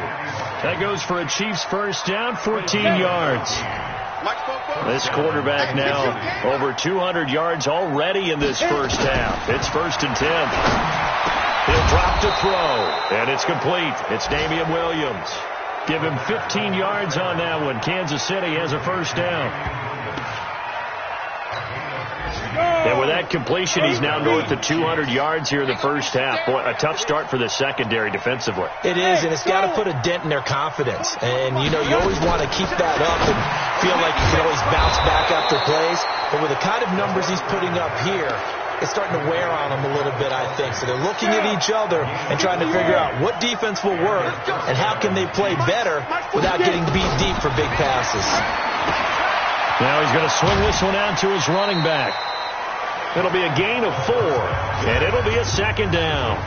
That goes for a Chiefs first down, 14 yards. This quarterback now over 200 yards already in this first half. It's 1st and 10. He'll drop to throw, and it's complete. It's Damian Williams. Give him 15 yards on that one. Kansas City has a first down. And with that completion, he's now north of 200 yards here in the first half. Boy, a tough start for the secondary defensively. It is, and it's got to put a dent in their confidence. And, you know, you always want to keep that up and feel like you can always bounce back after plays. But with the kind of numbers he's putting up here, it's starting to wear on them a little bit, I think. So they're looking at each other and trying to figure out what defense will work and how can they play better without getting beat deep for big passes. Now he's going to swing this one out to his running back. It'll be a gain of 4, and it'll be a second down.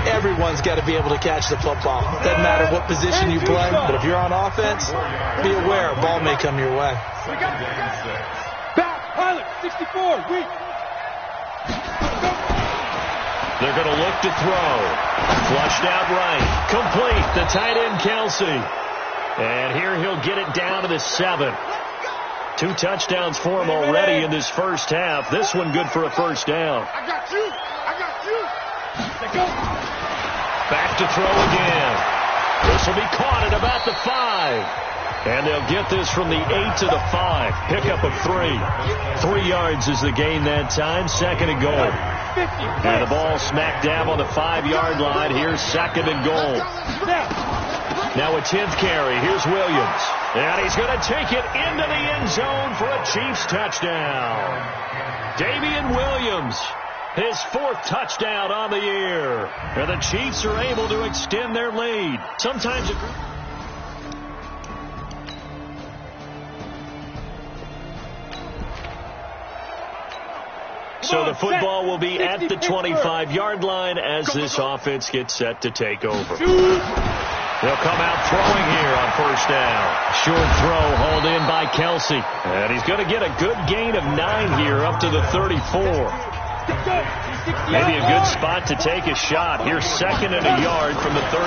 Everyone's got to be able to catch the football. Doesn't matter what position you play, but if you're on offense, be aware a ball may come your way. Back, pilot, 64, weak. They're going to look to throw. Flushed out right. Complete. The tight end, Kelsey. And here he'll get it down to the 7. 2 touchdowns for him already in this first half. This one good for a first down. I got you. Back to throw again. This will be caught at about the 5. And they'll get this from the 8 to the 5. Pickup of 3. 3 yards is the gain that time. Second and goal. And the ball smack dab on the 5-yard line. Here's second and goal. Now a 10th carry. Here's Williams. And he's going to take it into the end zone for a Chiefs touchdown. Damian Williams, his 4th touchdown on the year. And the Chiefs are able to extend their lead. Sometimes it... So the football will be at the 25-yard line as this offense gets set to take over. They'll come out throwing here on first down. Short throw hauled in by Kelsey. And he's going to get a good gain of 9 here up to the 34. Maybe a good spot to take a shot. Here's second and a yard from the 34.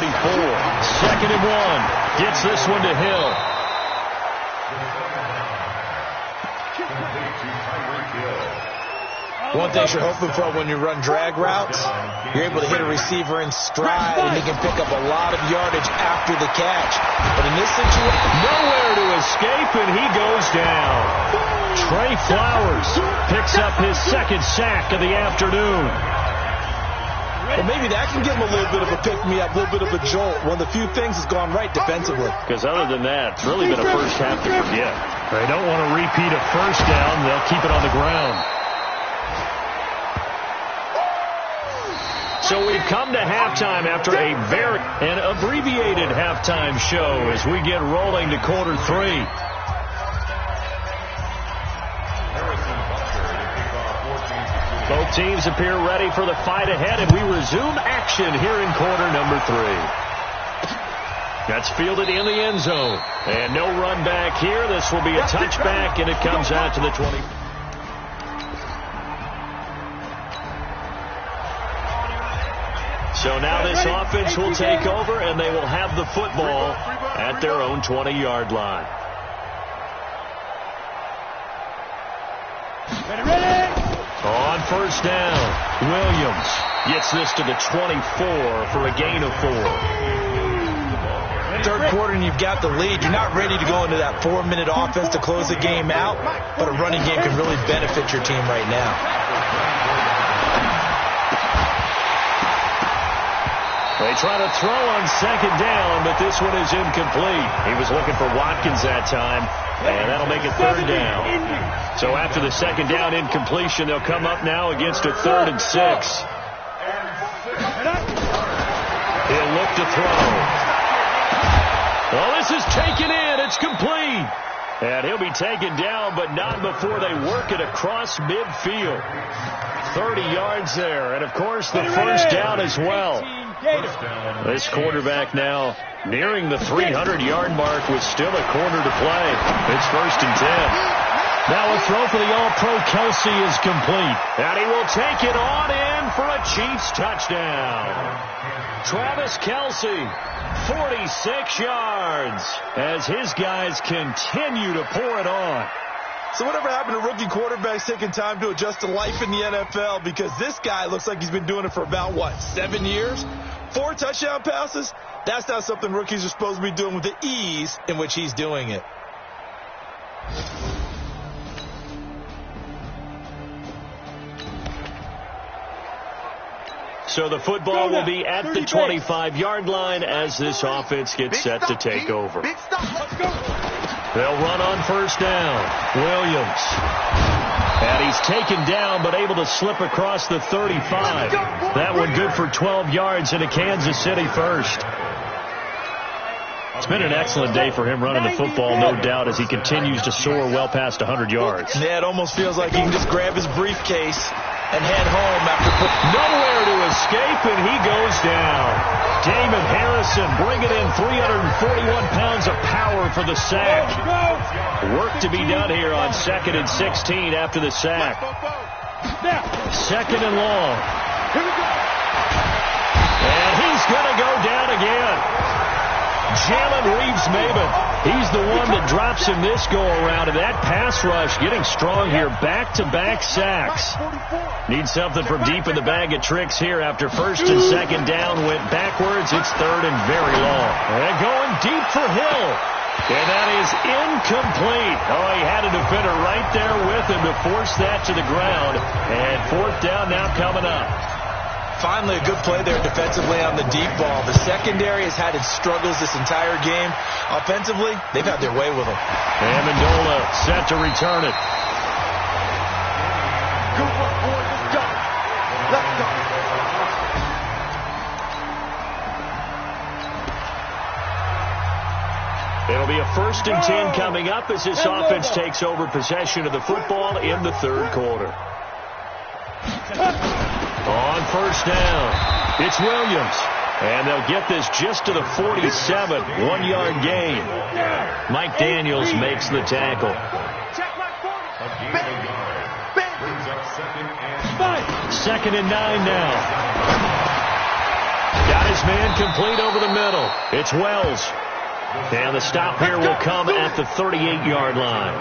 Second and 1. Gets this one to Hill. One thing you're hoping for when you run drag routes, you're able to hit a receiver in stride, and he can pick up a lot of yardage after the catch. But in this situation, nowhere to escape, and he goes down. Trey Flowers picks up his 2nd sack of the afternoon. Well, maybe that can give him a little bit of a pick-me-up, a little bit of a jolt. One of the few things that's gone right defensively. Because other than that, it's really been a first half to forget. They don't want to repeat a first down. They'll keep it on the ground. So we've come to halftime after an abbreviated halftime show as we get rolling to quarter 3. Both teams appear ready for the fight ahead, and we resume action here in quarter number 3. That's fielded in the end zone. And no run back here. This will be a touchback, and it comes out to the 20. So now this offense will take over, and they will have the football at their own 20-yard line. On first down, Williams gets this to the 24 for a gain of 4. Third quarter, and you've got the lead. You're not ready to go into that 4-minute offense to close the game out, but a running game can really benefit your team right now. They try to throw on second down, but this one is incomplete. He was looking for Watkins that time, and that'll make it third down. So after the second down incompletion, they'll come up now against a 3rd and 6. He'll look to throw. Well, this is taken in. It's complete. And he'll be taken down, but not before they work it across midfield. 30 yards there, and of course the first down as well. This quarterback now nearing the 300-yard mark with still a quarter to play. It's 1st and 10. Now a throw for the All-Pro Kelsey is complete. And he will take it on in for a Chiefs touchdown. Travis Kelsey, 46 yards, as his guys continue to pour it on. So whatever happened to rookie quarterbacks taking time to adjust to life in the NFL? Because this guy looks like he's been doing it for about, 7 years? 4 touchdown passes? That's not something rookies are supposed to be doing with the ease in which he's doing it. So the football will be at the 25-yard line as this offense gets set to take over. They'll run on first down. Williams. And he's taken down, but able to slip across the 35. That one good for 12 yards into Kansas City first. It's been an excellent day for him running the football, no doubt, as he continues to soar well past 100 yards. Yeah, it almost feels like he can just grab his briefcase and head home after nowhere to escape, and he goes down. Damon Harrison bringing in 341 pounds of power for the sack. Work to be done here on 2nd and 16 after the sack. 2nd and long. And he's going to go down again. Jalen Reeves-Maybin, he's the one that drops him this go-around, and that pass rush getting strong here. Back-to-back sacks. Need something from deep in the bag of tricks here after 1st and 2nd down. Went backwards. It's 3rd and very long. And going deep for Hill. And that is incomplete. Oh, he had a defender right there with him to force that to the ground. And 4th down now coming up. Finally, a good play there defensively on the deep ball. The secondary has had its struggles this entire game. Offensively, they've had their way with them. Amendola set to return it. Good work, boy. Let's go. Let's go. It'll be a 1st and 10 coming up as this offense takes over possession of the football in the 3rd quarter. On 1st down, it's Williams. And they'll get this just to the 47, 1-yard gain. Mike Daniels makes the tackle. 2nd and 9 now. Got his man complete over the middle. It's Wells. And the stop here will come at the 38-yard line.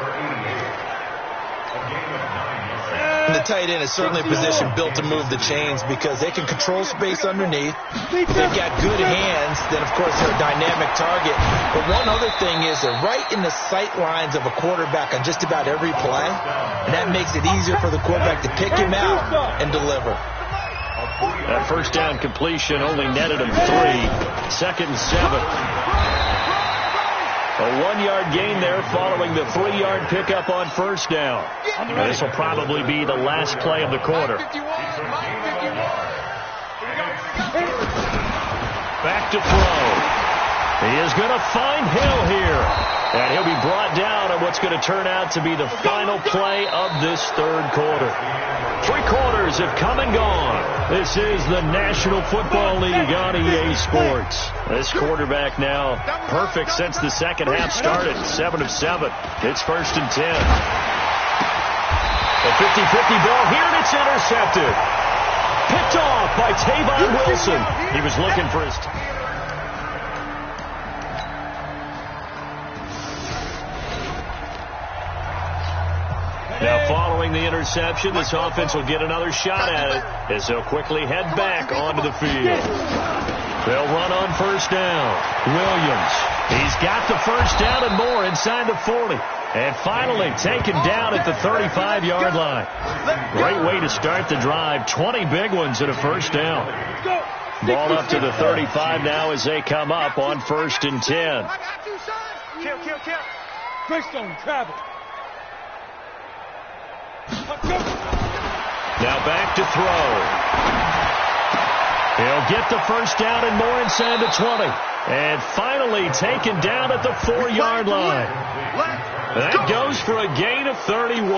And the tight end is certainly a position built to move the chains because they can control space underneath. They've got good hands. Then, of course, they're a dynamic target. But one other thing is they're right in the sight lines of a quarterback on just about every play. And that makes it easier for the quarterback to pick him out and deliver. That 1st down completion only netted him 3. 2nd and 7. A 1-yard gain there following the 3-yard pickup on 1st down. This will probably be the last play of the quarter. Back to throw. He is going to find Hill here. And he'll be brought down on what's going to turn out to be the final play of this 3rd quarter. 3 quarters have come and gone. This is the National Football League on EA Sports. This quarterback now perfect since the 2nd half started. 7 of 7. It's 1st and 10. A 50-50 ball here, and it's intercepted. Picked off by Tavon Wilson. He was looking for his... Now, following the interception, this offense will get another shot at it as they'll quickly head back onto the field. They'll run on 1st down. Williams, he's got the 1st down and more inside the 40. And finally taken down at the 35-yard line. Great way to start the drive. 20 big ones at a 1st down. Ball up to the 35 now as they come up on 1st and 10. Kill. Greystone, travel. Now back to throw. He'll get the 1st down and more inside the 20. And finally taken down at the 4-yard line. That goes for a gain of 31.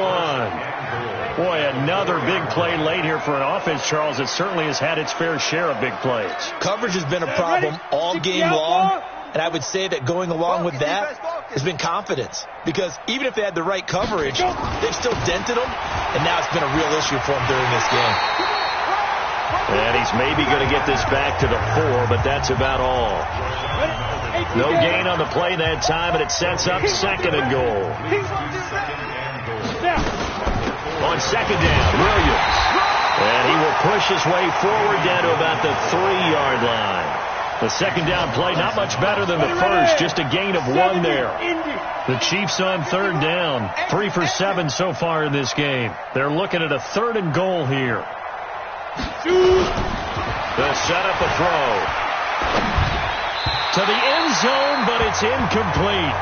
Boy, another big play late here for an offense, Charles, that certainly has had its fair share of big plays. Coverage has been a problem all game long. And I would say that going along with that has been confidence. Because even if they had the right coverage, they've still dented them. And now it's been a real issue for them during this game. And he's maybe going to get this back to the 4, but that's about all. No gain on the play that time, and it sets up 2nd and goal. On 2nd down, Williams. And he will push his way forward down to about the 3-yard line. The 2nd down play, not much better than the first, just a gain of 1 there. The Chiefs on 3rd down, 3 for 7 so far in this game. They're looking at a 3rd and goal here. The setup, a throw. To the end zone, but it's incomplete.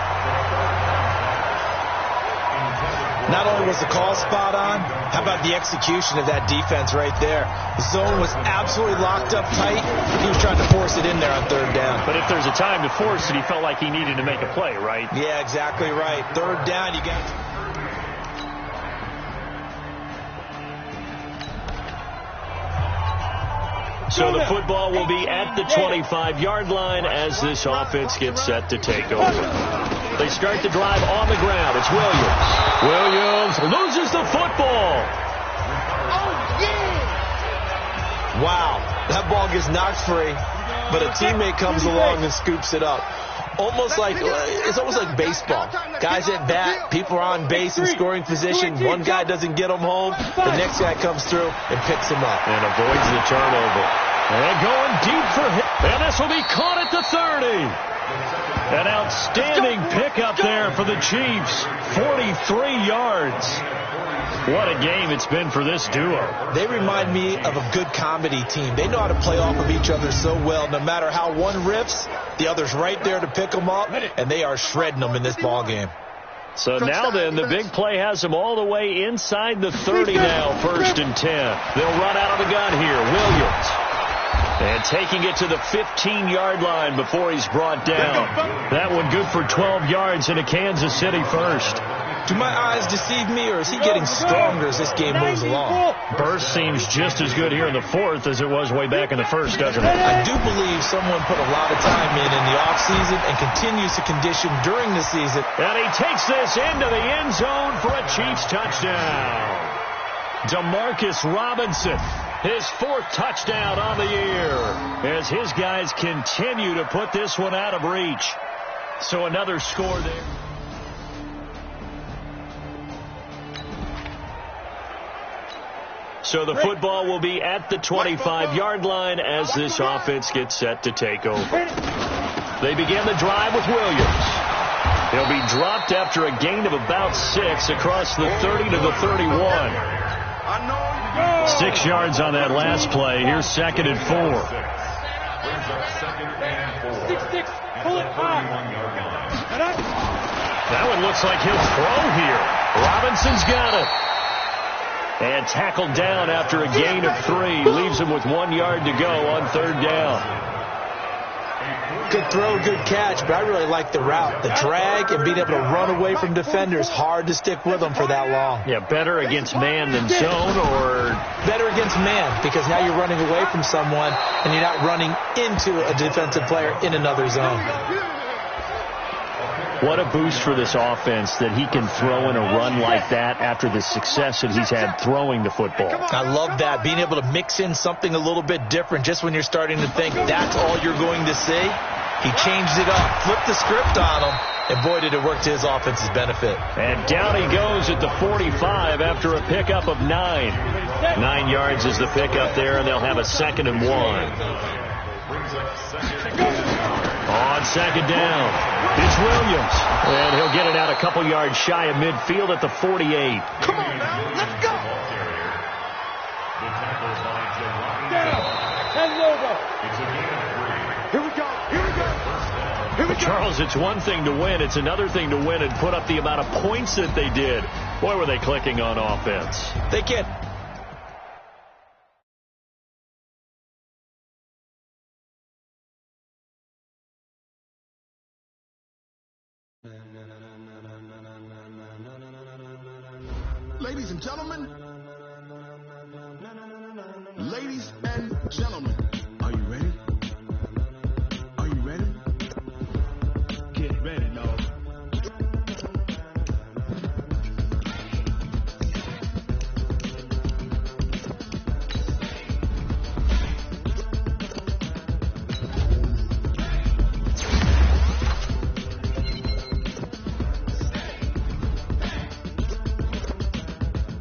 Not only was the call spot on, how about the execution of that defense right there? The zone was absolutely locked up tight. He was trying to force it in there on third down. But if there's a time to force it, he felt like he needed to make a play, right? Yeah, exactly right. Third down, you got... So the football will be at the 25-yard line as this offense gets set to take over. They start the drive on the ground. It's Williams. Williams loses the football. Wow, that ball gets knocked free, but a teammate comes along and scoops it up. It's almost like baseball. Guys at bat, people are on base in scoring position. One guy doesn't get them home. The next guy comes through and picks them up. And avoids the turnover. And going deep for him. And this will be caught at the 30. An outstanding pickup there for the Chiefs. 43 yards. What a game it's been for this duo. They remind me of a good comedy team. They know how to play off of each other so well. No matter how one riffs, the other's right there to pick them up, and they are shredding them in this ball game. So now then, the big play has them all the way inside the 30 now, 1st and 10. They'll run out of the gun here. Williams. And taking it to the 15-yard line before he's brought down. That one good for 12 yards in a Kansas City first. Do my eyes deceive me, or is he getting stronger as this game moves along? Burst seems just as good here in the 4th as it was way back in the 1st, doesn't it? I do believe someone put a lot of time in the offseason and continues to condition during the season. And he takes this into the end zone for a Chiefs touchdown. Demarcus Robinson, his 4th touchdown on the year, as his guys continue to put this one out of reach. So another score there. So the football will be at the 25-yard line as this offense gets set to take over. They begin the drive with Williams. He'll be dropped after a gain of about 6 across the 30 to the 31. 6 yards on that last play. Here's 2nd and 4. That one looks like he'll throw here. Robinson's got it. And tackled down after a gain of 3. Leaves him with 1 yard to go on 3rd down. Good throw, good catch, but I really like the route. The drag and being able to run away from defenders. Hard to stick with them for that long. Yeah, better against man than zone, or? Better against man, because now you're running away from someone and you're not running into a defensive player in another zone. What a boost for this offense that he can throw in a run like that after the success that he's had throwing the football. I love that, being able to mix in something a little bit different just when you're starting to think that's all you're going to see. He changed it up, flipped the script on him, and boy, did it work to his offense's benefit. And down he goes at the 45 after a pickup of 9. 9 yards is the pickup there, and they'll have a 2nd and 1. On 2nd down, it's Williams. And he'll get it out a couple yards shy of midfield at the 48. Come on now, let's go. Here we go. Charles, it's one thing to win. It's another thing to win and put up the amount of points that they did. Boy, were they clicking on offense. They can't. Ladies and gentlemen, are you ready? Are you ready? Get ready, dog.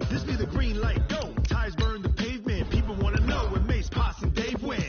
This be the green light, go. Tires burn the pavement. People want to know when Mace, Posse, and Dave win.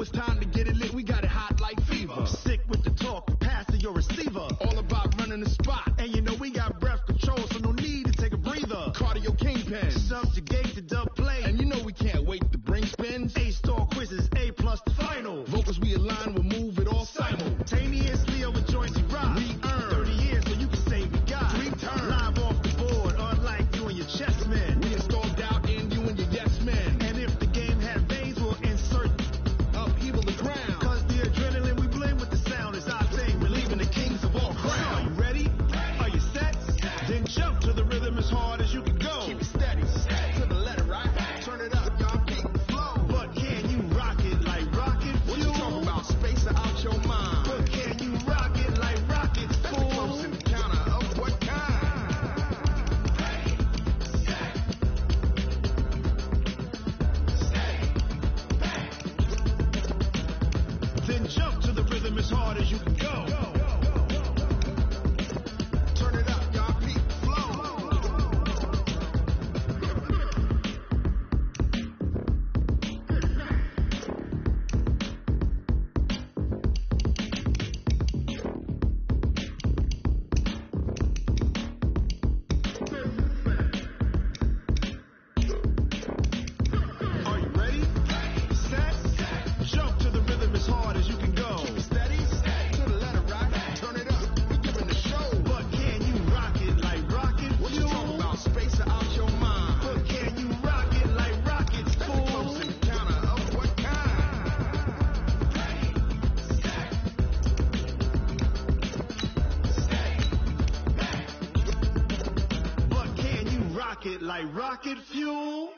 was time to get it lit, we got it hot like fever. Sick with the talk, pass to your receiver. All about running the spot. And you know we got breath control, so no need to take a breather. Cardio kingpin, subjugate to dub play. And you know we can't wait to bring spins. A-star quizzes, A+ the final. Vocals we align, we'll move it all simultaneously over joints we rock. We earn 30 years so you can say we got 3 turns. Live off the board, unlike you and your chess men. We install doubt in you and your yes men. And if the game had veins, we'll insert upheaval the ground. Cause the adrenaline we blend with the sound is our thing. Relieving the kings of all crowns. Are you ready? Are you set? Then jump to the rhythm as hard as you can go. Keep it steady. To the letter, right? Turn it up, y'all. Keep the flow. But can you rock it like rocket fuel? What you talking about? Space out your mind. But can you rock it like rockets, fool? That's close in the counter of what kind? Then jump to the rhythm as hard as you can go. Turn it up, y'all. Keep the flow. Are you ready? Set. Jump to the rhythm as hard as you can go. Keep it steady. To the letter, right? Turn it up. We're giving the show. But can you rock it like rocket fuel? What you talking about? Space out your mind. But can you rock it like rockets, fool? That's close in the counter of what kind? But can you rock it like rocket fuel?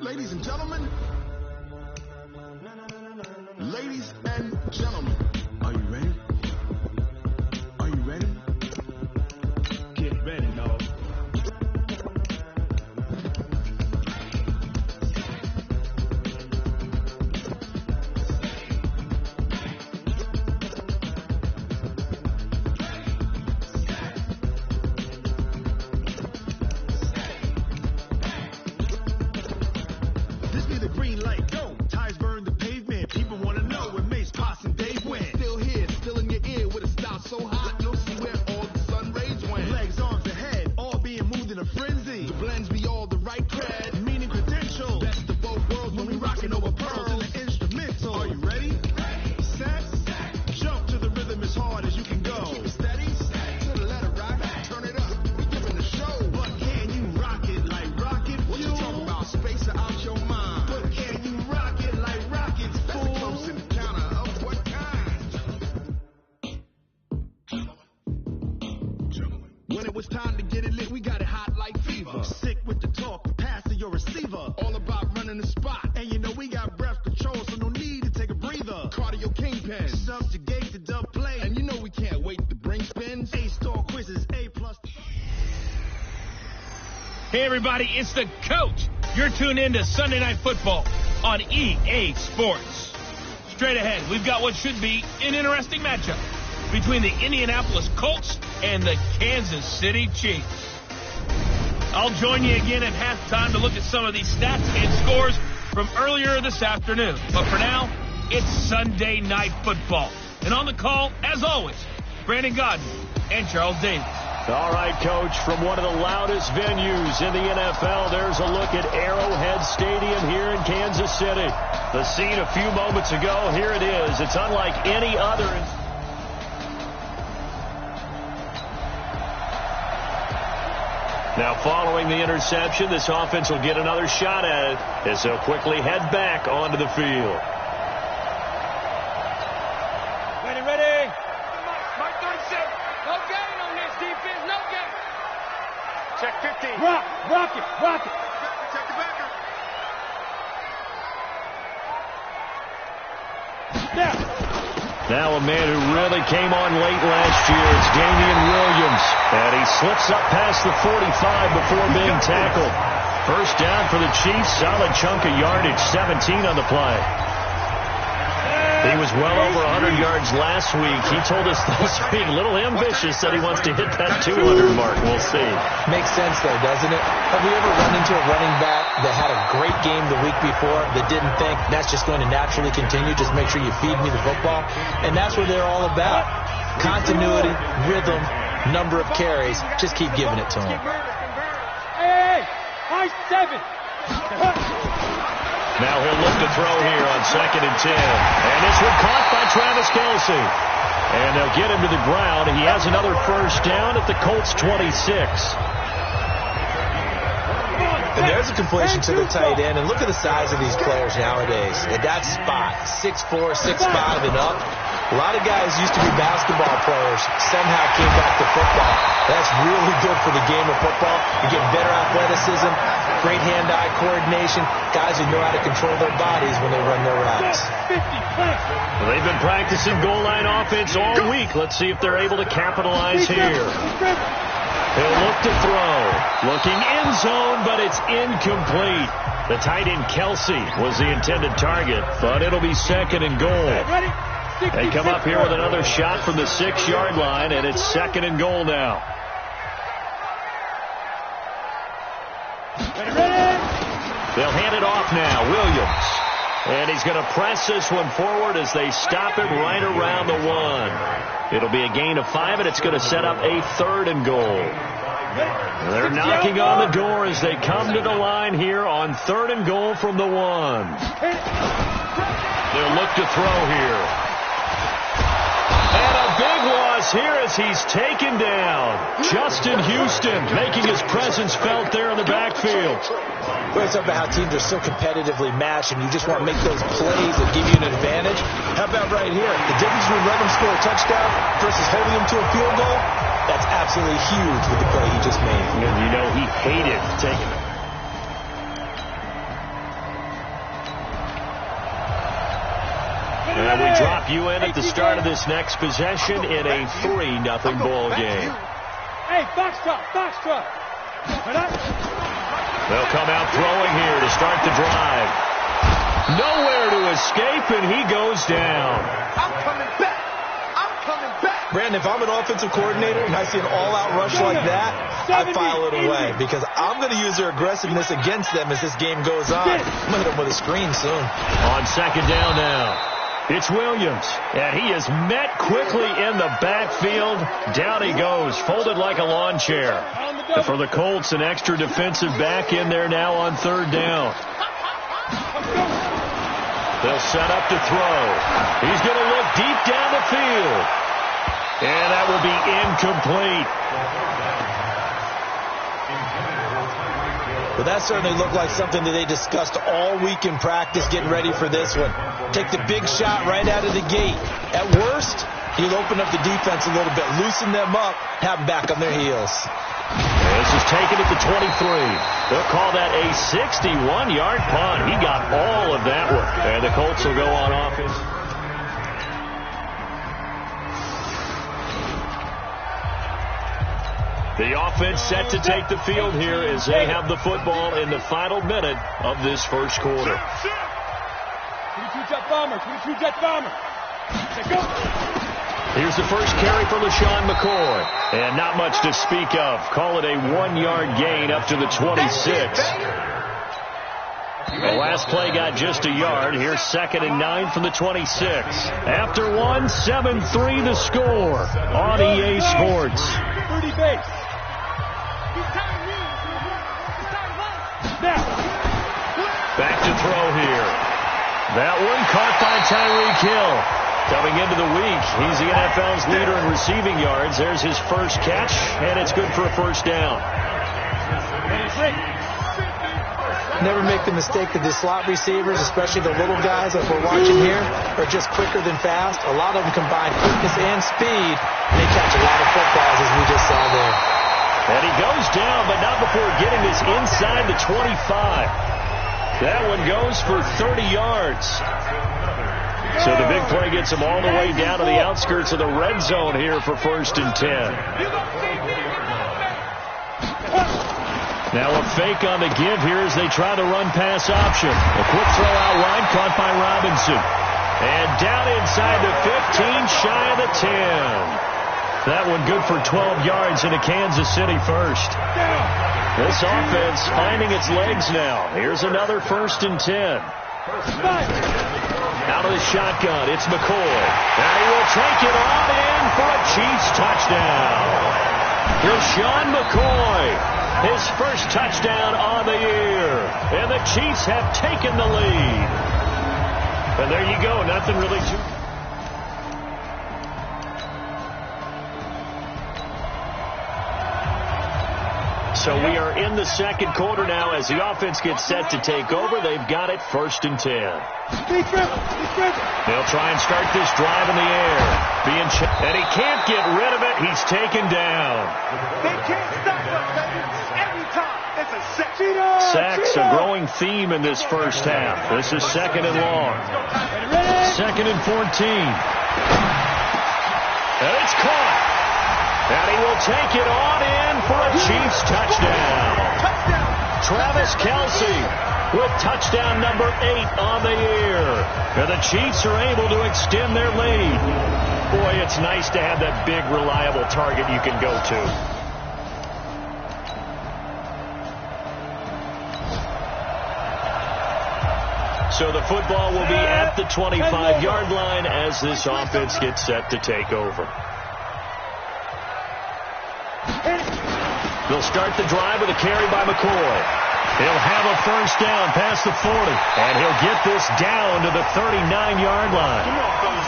Ladies and gentlemen, are you ready? Are you ready? Get ready, dog. This be the green light, go. Ties burn the pavement. People want to know where Mace, Posse, and Dave went. Still here, still in your ear with a style so hot. No see where all the sun rays went. Legs, arms, and head, all being moved in a frenzy. The blends be all the right cred, meaning credential. Best of both worlds when we rocking over pearls and the instrumental. Are you ready? Set. Jump to the rhythm as hard as you can go. Keep it steady. To the letter, right? Turn it up. We're giving the show. But can you rock it like rocket fuel? What you talking about? Space out your mind. But can you rock it like rockets, fool? That's close in the counter of what kind? When it was time to get it lit, we got it hot like fever. Sick with the talk, pass to your receiver. All about running the spot. And you know we got breath control, so no need to take a breather. Cardio kingpin, subjugate the dub play. And you know we can't wait to bring spins. A-star quizzes, A+. Hey, everybody, it's the coach. You're tuned in to Sunday Night Football on EA Sports. Straight ahead, we've got what should be an interesting matchup between the Indianapolis Colts and the Kansas City Chiefs. I'll join you again at halftime to look at some of these stats and scores from earlier this afternoon. But for now, it's Sunday Night Football. And on the call, as always, Brandon Godden and Charles Davis. All right, Coach, from one of the loudest venues in the NFL, there's a look at Arrowhead Stadium here in Kansas City. The scene a few moments ago, here it is. It's unlike any other. Now, following the interception, this offense will get another shot at it as they'll quickly head back onto the field. Ready. Mark 36. No gain on this defense. No gain. Check 15. Rock it. Check the backer. Now a man who really came on late last year, it's Damian Williams. And he slips up past the 45 before being tackled. First down for the Chiefs, solid chunk of yardage, 17 on the play. He was well over 100 yards last week. He told us this week, a little ambitious, said he wants to hit that 200 mark. We'll see. Makes sense, though, doesn't it? Have we ever run into a running back that had a great game the week before that didn't think that's just going to naturally continue? Just make sure you feed me the football. And that's what they're all about. Continuity, rhythm, number of carries. Just keep giving it to him. Hey, high 7. Now he'll look to throw here on 2nd and 10. And this one caught by Travis Kelce. And they'll get him to the ground. He has another first down at the Colts 26. And there's a completion to the tight end. And look at the size of these players nowadays. At that spot, 6'4", 6'5", and up. A lot of guys used to be basketball players, somehow came back to football. That's really good for the game of football. You get better athleticism, great hand-eye coordination, guys who know how to control their bodies when they run their routes. Well, they've been practicing goal line offense all week. Let's see if they're able to capitalize here. He'll look to throw. Looking end zone, but it's incomplete. The tight end Kelce was the intended target, but it'll be 2nd and goal. They come up here with another shot from the 6-yard line, and it's 2nd and goal now. They'll hand it off now. Williams. And he's going to press this one forward as they stop it right around the 1. It'll be a gain of 5, and it's going to set up a 3rd and goal. They're knocking on the door as they come to the line here on 3rd and goal from the 1. They'll look to throw here. And a big loss here as he's taken down. Justin Houston making his presence felt there in the backfield. We're talking about how teams are so competitively matched, and you just want to make those plays that give you an advantage. How about right here? The difference between letting them score a touchdown versus holding them to a field goal, that's absolutely huge with the play he just made. And you know he hated taking it. And we drop you in at the start of this next possession in a 3-0 ball game. Hey, foxtrot. They'll come out throwing here to start the drive. Nowhere to escape, and he goes down. I'm coming back. Brandon, if I'm an offensive coordinator and I see an all-out rush like that, I file it away because I'm going to use their aggressiveness against them as this game goes on. I'm going to hit them with a screen soon. On 2nd down now. It's Williams, and he is met quickly in the backfield. Down he goes, folded like a lawn chair. And for the Colts, an extra defensive back in there now on 3rd down. They'll set up to throw. He's going to look deep down the field. And that will be incomplete. Well, that certainly looked like something that they discussed all week in practice getting ready for this one. Take the big shot right out of the gate. At worst, he'll open up the defense a little bit, loosen them up, have them back on their heels. This is taken at the 23. They'll call that a 61-yard punt. He got all of that one. And the Colts will go on offense. The offense set to take the field here as they have the football in the final minute of this first quarter. 22-jet bomber. Here's the first carry for LaShawn McCoy. And not much to speak of. Call it a 1-yard gain up to the 26. The last play got just a yard. Here's 2nd and 9 from the 26. After 1, 7-3 the score on EA Sports. 30 base. Back to throw here. That one caught by Tyreek Hill. Coming into the week, he's the NFL's leader in receiving yards. There's his first catch, and it's good for a first down. Never make the mistake that the slot receivers, especially the little guys that we're watching here, are just quicker than fast. A lot of them combine quickness and speed, and they catch a lot of footballs, as we just saw there. And he goes down, but not before getting this inside the 25. That one goes for 30 yards. So the big play gets him all the way down to the outskirts of the red zone here for 1st and 10. Now a fake on the give here as they try the run-pass option. A quick throw out wide caught by Robinson. And down inside the 15, shy of the 10. That one good for 12 yards into Kansas City first. This offense finding its legs now. Here's another 1st and 10. Out of the shotgun, it's McCoy. And he will take it on in for a Chiefs touchdown. LaShawn McCoy, his first touchdown on the year. And the Chiefs have taken the lead. And there you go, nothing really too... So we are in the second quarter now as the offense gets set to take over. They've got it 1st and 10. They'll try and start this drive in the air. And he can't get rid of it. He's taken down. They can't stop us, baby. Every time. It's a sack. Sacks, a growing theme in this first half. This is 2nd and long. 2nd and 14. And it's caught. And he will take it on in for a Chiefs touchdown. Travis Kelce with touchdown number 8 on the year. And the Chiefs are able to extend their lead. Boy, it's nice to have that big, reliable target you can go to. So the football will be at the 25-yard line as this offense gets set to take over. They'll start the drive with a carry by McCoy. He'll have a 1st down past the 40. And he'll get this down to the 39-yard line.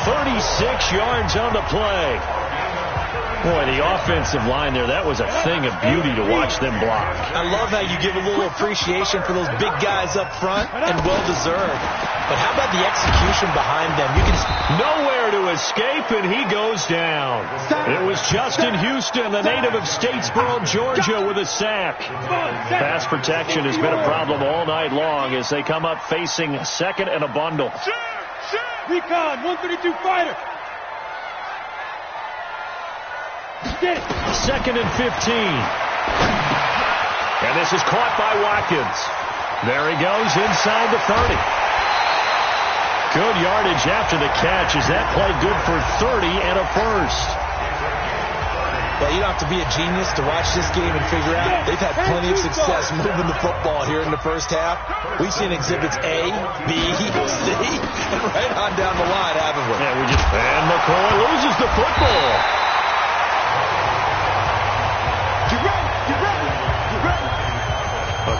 36 yards on the play. Boy, the offensive line there, that was a thing of beauty to watch them block. I love how you give a little appreciation for those big guys up front, and well-deserved. But how about the execution behind them? You can nowhere to escape, and he goes down. It was Justin Houston, the native of Statesboro, Georgia, with a sack. Pass protection has been a problem all night long as they come up facing 2nd and a bundle. Recon, 132 fighter. 2nd and 15. And this is caught by Watkins. There he goes inside the 30. Good yardage after the catch. Is that play good for 30 and a 1st? Well, you don't have to be a genius to watch this game and figure out they've had plenty of success moving the football here in the first half. We've seen exhibits A, B, C, and right on down the line, haven't we? Yeah, and McCoy loses the football.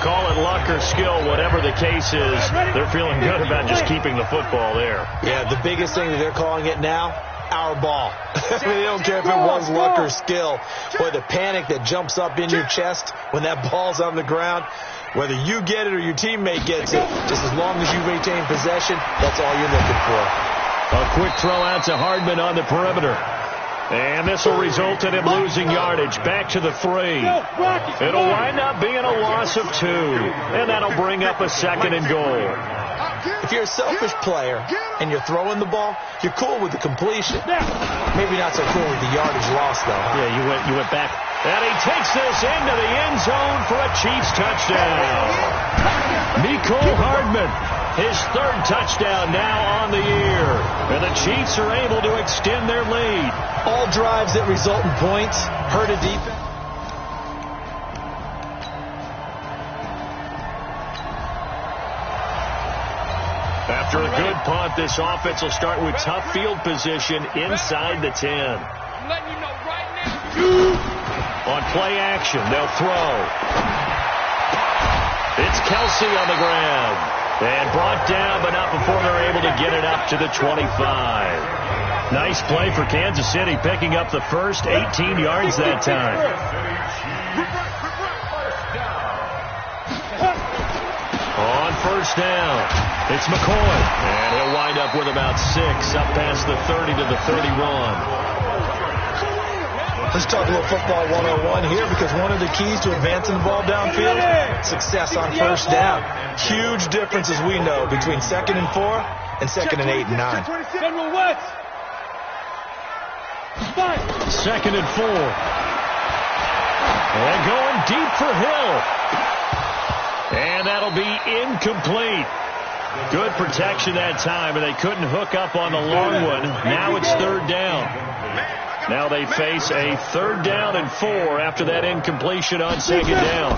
Call it luck or skill, whatever the case is, they're feeling good about just keeping the football there. Yeah, the biggest thing that they're calling it now, our ball. I mean, they don't care if it was luck or skill. Boy, the panic that jumps up in your chest when that ball's on the ground, whether you get it or your teammate gets it, just as long as you retain possession, that's all you're looking for. A quick throw out to Hardman on the perimeter. And this will result in him losing yardage back to the 3. It'll wind up being a loss of 2. And that'll bring up a 2nd and goal. If you're a selfish player and you're throwing the ball, you're cool with the completion. Maybe not so cool with the yardage loss, though. Huh? Yeah, you went back. And he takes this into the end zone for a Chiefs touchdown. Mecole Hardman, his 3rd touchdown now on the year. And the Chiefs are able to extend their lead. All drives that result in points hurt a defense. After a good punt, this offense will start with tough field position inside the 10. I'm letting you know right now. On play action, they'll throw. It's Kelce on the ground. And brought down, but not before they're able to get it up to the 25. Nice play for Kansas City, picking up the first 18 yards that time. On 1st down, it's McCoy. And he'll wind up with about 6, up past the 30 to the 31. Let's talk a little football 101 here, because one of the keys to advancing the ball downfield, success on 1st down. Huge difference, as we know, between 2nd and 4 and 2nd and 8 and 9. General West. 2nd and 4. And going deep for Hill. And that'll be incomplete. Good protection that time, and they couldn't hook up on the long one. Now it's third down. Now they face a 3rd down and 4 after that incompletion on 2nd down.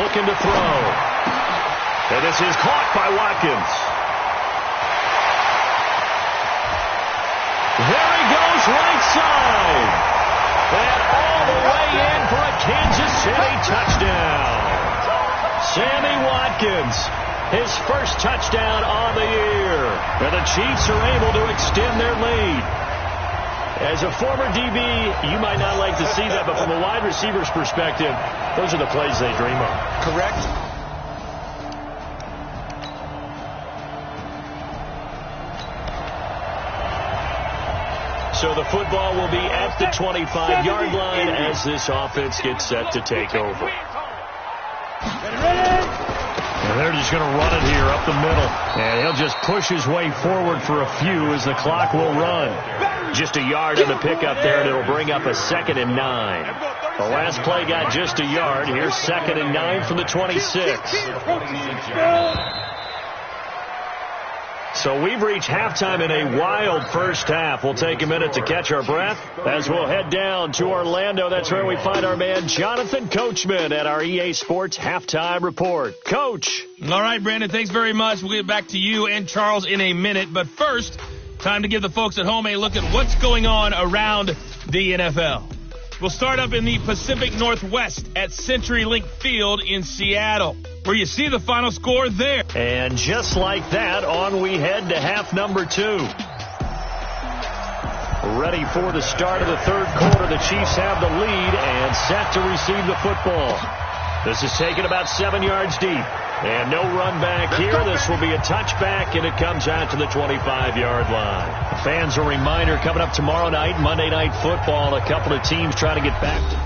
Looking to throw. And this is caught by Watkins. There he goes, right side. And all the way in for a Kansas City touchdown. Sammy Watkins, his first touchdown on the year. And the Chiefs are able to extend their lead. As a former DB, you might not like to see that, but from a wide receiver's perspective, those are the plays they dream of. Correct. So the football will be at the 25-yard line as this offense gets set to take over. And they're just going to run it here up the middle. And he'll just push his way forward for a few as the clock will run. Just a yard on the pickup there, and it'll bring up a 2nd and 9. The last play got just a yard. Here's 2nd and 9 from the 26. So we've reached halftime in a wild first half. We'll take a minute to catch our breath as we'll head down to Orlando. That's where we find our man Jonathan Coachman at our EA Sports Halftime Report. Coach. All right, Brandon, thanks very much. We'll get back to you and Charles in a minute. But first, time to give the folks at home a look at what's going on around the NFL. We'll start up in the Pacific Northwest at CenturyLink Field in Seattle, where you see the final score there. And just like that, on we head to half number 2. Ready for the start of the 3rd quarter. The Chiefs have the lead and set to receive the football. This is taken about 7 yards deep. And no run back here. This will be a touchback, and it comes out to the 25-yard line. Fans, a reminder, coming up tomorrow night, Monday Night Football, a couple of teams trying to get back to...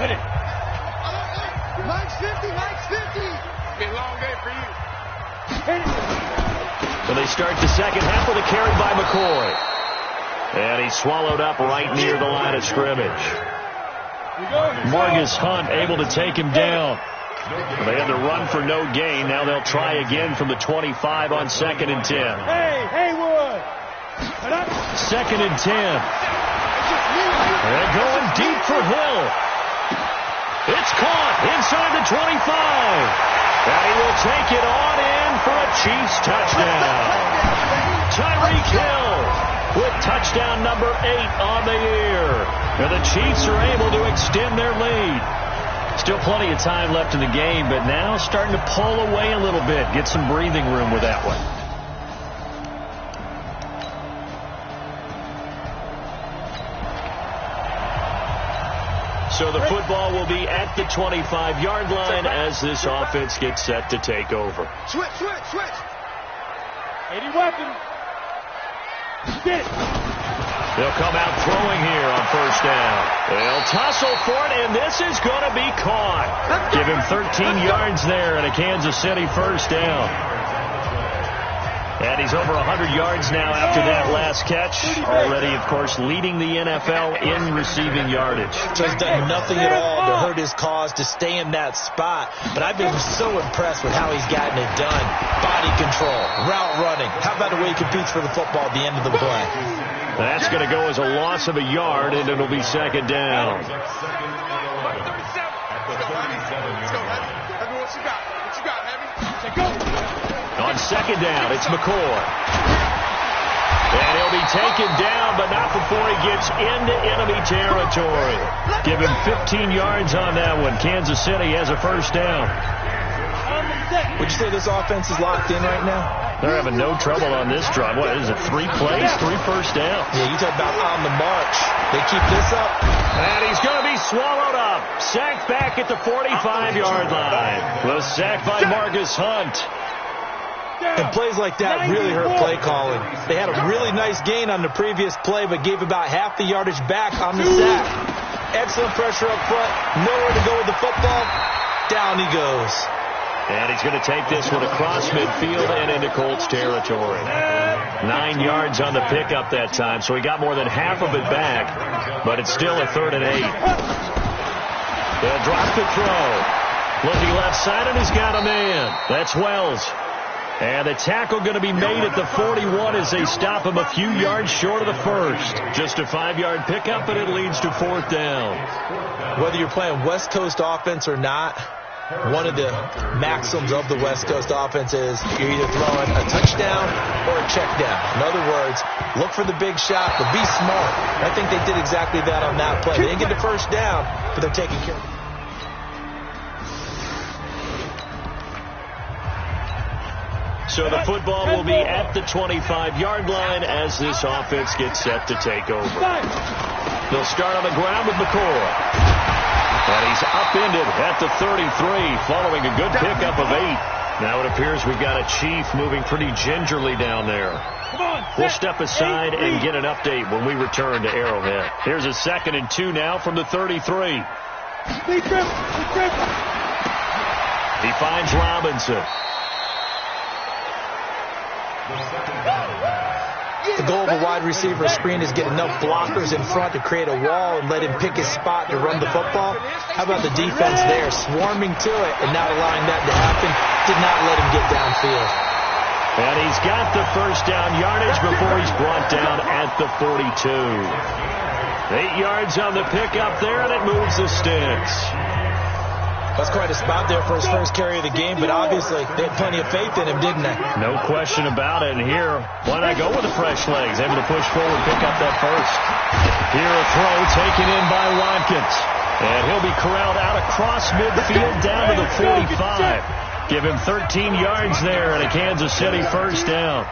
Ready. Mike's 50, Mike's 50. Be a long day for you. So they start the second half with a carry by McCoy. And he's swallowed up right near the line of scrimmage. Margus Hunt able to take him down. They had to run for no gain. Now they'll try again from the 25 on 2nd and 10. Hey, Haywood. 2nd and 10. They're going deep for Hill. It's caught inside the 25. And he will take it on in for a Chiefs touchdown. Tyreek Hill with touchdown number 8 on the year. And the Chiefs are able to extend their lead. Still plenty of time left in the game, but now starting to pull away a little bit. Get some breathing room with that one. So the football will be at the 25-yard line as this offense gets set to take over. Switch. 80 weapon. Get it. They'll come out throwing here on 1st down. They'll tussle for it, and this is going to be caught. Give him 13 yards there and a Kansas City 1st down. And he's over 100 yards now after that last catch. Already, of course, leading the NFL in receiving yardage. So he's done nothing at all to hurt his cause, to stay in that spot. But I've been so impressed with how he's gotten it done. Body control, route running. How about the way he competes for the football at the end of the play? That's going to go as a loss of a yard, and it'll be 2nd down. Let's go, Heavy, what you got, Heavy? Go. On 2nd down, it's McCoy. And he'll be taken down, but not before he gets into enemy territory. Give him 15 yards on that one. Kansas City has a 1st down. Would you say this offense is locked in right now? They're having no trouble on this drive. What is it, 3 plays, 3 first downs? Yeah, you talk about on the march. They keep this up. And he's going to be swallowed up. Sacked back at the 45-yard line. The sack by Margus Hunt. And plays like that really hurt play calling. They had a really nice gain on the previous play, but gave about half the yardage back on the sack. Excellent pressure up front. Nowhere to go with the football. Down he goes. And he's going to take this one across midfield and into Colts territory. 9 yards on the pickup that time, so he got more than half of it back, but it's still a 3rd and 8. They'll drop the throw. Looking left side, and he's got a man. That's Wells. And the tackle going to be made at the 41 as they stop him a few yards short of the first. Just a 5-yard pickup, and it leads to 4th down. Whether you're playing West Coast offense or not, one of the maxims of the West Coast offense is you're either throwing a touchdown or a check down. In other words, look for the big shot, but be smart. I think they did exactly that on that play. They didn't get the first down, but they're taking care of it. So the football will be at the 25-yard line as this offense gets set to take over. They'll start on the ground with McCoy. And he's upended at the 33 following a good pickup of 8. Now it appears we've got a Chief moving pretty gingerly down there. We'll step aside and get an update when we return to Arrowhead. Here's a 2nd and 2 now from the 33. He finds Robinson. The goal of a wide receiver screen is get enough blockers in front to create a wall and let him pick his spot to run the football. How about the defense there, swarming to it and not allowing that to happen? Did not let him get downfield. And he's got the first down yardage before he's brought down at the 42. 8 yards on the pickup there, and it moves the sticks. That's quite a spot there for his first carry of the game, but obviously they had plenty of faith in him, didn't they? No question about it. And here, why not go with the fresh legs? Able to push forward, pick up that first. Here a throw taken in by Watkins. And he'll be corralled out across midfield down to the 45. Give him 13 yards there and a Kansas City first down.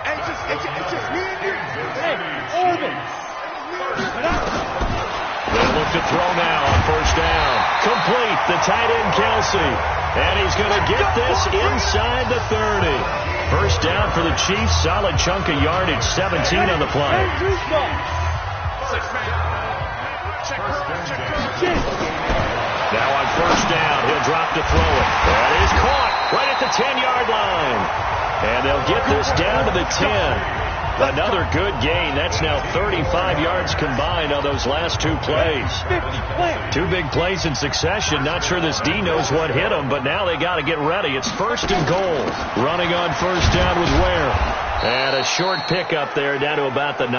They'll look to throw now on first down. Complete, the tight end Kelsey. And he's going to get this inside the 30. First down for the Chiefs. Solid chunk of yardage, 17 on the play. Now on first down, he'll drop to throw it. That is caught right at the 10-yard line. And they'll get this down to the 10. Another good gain. That's now 35 yards combined on those last 2 plays. 2 big plays in succession. Not sure this D knows what hit him, but now they got to get ready. It's 1st and goal. Running on first down with Ware. And a short pickup there down to about the 9.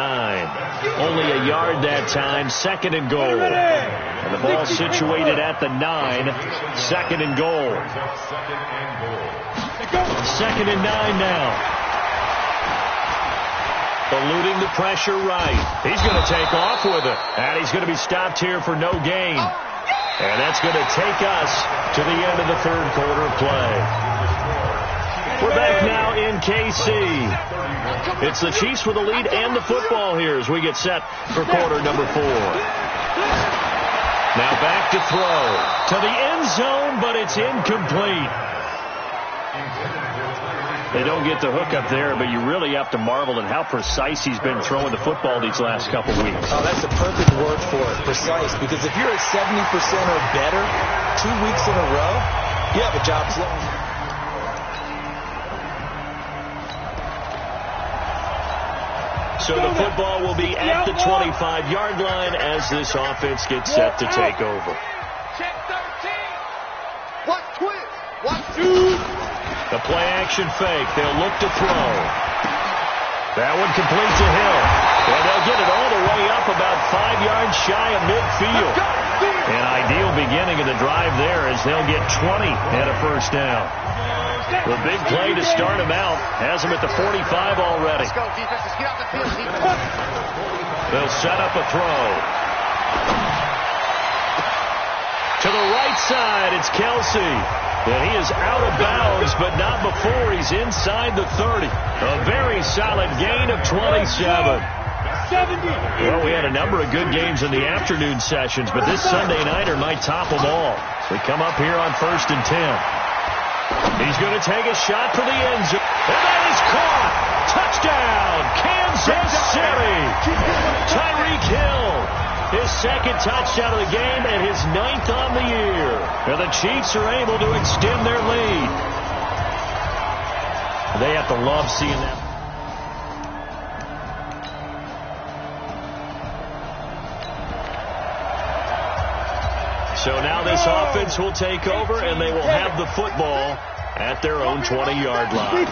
Only a yard that time. 2nd and goal. And the ball situated at the 9. 2nd and goal. 2nd and 9 now. Eluding the pressure right. He's going to take off with it. And he's going to be stopped here for no gain. And that's going to take us to the end of the 3rd quarter of play. We're back now in KC. It's the Chiefs with the lead and the football here as we get set for quarter number 4. Now back to throw. To the end zone, but it's incomplete. They don't get the hook up there, but you really have to marvel at how precise he's been throwing the football these last couple weeks. Oh, that's the perfect word for it, precise. Because if you're at 70% or better 2 weeks in a row, you have a job slowing. So the football will be at the 25-yard line as this offense gets set to take over. Check 13. Watch twist. Watch two. The play-action fake. They'll look to throw. That one complete to Hill. And they'll get it all the way up about 5 yards shy of midfield. An ideal beginning of the drive there as they'll get 20 and a first down. The big play to start him out has him at the 45 already. They'll set up a throw. To the right side, it's Kelsey. And he is out of bounds, but not before he's inside the 30. A very solid gain of 27. Well, we had a number of good games in the afternoon sessions, but this Sunday nighter might top them all. We come up here on 1st and 10. He's going to take a shot for the end zone. And that is caught. Touchdown, Kansas City. Tyreek Hill. His 2nd touchdown of the game and his 9th on the year. And the Chiefs are able to extend their lead. They have to love seeing that. So now this this offense will take over, and they will have the football at their own 20-yard line.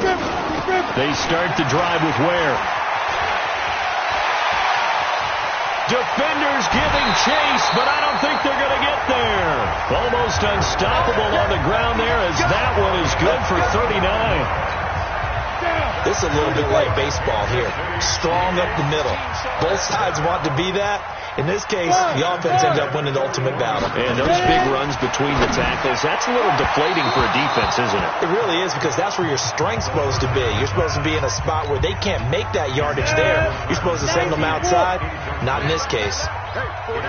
They start the drive with Ware. Defenders giving chase, but I don't think they're going to get there. Almost unstoppable on the ground there, as that one is good for 39. This is a little bit like baseball here. Strong up the middle. Both sides want to be that. In this case, the offense ends up winning the ultimate battle. And those big runs between the tackles, that's a little deflating for a defense, isn't it? It really is, because that's where your strength's supposed to be. You're supposed to be in a spot where they can't make that yardage there. You're supposed to send them outside. Not in this case.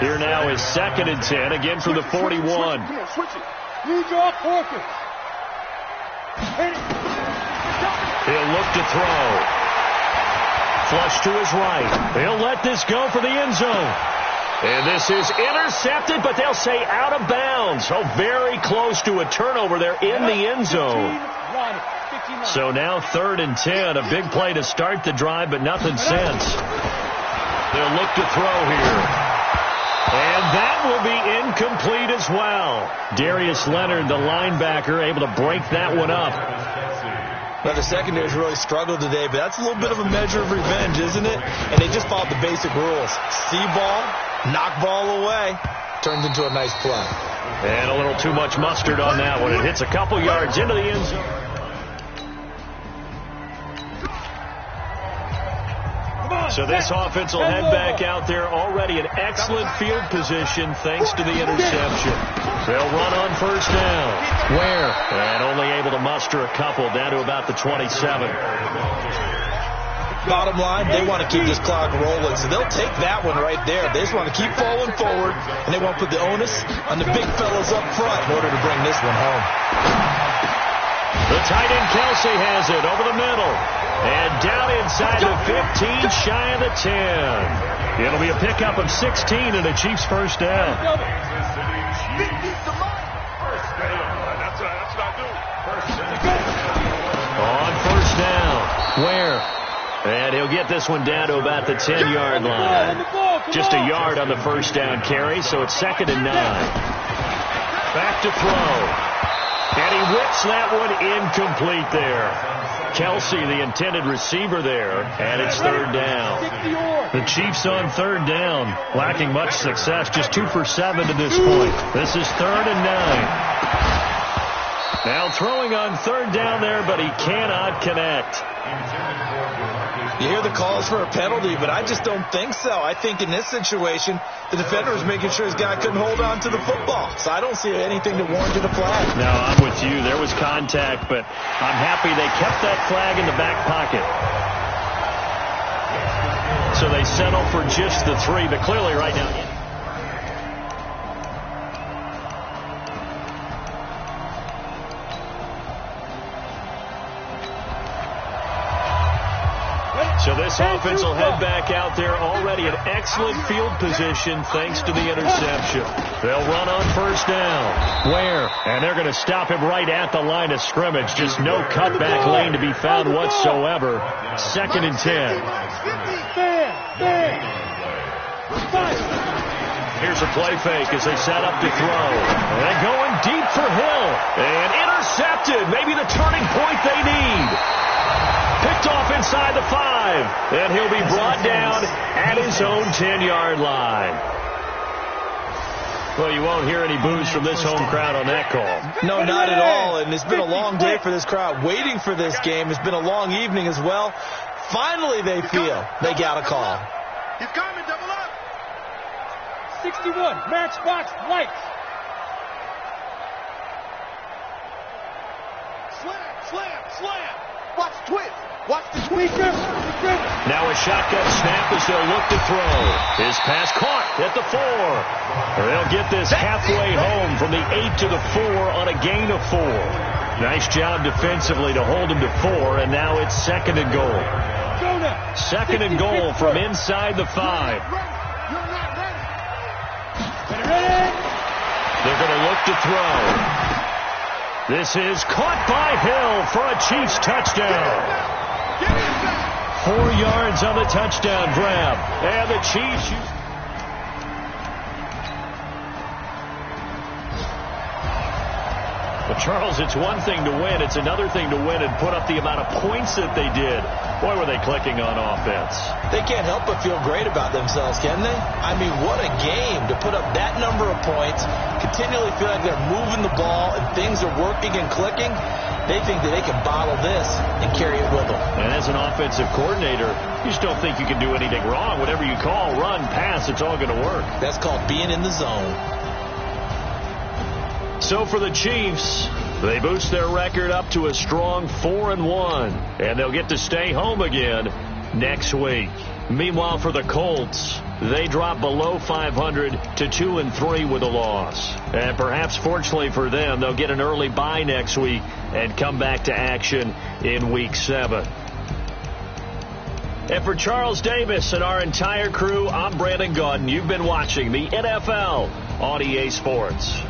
Here now is 2nd and 10, again from the 41. He'll look to throw. Flush to his right. He'll let this go for the end zone. And this is intercepted, but they'll say out of bounds. So very close to a turnover there in the end zone. So now 3rd and 10. A big play to start the drive, but nothing since. They'll look to throw here. And that will be incomplete as well. Darius Leonard, the linebacker, able to break that one up. Now, the secondary's really struggled today, but that's a little bit of a measure of revenge, isn't it? And they just followed the basic rules. See ball, knock ball away. Turns into a nice play. And a little too much mustard on that one. It hits a couple yards into the end zone. So this offense will head back out there already in excellent field position thanks to the interception. They'll run on 1st down. Ware? And only able to muster a couple down to about the 27. Bottom line, they want to keep this clock rolling, so they'll take that one right there. They just want to keep falling forward, and they want to put the onus on the big fellas up front in order to bring this one home. The tight end Kelsey has it over the middle. And down inside the 15, shy of the 10. It'll be a pickup of 16 and a Chiefs 1st down. On 1st down, Ware. And he'll get this one down to about the 10-yard line. Just a yard on the 1st down carry, so it's 2nd and 9. Back to throw. And he whips that one incomplete there. Kelsey, the intended receiver there, and it's 3rd down. The Chiefs on 3rd down, lacking much success, just 2 for 7 to this point. This is 3rd and 9. Now throwing on 3rd down there, but he cannot connect. You hear the calls for a penalty, but I just don't think so. I think in this situation, the defender was making sure his guy couldn't hold on to the football. So I don't see anything that warranted a flag. No, I'm with you. There was contact, but I'm happy they kept that flag in the back pocket. So they settle for just the 3, but clearly right now. So this offense will head back out there already in excellent field position thanks to the interception. They'll run on 1st down. Ware? And they're going to stop him right at the line of scrimmage. Just no cutback lane to be found whatsoever. 2nd and 10. Here's a play fake as they set up to throw. And going deep for Hill. And intercepted. Maybe the turning point they need. Picked off inside the 5, and he'll be brought down at his own 10-yard line. Well, you won't hear any boos from this home crowd on that call. No, not at all, and it's been a long day for this crowd waiting for this game. It's been a long evening as well. Finally, they feel they got a call. He's coming, double up. 61, matchbox lights. Slam. Watch the twist. Watch the twist. Now a shotgun snap as they'll look to throw. His pass caught at the 4. They'll get this halfway home from the 8 to the 4 on a gain of 4. Nice job defensively to hold him to 4, and now it's 2nd and goal. 2nd and goal from inside the 5. They're going to look to throw. This is caught by Hill for a Chiefs touchdown. 4 yards on the touchdown grab. And the Chiefs. Charles, it's one thing to win. It's another thing to win and put up the amount of points that they did. Boy, were they clicking on offense. They can't help but feel great about themselves, can they? I mean, what a game to put up that number of points, continually feel like they're moving the ball and things are working and clicking. They think that they can bottle this and carry it with them. And as an offensive coordinator, you just don't think you can do anything wrong. Whatever you call, run, pass, it's all going to work. That's called being in the zone. So for the Chiefs, they boost their record up to a strong 4-1, and they'll get to stay home again next week. Meanwhile, for the Colts, they drop below 500 to 2-3 with a loss. And perhaps fortunately for them, they'll get an early bye next week and come back to action in Week 7. And for Charles Davis and our entire crew, I'm Brandon Gaudin. You've been watching the NFL on EA Sports.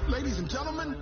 Ladies and gentlemen,